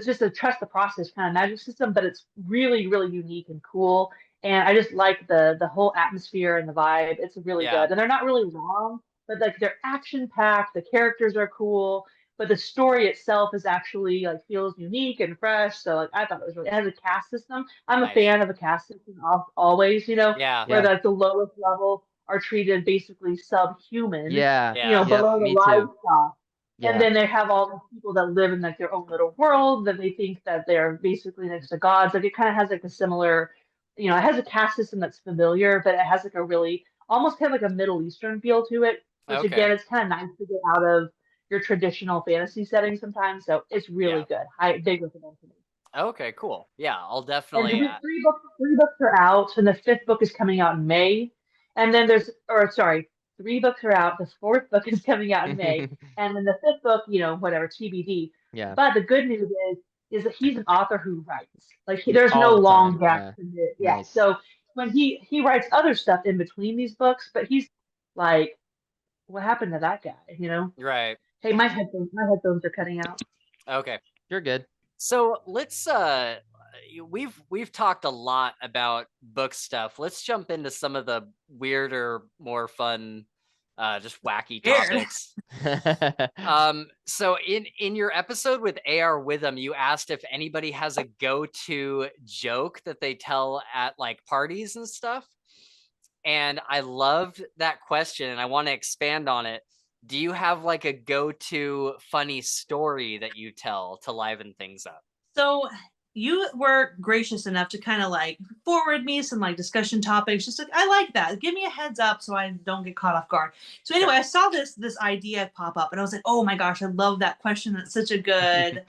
just a trust the process kind of magic system, but it's really unique and cool. And I just like the whole atmosphere and the vibe. It's really Yeah. good, and they're not really long, but like they're action packed. The characters are cool, but the story itself is actually like feels unique and fresh. So like I thought it was really. It has a caste system. I'm a Nice. fan of a caste system always. Yeah. Where Yeah. like the lowest level are treated basically subhuman. Yeah. Yeah. Yep, Below the me too. livestock. And Yeah. then they have all the people that live in like their own little world that they think that they're basically next to gods. Like it kind of has like a similar, it has a caste system that's familiar, but it has like a really almost kind of like a Middle Eastern feel to it, which Okay. again, it's kind of nice to get out of your traditional fantasy setting sometimes. So it's really good. Big recommend to me. Okay, cool. Yeah, I'll And definitely. three books are out, and the fifth book is coming out in May. And then three books are out. The fourth book is coming out in May, and then the fifth book, whatever TBD. Yeah. But the good news is that he's an author who writes. Like there's All no the long time, gaps yeah. in it. Yeah. Nice. So when he writes other stuff in between these books, but he's like, what happened to that guy? Right. Hey, my headphones are cutting out. Okay. You're good. So let's we've talked a lot about book stuff. Let's jump into some of the weirder, more fun, just wacky topics. So in your episode with AR Witham, you asked if anybody has a go-to joke that they tell at like parties and stuff. And I loved that question, and I want to expand on it. do you have like a go-to funny story that you tell to liven things up? So you were gracious enough to kind of like forward me some like discussion topics. Just like, I like that. Give me a heads up so I don't get caught off guard. So anyway, Sure. I saw this idea pop up and I was like, oh my gosh, I love that question. That's such a good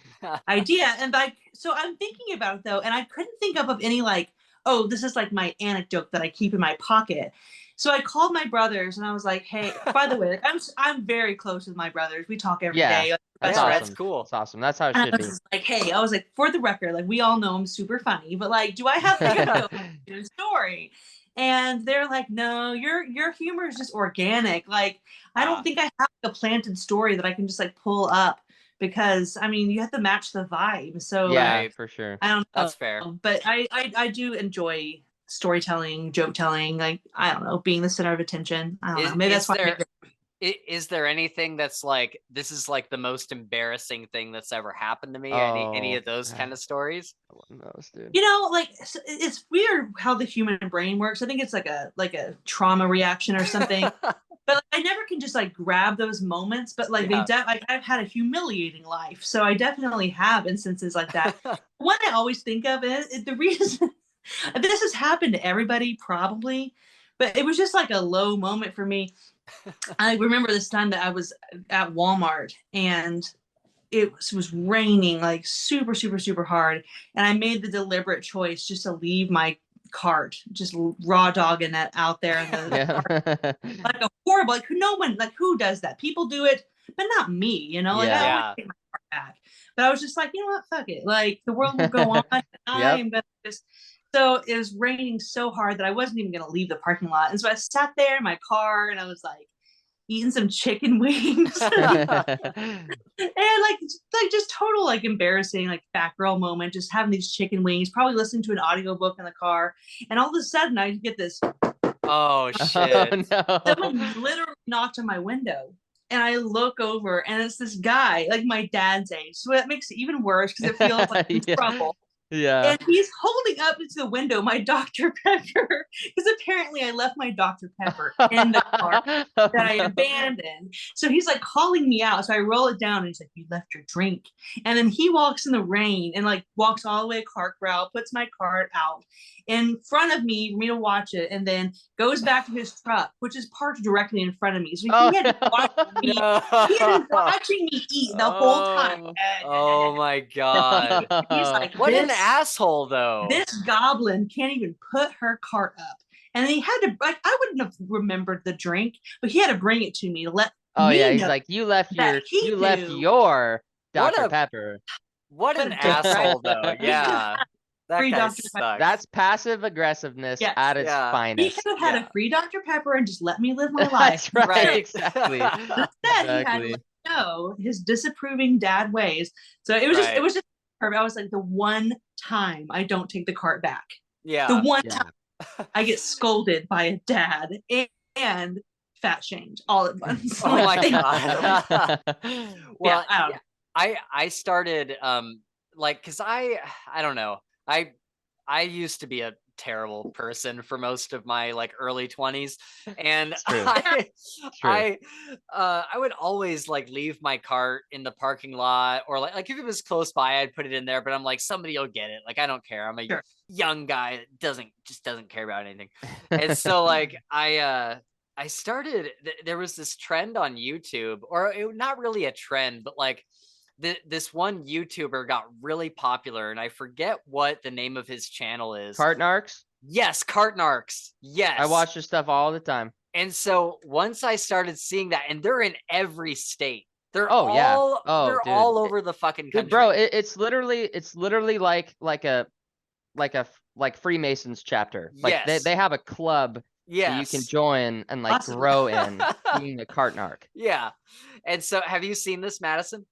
idea. And like, so I'm thinking about it though, and I couldn't think of any like, oh, this is like my anecdote that I keep in my pocket. So I called my brothers and I was like, hey, by the way, like, I'm very close with my brothers. We talk every day. Like, That's Yeah, awesome. that's cool. That's awesome. That's how it and should I be. was like, hey, I was like, for the record, like we all know I'm super funny, but like, do I have to do a story? And they're like, no, your humor is just organic. Like, I don't think I have a planted story that I can just like pull up because I mean you have to match the vibe. So Yeah, Right. for sure. I don't know. That's fair. But I do enjoy storytelling, joke telling, like I don't know, being the center of attention. I don't know. Maybe that's why Is there anything that's like, this is like the most embarrassing thing that's ever happened to me? Any Oh, of those kind of stories? one of those, dude. you know, like it's weird how the human brain works. I think it's like a trauma reaction or something. But like, I never can just like grab those moments. But like Yeah. like I've had a humiliating life, so I definitely have instances like that. One I always think of is the reason this has happened to everybody probably, but it was just like a low moment for me. I remember this time that I was at Walmart and it was raining like super, super, super hard. And I made the deliberate choice just to leave my cart, just raw dogging that out there in the Yeah. like a horrible, like no one, like who does that? People do it, but not me, you know, like I always Yeah. take my cart back. But I was just like, you know what, fuck it. Like the world will go on. And I am gonna just so it was raining so hard that I wasn't even gonna leave the parking lot. And so I sat there in my car and I was like eating some chicken wings. And like just total like embarrassing like fat girl moment, just having these chicken wings, probably listening to an audiobook in the car, and all of a sudden I get this Oh shit. Oh, someone no. literally knocked on my window and I look over and it's this guy like my dad's age, so that makes it even worse because it feels like I'm in trouble. Yeah. And he's holding up into the window my Dr. Pepper because apparently I left my Dr. Pepper in the car Oh, that I no. abandoned. So he's like calling me out. So I roll it down and he's like, you left your drink. And then he walks in the rain and like walks all the way to cart route, puts my cart out in front of me for me to watch it, and then goes back to his truck, which is parked directly in front of me. So Oh, he had been watching me. He had been watching me eat the whole time. Oh my god. He's like, What an asshole though. this goblin can't even put her cart up. And he had to, like, I wouldn't have remembered the drink, but he had to bring it to me to let Oh me yeah, he's know like, you left that he your What Dr. a- Pepper. What an What a dick, right? asshole though. Yeah. That Free guy Dr. sucks. Pepper. That's passive aggressiveness Yes. at its Yeah. He finest. could have had Yeah. a free Dr. Pepper and just let me live my life. That's right, Right. exactly. Instead, he had to Exactly. let me know his disapproving dad ways. So it was Right. just perfect. I was like, the one time I don't take the cart back. Yeah. The one Yeah. time I get scolded by a dad and fat shamed all at once. Oh my Like, god. Well, I don't know. I started like, cuz I don't know. I used to be a terrible person for most of my like early 20s, and It's true. True. I would always like leave my cart in the parking lot, or like if it was close by I'd put it in there, but I'm like, somebody will get it. Like I don't care. I'm a Sure. young guy that doesn't care about anything. And so like I started there was this trend on YouTube, or not really a trend, but like this one YouTuber got really popular, and I forget what the name of his channel is. Cartnarks? Yes, Cartnarks. Yes. I watch this stuff all the time. And so once I started seeing that, and they're in every state. They're Oh, yeah. all Oh, they're dude. all over the fucking country. Dude, bro, it's literally like Freemasons chapter. Like Yes. they have a club that you Yes. can join and like Awesome. grow in being a Cartnark. Yeah. And so have you seen this, Madison?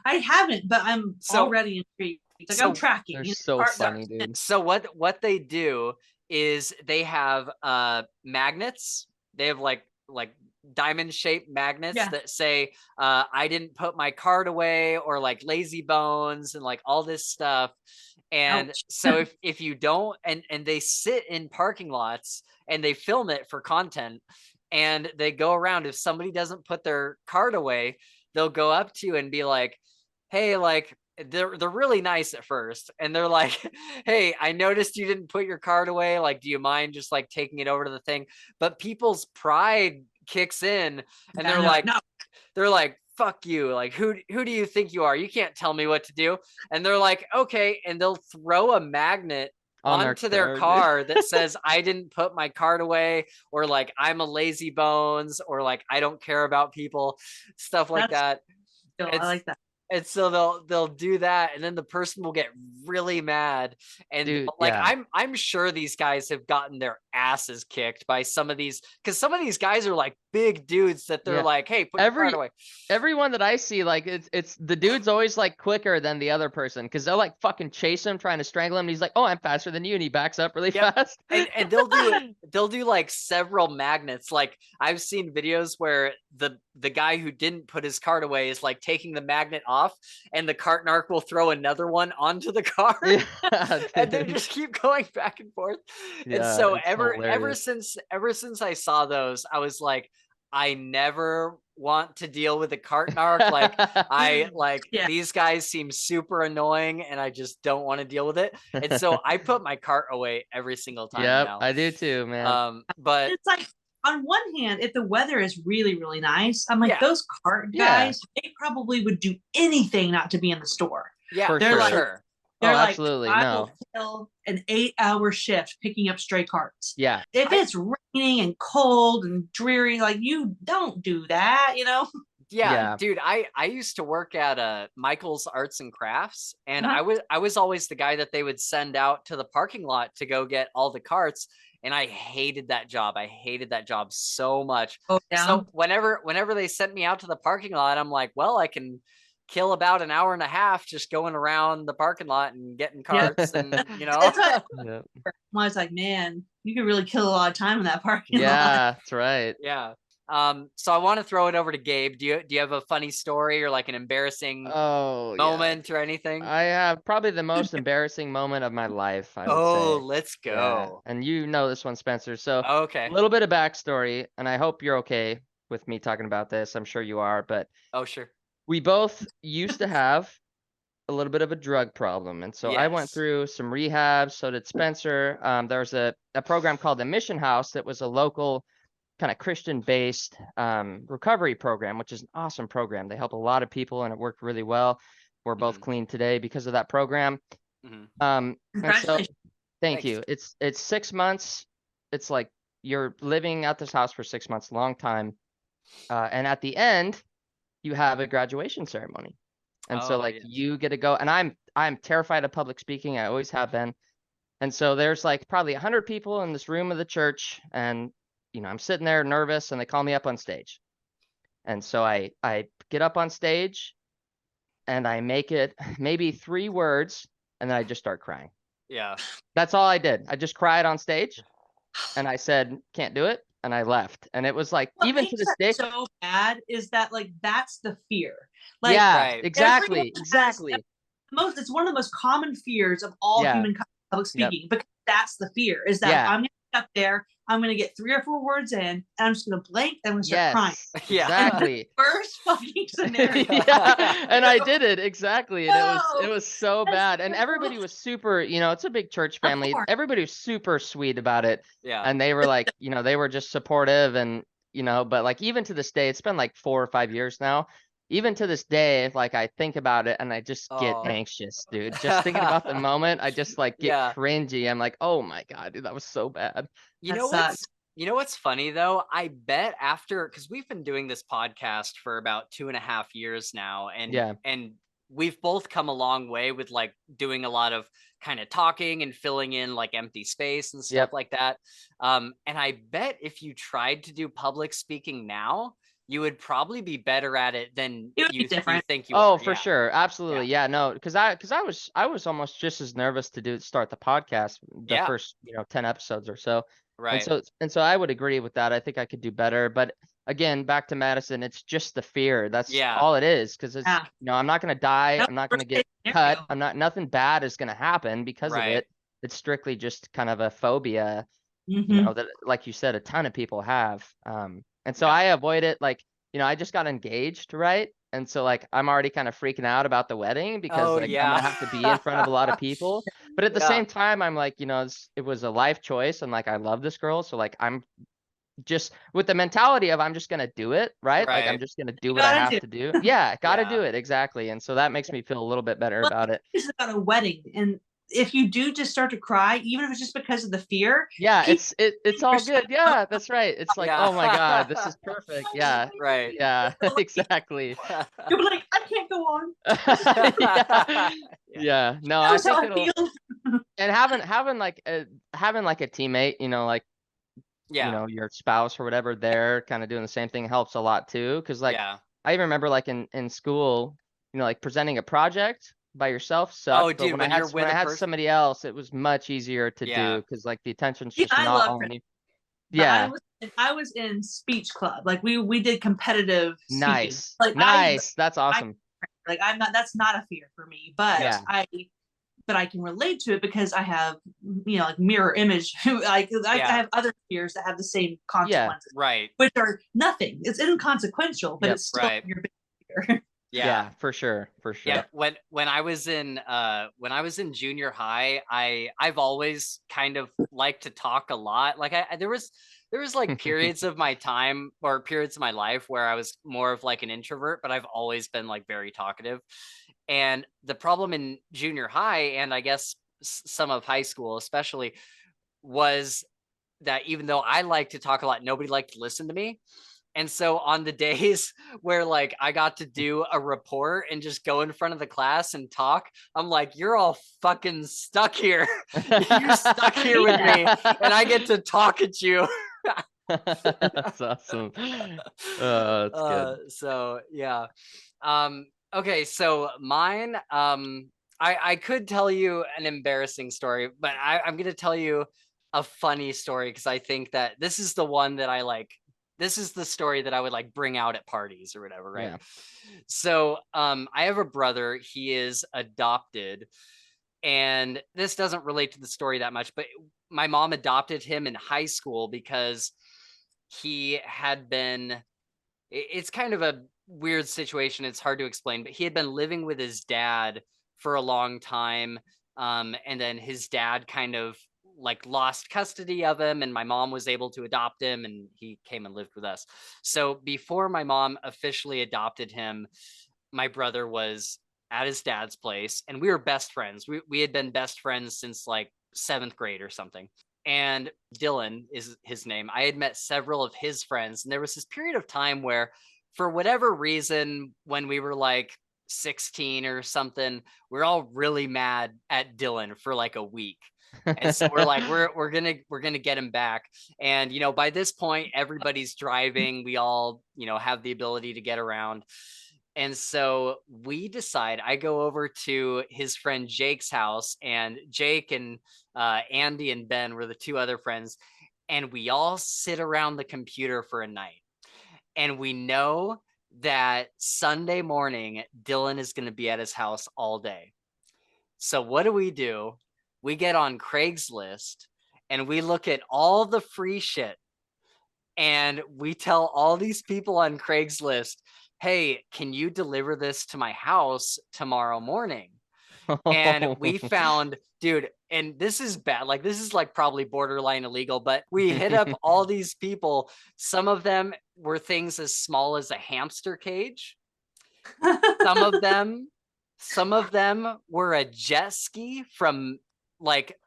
I haven't, but I'm So- already intrigued. Like so I'm tracking. They're you know, so art funny, dark. dude. So what they do is they have magnets. They have like diamond shaped magnets Yeah. that say I didn't put my card away, or like lazy bones and like all this stuff. And Ouch. so if you don't, and they sit in parking lots and they film it for content, and they go around. If somebody doesn't put their card away, they'll go up to you and be like, hey, like, they're really nice at first, and they're like, hey, I noticed you didn't put your card away, like, do you mind just like taking it over to the thing? But people's pride kicks in, and they're like, no. They're like, fuck you, like, who do you think you are? You can't tell me what to do. And they're like, okay, and they'll throw a magnet onto their car that says, I didn't put my card away, or like, I'm a lazy bones, or like, I don't care about people, stuff like that. I like that. And so they'll do that, and then the person will get really mad. And Dude, like, yeah. I'm sure these guys have gotten their asses kicked by some of these, because some of these guys are like big dudes that they're like, hey, put your card away. Everyone that I see, like, it's the dude's always like quicker than the other person, because they'll like fucking chase him, trying to strangle him, and he's like, oh, I'm faster than you, and he backs up really fast. And they'll do like several magnets. Like, I've seen videos where the guy who didn't put his card away is like taking the magnet off, and the cart narc will throw another one onto the car. And they just keep going back and forth. And so ever since I saw those, I was like, I never want to deal with a cart narc. Like, these guys seem super annoying, and I just don't want to deal with it. And so I put my cart away every single time. Now. I do too, man. But it's like, on one hand, if the weather is really, really nice, I'm like, those cart guys, they probably would do anything not to be in the store. Yeah, they're like, they're like, absolutely, I will kill an 8-hour shift picking up stray carts. Yeah. If it's raining and cold and dreary, like, you don't do that, you know? Yeah, dude, I used to work at Michael's Arts and Crafts, and I was always the guy that they would send out to the parking lot to go get all the carts. And I hated that job. I hated that job so much. Oh, yeah. So whenever they sent me out to the parking lot, I'm like, well, I can kill about an hour and a half just going around the parking lot and getting carts. And, you know, I was like, man, you could really kill a lot of time in that parking lot. Yeah, that's right. Yeah. So I want to throw it over to Gabe. Do you have a funny story or like an embarrassing moment or anything? I have probably the most embarrassing moment of my life, I would say. Let's go. Yeah. And you know this one, Spencer. So okay, a little bit of backstory, and I hope you're okay with me talking about this. I'm sure you are, but sure. We both used to have a little bit of a drug problem, and so I went through some rehab. So did Spencer. There was a program called the Mission House that was a local kind of Christian-based recovery program, which is an awesome program. They help a lot of people, and it worked really well. We're both clean today because of that program. And so, thank you. It's 6 months. It's like you're living at this house for 6 months, long time. And at the end, you have a graduation ceremony. And so like you get to go, and I'm terrified of public speaking. I always have been. And so there's like probably 100 people in this room of the church, and you know, I'm sitting there nervous, and they call me up on stage. And so I get up on stage, and I make it maybe 3 words, and then I just start crying. Yeah. That's all I did. I just cried on stage, and I said, can't do it. And I left. And it was like, even to this day, so bad is that like, that's the fear. Like, exactly. It's one of the most common fears of all human public speaking, because that's the fear, is that I'm going to get up there, I'm going to get 3 or 4 words in, and I'm just going to blank, and I'm going to start crying. Exactly. First fucking scenario. And I did it exactly, and it was so bad. And everybody was super, you know, it's a big church family. Everybody was super sweet about it. Yeah. And they were like, you know, they were just supportive, and you know, but like even to this day, it's been like 4 or 5 years now. Even to this day, like I think about it and I just get anxious, dude. Just thinking about the moment, I just like get cringy. I'm like, oh my God, dude, that was so bad. You know what's funny though? I bet after, because we've been doing this podcast for about 2.5 years now, and we've both come a long way with like doing a lot of kind of talking and filling in like empty space and stuff like that. And I bet if you tried to do public speaking now, you would probably be better at it than you think you are. Oh, for sure. Absolutely. Yeah, no, because I was almost just as nervous to start the podcast, the first, 10 episodes or so. Right. And so I would agree with that. I think I could do better. But again, back to Madison, it's just the fear. That's all it is. Because it's, I'm not going to die. I'm not going to get cut. Nothing bad is going to happen because of it. It's strictly just kind of a phobia. you know, that, like you said, a ton of people have. And so I avoid it. Like, you know, I just got engaged, right? And so like I'm already kind of freaking out about the wedding because like I'm gonna have to be in front of a lot of people. But at the same time, I'm like, you know, it was a life choice, and like I love this girl, so like I'm just with the mentality of I'm just gonna do it, right? Like I'm just gonna do what I have to do. Yeah, gotta do it, exactly. And so that makes me feel a little bit better about it. It's about a wedding, and if you do just start to cry, even if it's just because of the fear, it's all good. Yeah, that's right. It's like, oh my God, this is perfect. Yeah, right. Yeah, exactly. You'll be like, I can't go on. Yeah. No, I think it'll. And having like a teammate, you know, like you know, your spouse or whatever, there kind of doing the same thing helps a lot too. Because like I even remember like in school, you know, like presenting a project by yourself sucked. But when I had somebody else, it was much easier to do because like the attention's just not on you. Yeah. I was in speech club. Like we did competitive speaking. Nice. Like nice. That's awesome. I'm not, that's not a fear for me, but I can relate to it because I have, you know, like mirror image. I have other fears that have the same consequences, which are nothing. It's inconsequential, but it's still your big fear. Yeah, for sure. Yeah, when I was in junior high, I've always kind of liked to talk a lot. Like there was like periods of my time or periods of my life where I was more of like an introvert, but I've always been like very talkative. And the problem in junior high, and I guess some of high school especially, was that even though I like to talk a lot, nobody liked to listen to me. And so on the days where like I got to do a report and just go in front of the class and talk, I'm like, you're all fucking stuck here. You're stuck here with me, and I get to talk at you. That's awesome. That's good. So yeah. Okay, so mine, I could tell you an embarrassing story, but I'm gonna tell you a funny story because I think that this is the one that I like. This is the story that I would like bring out at parties or whatever, right? So I have a brother. He is adopted, and this doesn't relate to the story that much, but my mom adopted him in high school because he had been, it's kind of a weird situation. It's hard to explain, but he had been living with his dad for a long time. And then his dad kind of like lost custody of him, and my mom was able to adopt him, and he came and lived with us. So before my mom officially adopted him, my brother was at his dad's place, and we were best friends. We had been best friends since like 7th grade or something. And Dylan is his name. I had met several of his friends, and there was this period of time where, for whatever reason, when we were like 16 or something, we're all really mad at Dylan for like a week. And so we're like, we're gonna get him back. And you know, by this point, everybody's driving. We all, you know, have the ability to get around. And so we decide, I go over to his friend Jake's house, and Jake and Andy and Ben were the two other friends, and we all sit around the computer for a night. And we know that Sunday morning, Dylan is going to be at his house all day. So what do? We get on Craigslist and we look at all the free shit, and we tell all these people on Craigslist, hey, can you deliver this to my house tomorrow morning? And we found, dude, and this is bad. Like, this is like probably borderline illegal, but we hit up all these people. Some of them were things as small as a hamster cage. Some of them were a jet ski from like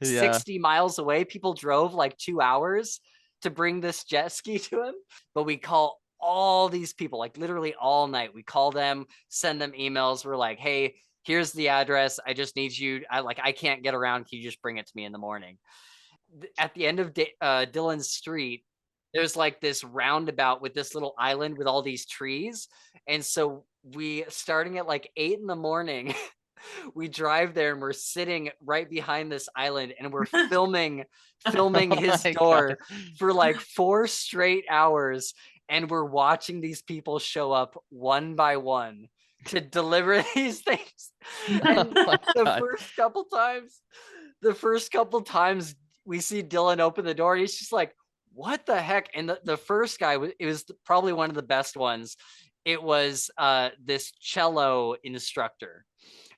60 miles away. People drove like 2 hours to bring this jet ski to him. But we call all these people, like literally all night. We call them, send them emails. We're like, hey, here's the address. I just need you. I can't get around. Can you just bring it to me in the morning? At the end of Dillon's street, there's like this roundabout with this little island with all these trees. And so we, starting at like 8 in the morning, we drive there, and we're sitting right behind this island, and we're filming his door for like 4 straight hours. And we're watching these people show up one by one to deliver these things. And the first couple times, we see Dylan open the door and he's just like, what the heck? And the first guy, it was probably one of the best ones. It was this cello instructor.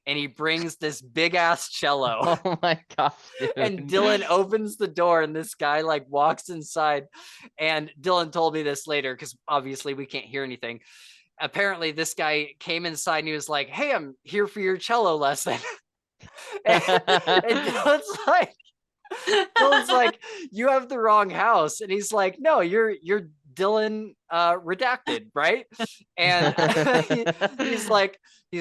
And he brings this big ass cello. Oh my gosh, dude. And Dylan opens the door and this guy like walks inside. And Dylan told me this later because obviously we can't hear anything. Apparently this guy came inside and he was like, hey, I'm here for your cello lesson. and Dylan's like, you have the wrong house. And he's like, no, you're Dylan redacted, right? And he's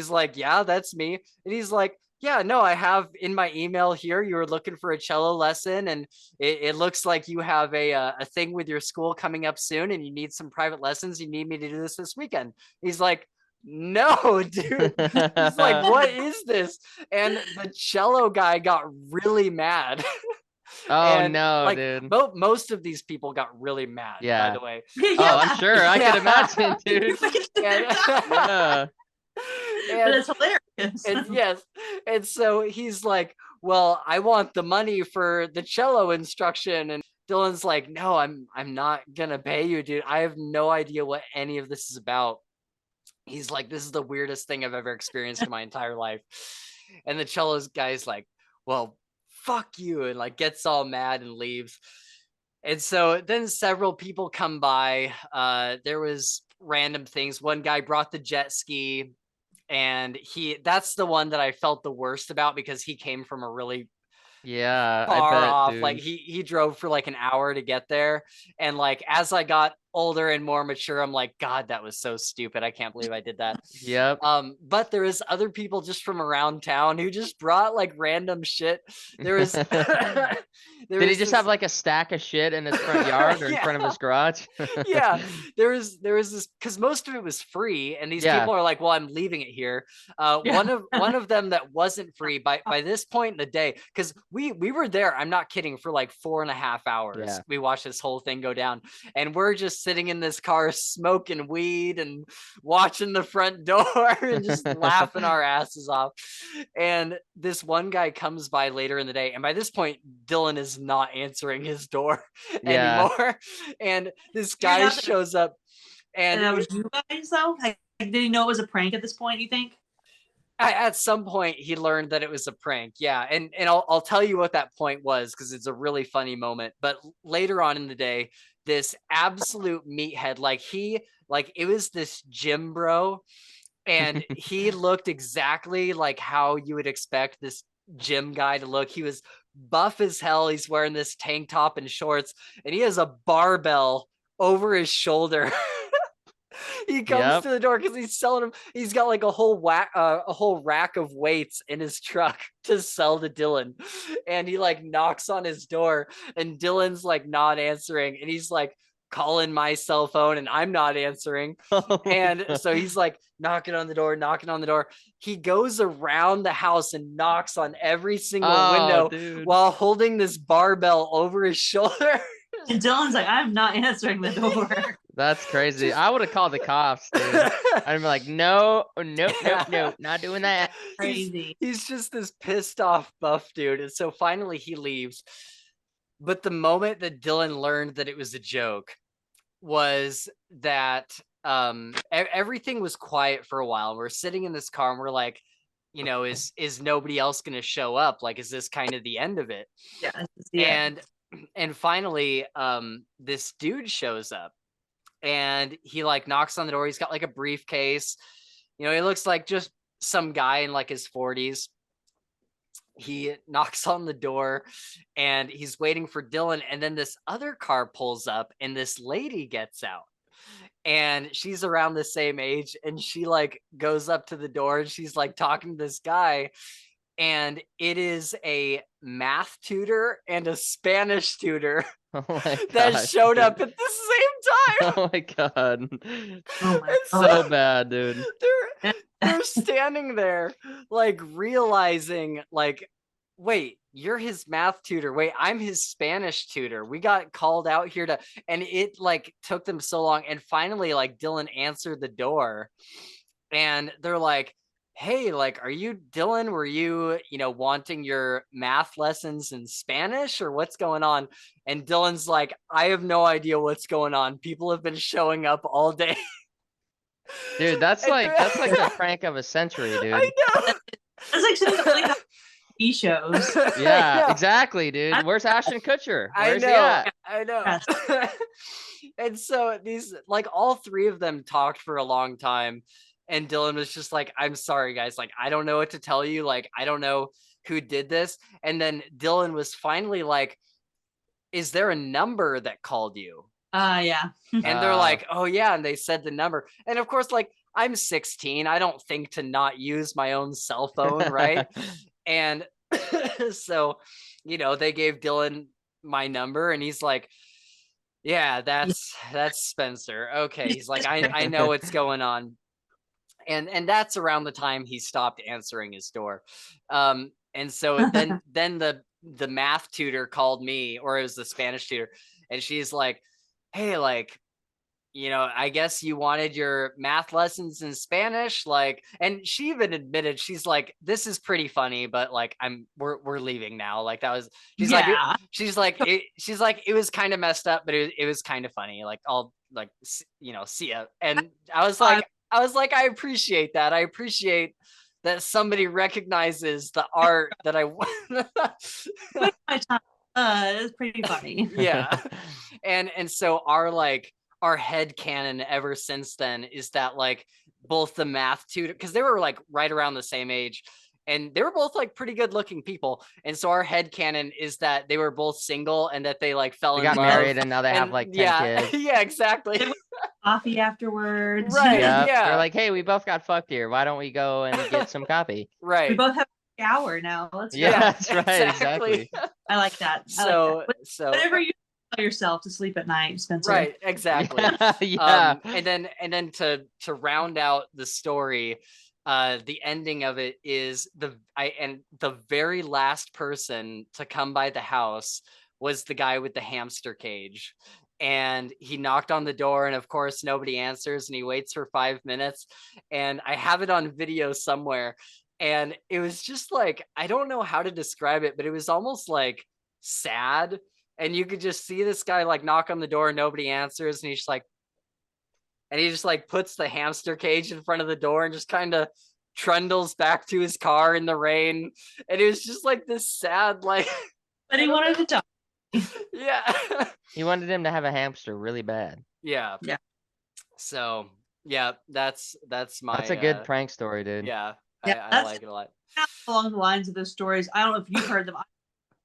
like, yeah, that's me. And he's like, yeah, no, I have in my email here, you were looking for a cello lesson and it looks like you have a thing with your school coming up soon and you need some private lessons. You need me to do this weekend. He's like, no, dude. He's like, what is this? And the cello guy got really mad. Oh and, no, like, dude. Most of these people got really mad, by the way. Oh, I'm sure. I can imagine, dude. But it's hilarious. Yes. And so he's like, well, I want the money for the cello instruction. And Dylan's like, no, I'm not gonna pay you, dude. I have no idea what any of this is about. He's like, this is the weirdest thing I've ever experienced in my entire life. And the cello guy's like, well, fuck you, and like gets all mad and leaves. And so then several people come by. There was random things. One guy brought the jet ski, and that's the one that I felt the worst about because he came from a really far off. Dude. Like he drove for like an hour to get there. And like as I got older and more mature, I'm like, God, that was so stupid. I can't believe I did that. Yep. But there was other people just from around town who just brought like random shit. There was Did he just have like a stack of shit in his front yard or in front of his garage? Yeah. There was this because most of it was free, and these people are like, well, I'm leaving it here. One of them that wasn't free by this point in the day, because we were there, I'm not kidding, for like 4.5 hours. Yeah. We watched this whole thing go down, and we're just sitting in this car smoking weed and watching the front door and just laughing our asses off. And this one guy comes by later in the day, and by this point Dylan is not answering his door anymore. And this guy shows up, and that was you guys though? Like, did he know it was a prank at this point, you think? At some point he learned that it was a prank. Yeah. And I'll tell you what that point was, because it's a really funny moment. But later on in the day, this absolute meathead, it was this gym bro, and he looked exactly like how you would expect this gym guy to look. He was buff as hell. He's wearing this tank top and shorts, and he has a barbell over his shoulder. He comes to the door because he's selling them. He's got like a whole rack of weights in his truck to sell to Dylan. And he like knocks on his door, and Dylan's like not answering. And he's like calling my cell phone, and I'm not answering. And so he's like knocking on the door. He goes around the house and knocks on every single window while holding this barbell over his shoulder. And Dylan's like, I'm not answering the door. That's crazy. I would have called the cops, dude. I'd be like, no, not doing that. Crazy. He's just this pissed off buff dude. And so finally he leaves. But the moment that Dylan learned that it was a joke was that everything was quiet for a while. We're sitting in this car and we're like, is nobody else going to show up? Like, is this kind of the end of it? Yeah. And finally, this dude shows up, and he like knocks on the door. He's got like a briefcase. He looks like just some guy in like his 40s. He knocks on the door, and he's waiting for Dylan. And then this other car pulls up, and this lady gets out, and she's around the same age. And she like goes up to the door, and she's like talking to this guy. And it is a math tutor and a Spanish tutor that showed up at the same time. Oh my god. So bad, dude. They're standing there like realizing like, wait, you're his math tutor. Wait, I'm his Spanish tutor. We got called out here and it like took them so long. And finally, like Dylan answered the door, and they're like, hey, like, are you Dylan? Were you, wanting your math lessons in Spanish or what's going on? And Dylan's like, I have no idea what's going on. People have been showing up all day. Dude, that's like the prank of a century, dude. I know. That's like something like TV shows. Yeah, exactly, dude. Where's Ashton Kutcher? Where's he at? I know. And so these, like, all three of them talked for a long time. And Dylan was just like, I'm sorry, guys. Like, I don't know what to tell you. Like, I don't know who did this. And then Dylan was finally like, is there a number that called you? Yeah. And they're like, oh, yeah. And they said the number. And of course, like, I'm 16. I don't think to not use my own cell phone, right? And so, they gave Dylan my number and he's like, yeah, that's Spencer. Okay. He's like, I know what's going on. And that's around the time he stopped answering his door. And so then the math tutor called me, or it was the Spanish tutor, and she's like, hey, like, I guess you wanted your math lessons in Spanish, like, and she even admitted, she's like, this is pretty funny, but like, we're leaving now. Like, that was, she's like, it was kind of messed up, but it was kind of funny. Like, I'll like, see ya. And I was like, I appreciate that. I appreciate that somebody recognizes the art that I it's pretty funny. Yeah. And so our headcanon ever since then is that like both the math tutor, because they were like right around the same age, and they were both like pretty good looking people. And so our headcanon is that they were both single and that they like fell in love. Got married and now they have like 10 kids. Yeah, exactly. Coffee afterwards. Right. Yep. Yeah. They're like, hey, we both got fucked here. Why don't we go and get some coffee? Right. We both have a shower now. Let's go. Yeah, that's right. Exactly. I like that. So whatever you tell yourself to sleep at night, Spencer. Right. Exactly. Yeah. And then to round out the story, the ending of it is the very last person to come by the house was the guy with the hamster cage. And he knocked on the door, and of course nobody answers, and he waits for 5 minutes. And I have it on video somewhere. And it was just like, I don't know how to describe it, but it was almost like sad. And you could just see this guy like knock on the door and nobody answers. And he's like, and he just like puts the hamster cage in front of the door and just kind of trundles back to his car in the rain. And it was just like this sad, like. But he wanted to talk. Yeah. He wanted him to have a hamster really bad. Yeah. Yeah. So yeah, that's my. That's a good prank story, dude. Yeah. Yeah, I like it a lot. Along the lines of those stories, I don't know if you've heard them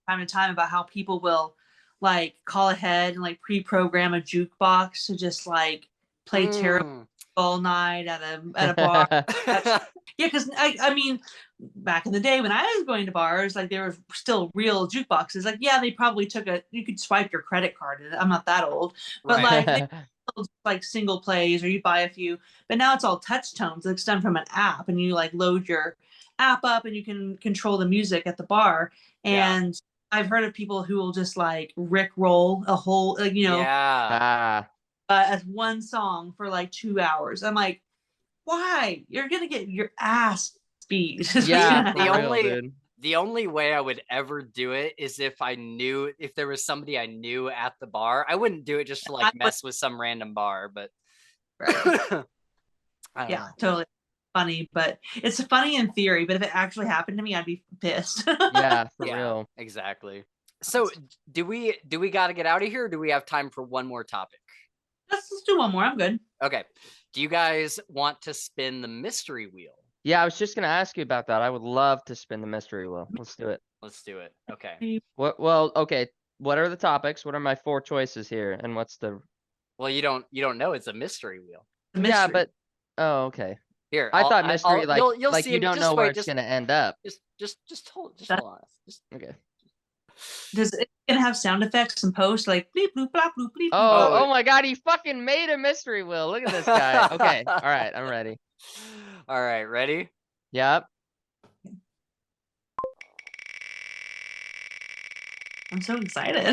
time to time about how people will like call ahead and like pre-program a jukebox to just like play terrible all night at a bar. Yeah, because I mean, back in the day when I was going to bars, like there were still real jukeboxes. Like, yeah, they probably you could swipe your credit card. I'm not that old, but Right. like single plays, or you buy a few. But now it's all touch tones. It's done from an app, and you like load your app up, and you can control the music at the bar. And I've heard of people who will just like Rickroll a whole, like, as one song for like 2 hours. I'm like, why? You're gonna get your ass beat. Yeah. The only way I would ever do it is if there was somebody I knew at the bar. I wouldn't do it just to like mess with some random bar, but right. Yeah, totally funny. But it's funny in theory, but if it actually happened to me, I'd be pissed. Yeah, for real. Exactly. So do we got to get out of here, or do we have time for one more topic? Let's do one more. I'm good. Okay. Do you guys want to spin the mystery wheel? Yeah, I was just gonna ask you about that. I would love to spin the mystery wheel. Let's do it. Let's do it. Okay. Okay. What are the topics? What are my 4 choices here? And what's the? Well, you don't know it's a mystery wheel. Yeah, but okay. Here, I thought mystery you'll like see you don't know where it's gonna end up. Just hold on. Okay. Does it gonna have sound effects and post like bleep bloop blop bloop bleep? Oh my god, he fucking made a mystery wheel. Look at this guy. Okay. All right, I'm ready. All right, ready? Yep. I'm so excited.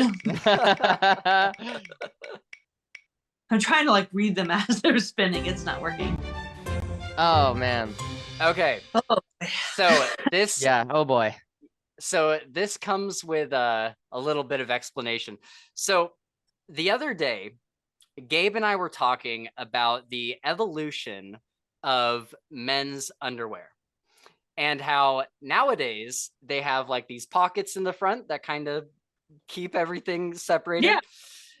I'm trying to like read them as they're spinning. It's not working. Oh man. Okay. Oh. So this. Yeah. Oh boy. So this comes with a little bit of explanation. So the other day, Gabe and I were talking about the evolution of men's underwear and how nowadays they have like these pockets in the front that kind of keep everything separated. Yeah.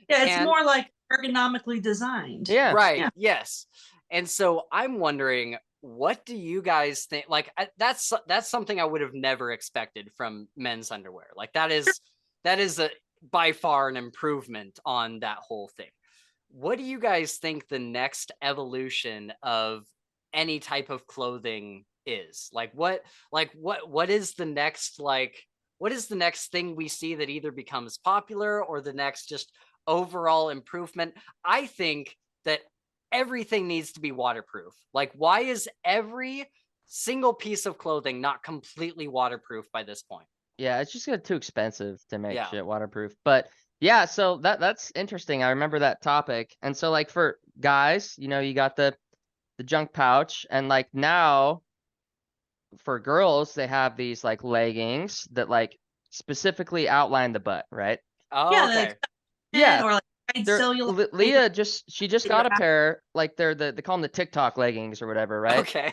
Yeah, it's more like ergonomically designed. Yeah. Right. Yeah. Yes. And so I'm wondering, what do you guys think? Like, that's something I would have never expected from men's underwear. Like that is by far an improvement on that whole thing. What do you guys think the next evolution of any type of clothing is? Like what is the next, like, what is the next thing we see that either becomes popular or the next just overall improvement? I think that everything needs to be waterproof. Like, why is every single piece of clothing not completely waterproof by this point? Yeah, it's just too expensive to make shit waterproof. But yeah, so that's interesting. I remember that topic. And so like for guys, you know, you got the junk pouch, and like now for girls, they have these like leggings that like specifically outline the butt, right? Oh, yeah, okay. like, or like Leah she just got a pair, like they call them the TikTok leggings or whatever, right? Okay.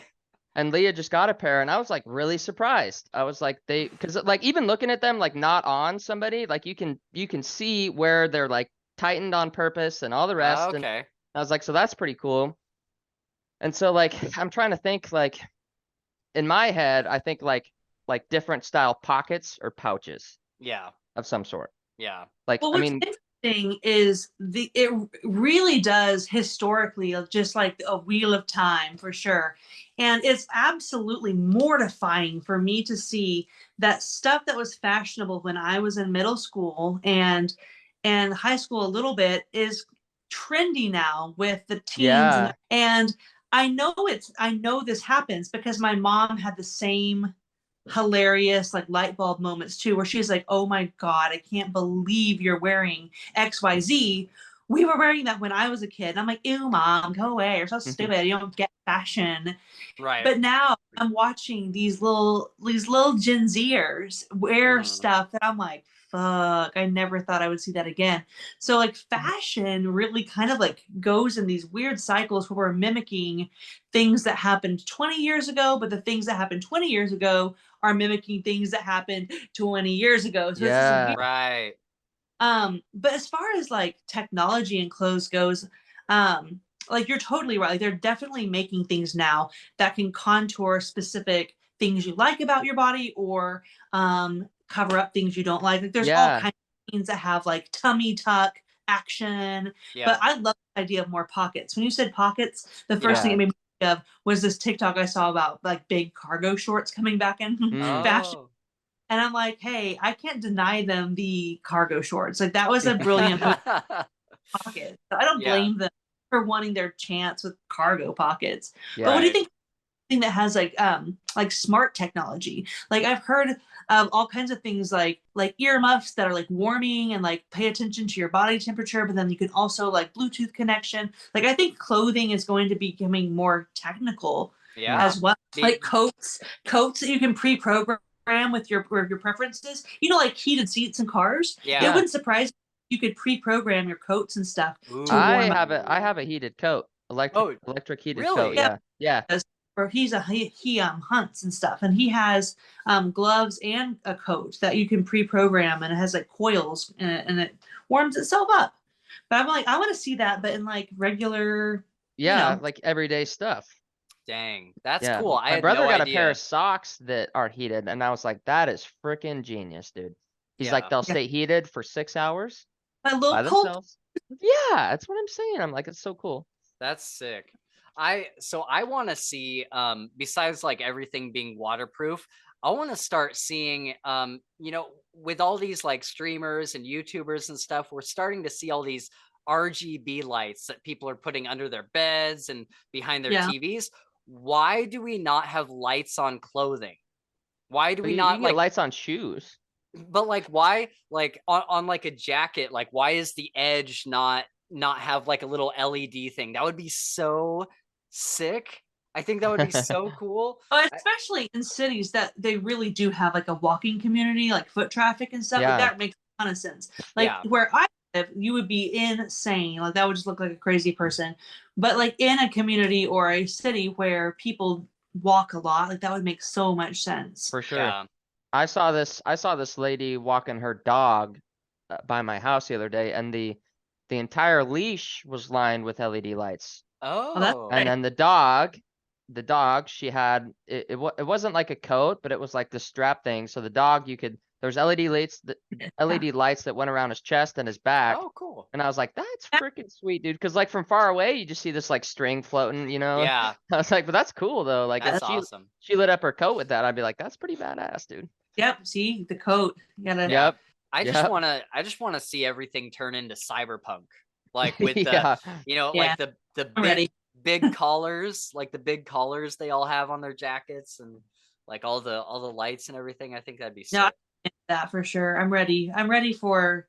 And Leah just got a pair, and I was like really surprised. I was like, because like even looking at them, like not on somebody, like you can see where they're like tightened on purpose and all the rest. Okay. And I was like, so that's pretty cool. And so like I'm trying to think, like in my head, I think like different style pockets or pouches. Yeah. Of some sort. Yeah. Like, well, what's interesting is it really does historically, just like a wheel of time for sure. And it's absolutely mortifying for me to see that stuff that was fashionable when I was in middle school and high school a little bit is trendy now with the teens. Yeah. And I know this happens because my mom had the same hilarious like light bulb moments too, where she's like, oh my God, I can't believe you're wearing XYZ. We were wearing that when I was a kid. And I'm like, ew, mom, go away. You're so stupid. You don't get fashion. Right. But now I'm watching these little Gen Zers wear stuff that I'm like, fuck, I never thought I would see that again. So like fashion really kind of like goes in these weird cycles where we're mimicking things that happened 20 years ago, but the things that happened 20 years ago are mimicking things that happened 20 years ago. So yeah. Weird... Right. But as far as like technology and clothes goes, like you're totally right. Like they're definitely making things now that can contour specific things you like about your body or cover up things you don't like. Like there's all kinds of things that have like tummy tuck action. Yeah. But I love the idea of more pockets. When you said pockets, the first thing it made me think of was this TikTok I saw about like big cargo shorts coming back in fashion. And I'm like, hey, I can't deny them the cargo shorts. Like that was a brilliant pocket. So I don't blame them for wanting their chance with cargo pockets. Yeah. But what do you think? Thing that has like smart technology? Like I've heard of all kinds of things like earmuffs that are like warming and like pay attention to your body temperature, but then you can also like Bluetooth connection. Like I think clothing is going to be becoming more technical as well. Like coats that you can pre-program with your preferences, you know, like heated seats in cars. It wouldn't surprise me if you could pre-program your coats and stuff. I have a heated coat, electric heated coat. Yeah. Or he hunts and stuff, and he has gloves and a coat that you can pre-program, and it has like coils and it warms itself up. But I'm like, I want to see that, but in like regular, like everyday stuff. Dang, that's cool. My brother got a pair of socks that are heated, and I was like, that is freaking genius, dude. He's like, they'll stay heated for 6 hours by themselves. Yeah, that's what I'm saying. I'm like, it's so cool. That's sick. I want to see, besides like everything being waterproof, I want to start seeing, you know, with all these like streamers and YouTubers and stuff, we're starting to see all these RGB lights that people are putting under their beds and behind their TVs. Why do we not have lights on clothing? Why do we not like lights on shoes? But like, why, like on like a jacket, like why is the edge not have like a little LED thing? That would be so sick. I think that would be so cool. Especially in cities that they really do have like a walking community, like foot traffic and stuff. Like that makes a ton of sense. Like where I live, you would be insane. Like that would just look like a crazy person. But like in a community or a city where people walk a lot, like that would make so much sense. For sure. I saw this lady walking her dog by my house the other day, and the entire leash was lined with LED lights. Oh. And then the dog, she had it wasn't like a coat, but it was like the strap thing. So the dog, there's LED lights that went around his chest and his back. Oh, cool. And I was like, that's freaking sweet, dude. Because like from far away, you just see this like string floating, you know? Yeah. I was like, but that's cool though. Like that's if awesome. She lit up her coat with that, I'd be like, that's pretty badass, dude. Yep. See the coat. You gotta. Yep. I just wanna see everything turn into cyberpunk. Like with the like the big collars, like the big collars they all have on their jackets, and like all the lights and everything. I think that'd be sick. No, that for sure. I'm ready. I'm ready for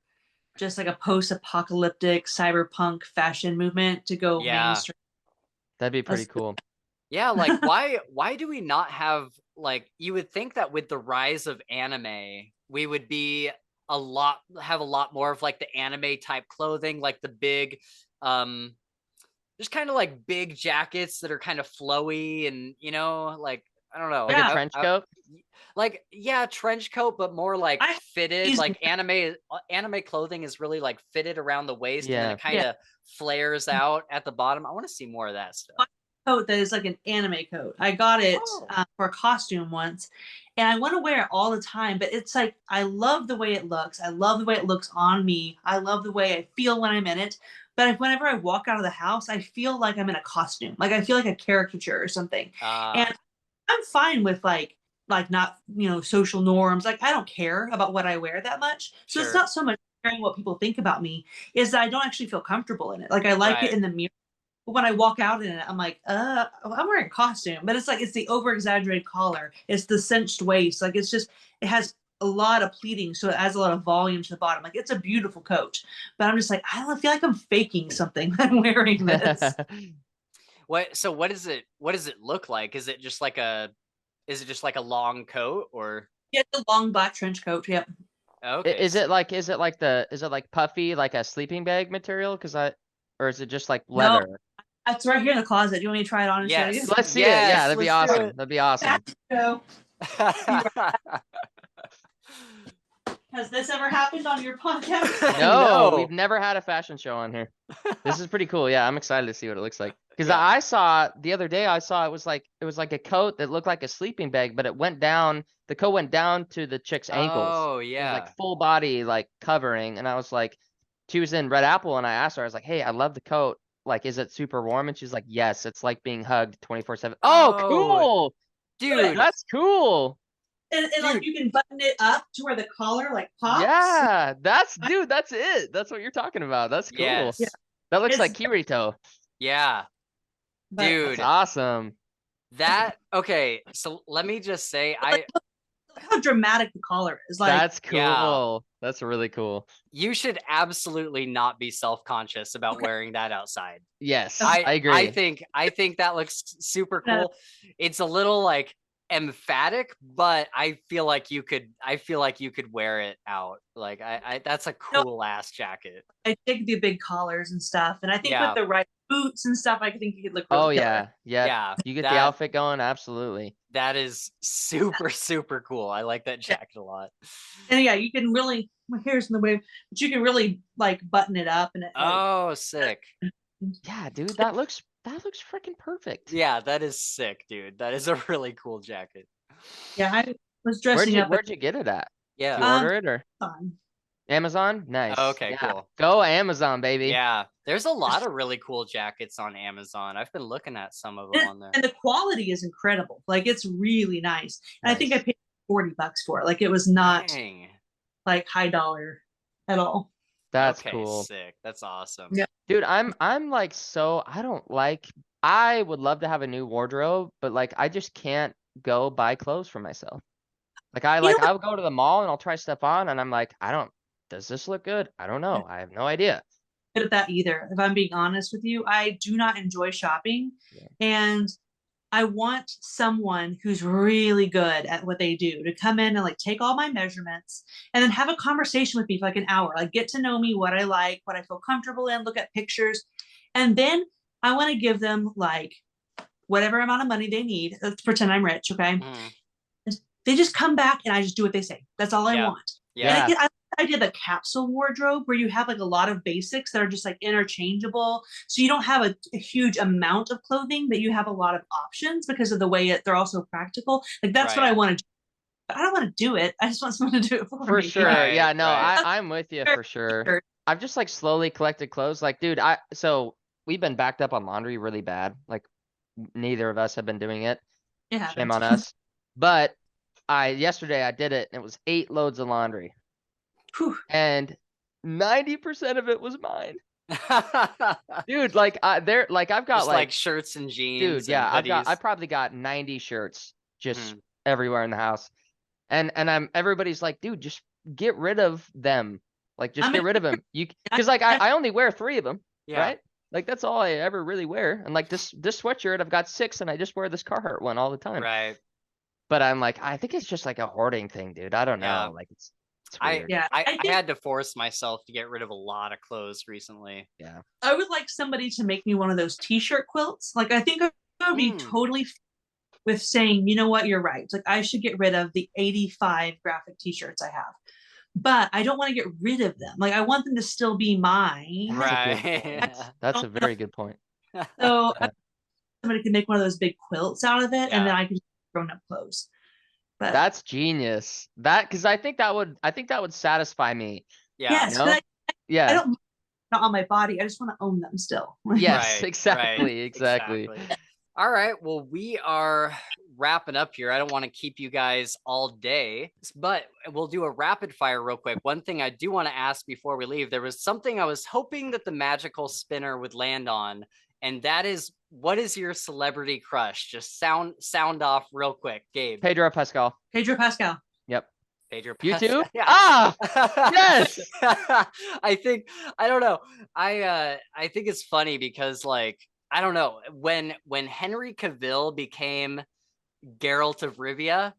just like a post-apocalyptic cyberpunk fashion movement to go mainstream. That'd be pretty cool. Yeah, like why do we not have, like, you would think that with the rise of anime, we would be have a lot more of like the anime type clothing, like the big just kind of like big jackets that are kind of flowy and, you know, like, I don't know. Like a trench coat? Like, yeah, trench coat, but more like fitted. Like anime clothing is really like fitted around the waist, and then it kind of flares out at the bottom. I want to see more of that stuff. Coat that is like an anime coat. I got it for a costume once, and I want to wear it all the time, but it's like, I love the way it looks. I love the way it looks on me. I love the way I feel when I'm in it. But whenever I walk out of the house, I feel like I'm in a costume. Like I feel like a caricature or something. And I'm fine with like not, you know, social norms. Like I don't care about what I wear that much. So it's not so much caring what people think about me, is that I don't actually feel comfortable in it. Like I like it in the mirror. But when I walk out in it, I'm like, I'm wearing a costume. But it's like, it's the over-exaggerated collar. It's the cinched waist. Like it's just, it has a lot of pleating, so it adds a lot of volume to the bottom. Like it's a beautiful coat. But I'm just like, I don't feel like I'm faking something when I'm wearing this. So what does it look like? Is it just like a long coat, or? Yeah, it's a long black trench coat. Yep. Okay. Is it like puffy, like a sleeping bag material? Or is it just like leather? No, it's right here in the closet. Do you want me to try it on and show you? Let's see it. Yeah, that'd be awesome. That'd be awesome. Has this ever happened on your podcast? No, we've never had a fashion show on here. This is pretty cool. Yeah, I'm excited to see what it looks like. Because I saw the other day, it was like a coat that looked like a sleeping bag, but the coat went down to the chick's ankles. Oh It yeah. was like full body like covering, and I was like, she was in Red Apple, and I asked her, I was like, hey, I love the coat. Like, is it super warm? And she's like, yes, it's like being hugged 24/7. Oh, cool. Dude, that's cool. And like you can button it up to where the collar like pops. Yeah, that's it. That's what you're talking about. That's cool. Yes. Yeah. That looks like Kirito. Yeah. Dude. That's awesome. Okay, so let me just say, look how dramatic the collar is. Like, that's cool. Yeah. That's really cool. You should absolutely not be self-conscious about wearing that outside. Yes, I agree. I think that looks super cool. It's a little like emphatic, but I feel like you could wear it out. Like that's a cool ass jacket. I dig the big collars and stuff, and I think with the right boots and stuff, I think you could look really yeah. You get the outfit going, absolutely. That is super super cool. I like that jacket a lot. And yeah, you can really, my hair's in the way, but you can really like button it up and it. Sick. Yeah, dude, that looks freaking perfect. Yeah, that is sick, dude. That is a really cool jacket. Yeah, I was dressing up. Where'd you get it at? Yeah. Did you order it or? Amazon? Nice. Okay, cool. Go Amazon, baby. Yeah, there's a lot of really cool jackets on Amazon. I've been looking at some of them on there. And the quality is incredible. Like it's really nice. And I think I paid $40 for it. Like it was not like high dollar at all. That's cool. Sick. That's awesome. Yeah. Dude, I'm like, I would love to have a new wardrobe, but like I just can't go buy clothes for myself. Like I'll go to the mall and I'll try stuff on and I'm like, does this look good? I don't know. I have no idea. Good at that either. If I'm being honest with you, I do not enjoy shopping. Yeah. And I want someone who's really good at what they do to come in and like take all my measurements and then have a conversation with me for like an hour, like get to know me, what I like, what I feel comfortable in, look at pictures. And then I want to give them like whatever amount of money they need. Let's pretend I'm rich. Okay. They just come back and I just do what they say. That's all I want. Yeah. And I did the capsule wardrobe where you have like a lot of basics that are just like interchangeable. So you don't have a huge amount of clothing, but you have a lot of options because of the way they're also practical. Like that's what I want to do. But I don't want to do it. I just want someone to do it for me. For sure. Yeah, no, I'm with you for sure. I've just like slowly collected clothes. Like, dude, so we've been backed up on laundry really bad. Like neither of us have been doing it. Shame on us. But yesterday I did it and it was 8 loads of laundry. Whew. And 90% of it was mine. Dude, like I've got just like shirts and jeans. Dude, yeah, I probably got 90 shirts just everywhere in the house. And everybody's like, dude, just get rid of them. Like just get rid of them. Because like I only wear 3 of them. Right? Like that's all I ever really wear. And like this sweatshirt, I've got 6 and I just wear this Carhartt one all the time. Right. But I'm like, I think it's just like a hoarding thing, dude. I don't know. Like it's weird. I had to force myself to get rid of a lot of clothes recently. Yeah. I would like somebody to make me one of those t-shirt quilts. Like I think I would be totally with saying, you know what, you're right. Like I should get rid of the 85 graphic t-shirts I have. But I don't want to get rid of them. Like I want them to still be mine. Right. That's a very good point. So somebody can make one of those big quilts out of it, and then I can grown up clothes. But that's genius. Because I think that would satisfy me. Yeah. Yes, you know? I don't not on my body. I just want to own them still. Yes, exactly. All right. Well, we are wrapping up here. I don't want to keep you guys all day, but we'll do a rapid fire real quick. One thing I do want to ask before we leave, there was something I was hoping that the magical spinner would land on, and that is, what is your celebrity crush? Just sound off real quick, Gabe. Pedro Pascal. Pedro Pascal. Yep. Pedro You Pascal. too? Yeah. Yes. I don't know. I think it's funny because like, I don't know, when Henry Cavill became Geralt of Rivia,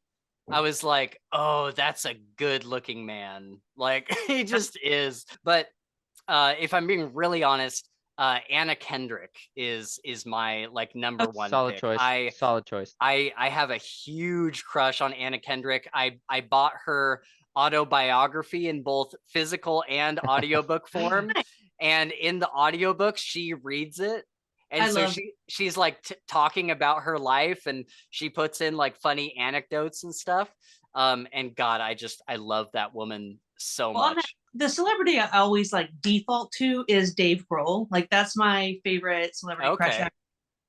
I was like, oh, that's a good looking man. Like he just is. But if I'm being really honest, Anna Kendrick is my like number one solid pick. choice. Solid choice. I have a huge crush on Anna Kendrick. I bought her autobiography in both physical and audiobook form. And in the audiobook, she reads it. And she's like talking about her life, and she puts in like funny anecdotes and stuff. And God, I love that woman so much. The celebrity I always like default to is Dave Grohl. Like that's my favorite celebrity crush.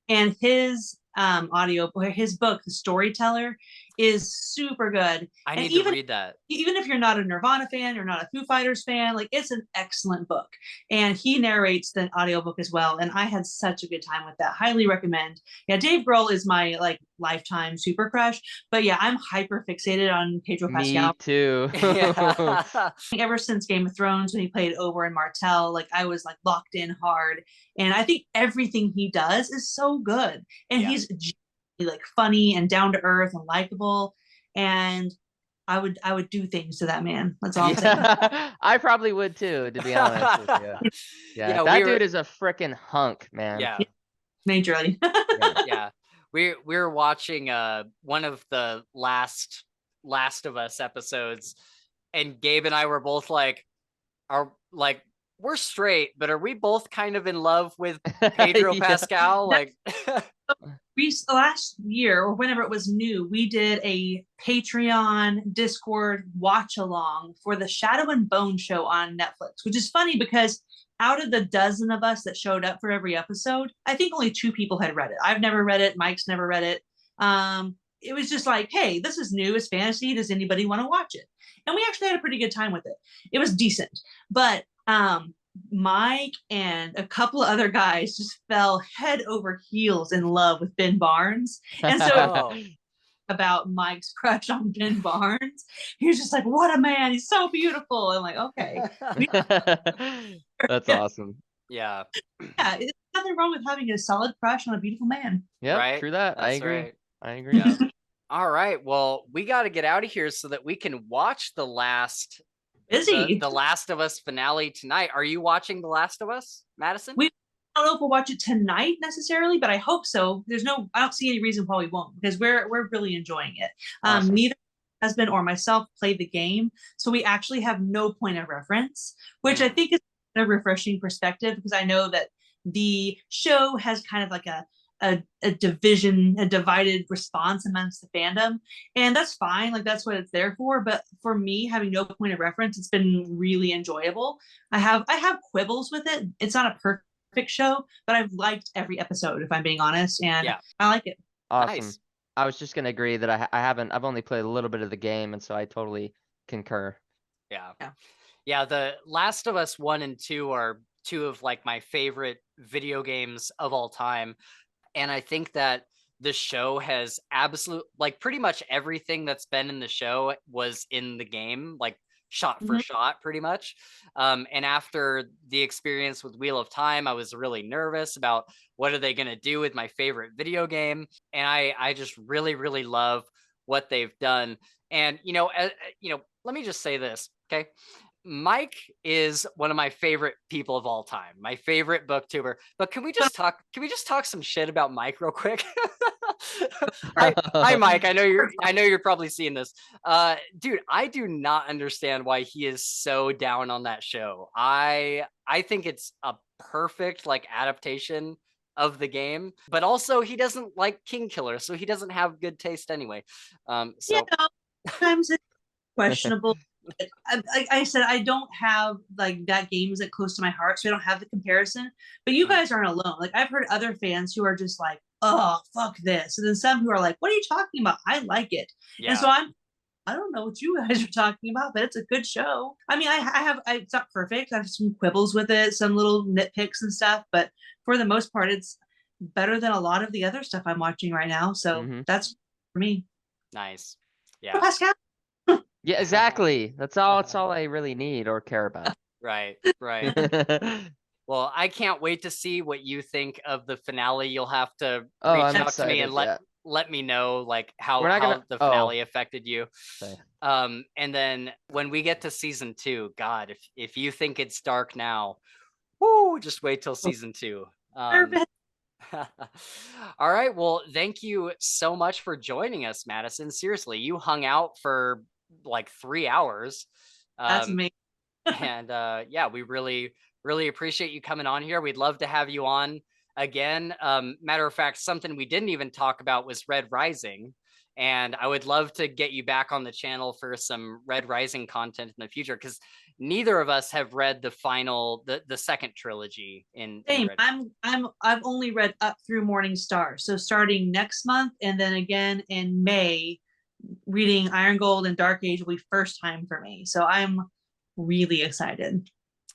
And his his book, The Storyteller, is super good. I need to read that. Even if you're not a Nirvana fan, you're not a Foo Fighters fan, like it's an excellent book. And he narrates the audiobook as well. And I had such a good time with that. Highly recommend. Yeah, Dave Grohl is my like lifetime super crush. But yeah, I'm hyper fixated on Pedro Pascal. Me too. Ever since Game of Thrones, when he played Oberyn Martell, like I was like locked in hard. And I think everything he does is so good. And he's like funny and down to earth and likable. And I would do things to that man. That's all I'm saying. I probably would too, to be honest with you. Yeah, that dude is a freaking hunk, man. Yeah. Majorly. Yeah. We were watching one of the Last of Us episodes, and Gabe and I were both like, we're straight, but are we both kind of in love with Pedro Pascal? Like last year or whenever it was new, we did a Patreon Discord watch along for the Shadow and Bone show on Netflix, which is funny because out of the dozen of us that showed up for every episode, I think only 2 people had read it. I've never read it. Mike's never read it. It was just like, hey, this is new. It's fantasy. Does anybody want to watch it? And we actually had a pretty good time with it. It was decent. But Mike and a couple of other guys just fell head over heels in love with Ben Barnes. And so about Mike's crush on Ben Barnes, he was just like, what a man. He's so beautiful. I'm like, okay. That's awesome. Yeah. Yeah, there's nothing wrong with having a solid crush on a beautiful man. Yeah, right? true that. I That's agree. right. I agree. Yeah. All right. Well, we got to get out of here so that we can watch the Last of Us finale tonight. Are you watching The Last of Us, Madison? I don't know if we'll watch it tonight necessarily, but I hope so. I don't see any reason why we won't, because we're really enjoying it. Awesome. Neither husband or myself played the game, so we actually have no point of reference, which I think is a refreshing perspective, because I know that the show has kind of like a divided response amongst the fandom, and that's fine. Like, that's what it's there for. But for me, having no point of reference, it's been really enjoyable. I have quibbles with it. It's not a perfect show, but I've liked every episode, if I'm being honest, and I like it. Awesome. Nice. I was just gonna agree that I've only played a little bit of the game, and so I totally concur. Yeah. The Last of Us 1 and 2 are two of like my favorite video games of all time. And I think that the show has like pretty much everything that's been in the show was in the game, like shot for shot, pretty much. And after the experience with Wheel of Time, I was really nervous about what are they going to do with my favorite video game. And I just really, really love what they've done. And, let me just say this, okay? Mike is one of my favorite people of all time, my favorite booktuber. But can we just talk some shit about Mike real quick? Hi, Mike. I know you're probably seeing this. Dude, I do not understand why he is so down on that show. I think it's a perfect like adaptation of the game, but also he doesn't like King Killer, so he doesn't have good taste anyway. Sometimes it's questionable. Like I said, I don't have like that game is close to my heart, so I don't have the comparison. But you guys aren't alone. Like, I've heard other fans who are just like, "Oh, fuck this," and then some who are like, "What are you talking about? I like it." Yeah. And so I don't know what you guys are talking about, but it's a good show. I mean, it's not perfect. I have some quibbles with it, some little nitpicks and stuff, but for the most part, it's better than a lot of the other stuff I'm watching right now. So that's for me. Nice. Yeah. Pascal. Yeah, exactly. That's all I really need or care about. Right. Well, I can't wait to see what you think of the finale. You'll have to reach out to me and let me know like how the finale affected you. Okay. And then when we get to season 2, God, if you think it's dark now, whoo, just wait till season 2. All right. Well, thank you so much for joining us, Madison. Seriously, you hung out for like 3 hours. That's amazing. And we really appreciate you coming on here. We'd love to have you on again. Matter of fact, something we didn't even talk about was Red Rising, and I would love to get you back on the channel for some Red Rising content in the future, because neither of us have read the second trilogy in Same. I've only read up through Morning Star, so starting next month and then again in May, reading Iron Gold and Dark Age will be first time for me, so I'm really excited.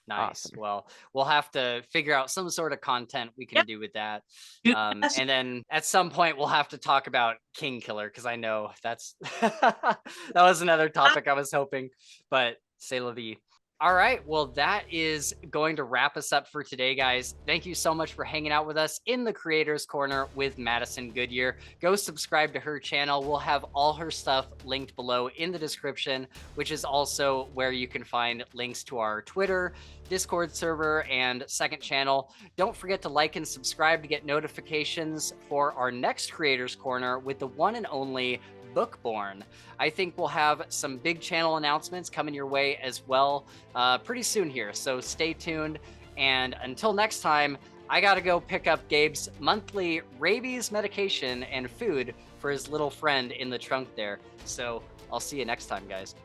Nice. Awesome. Well, we'll have to figure out some sort of content we can do with that. And then at some point we'll have to talk about King Killer, because I know that's that was another topic I was hoping, but c'est la vie. All right. Well, that is going to wrap us up for today, guys. Thank you so much for hanging out with us in the Creators Corner with Madison Goodyear. Go subscribe to her channel. We'll have all her stuff linked below in the description, which is also where you can find links to our Twitter, Discord server, and second channel. Don't forget to like and subscribe to get notifications for our next Creators Corner with the one and only Bookborn. I think we'll have some big channel announcements coming your way as well pretty soon here, so stay tuned. And until next time, I gotta go pick up Gabe's monthly rabies medication and food for his little friend in the trunk there. So I'll see you next time, guys.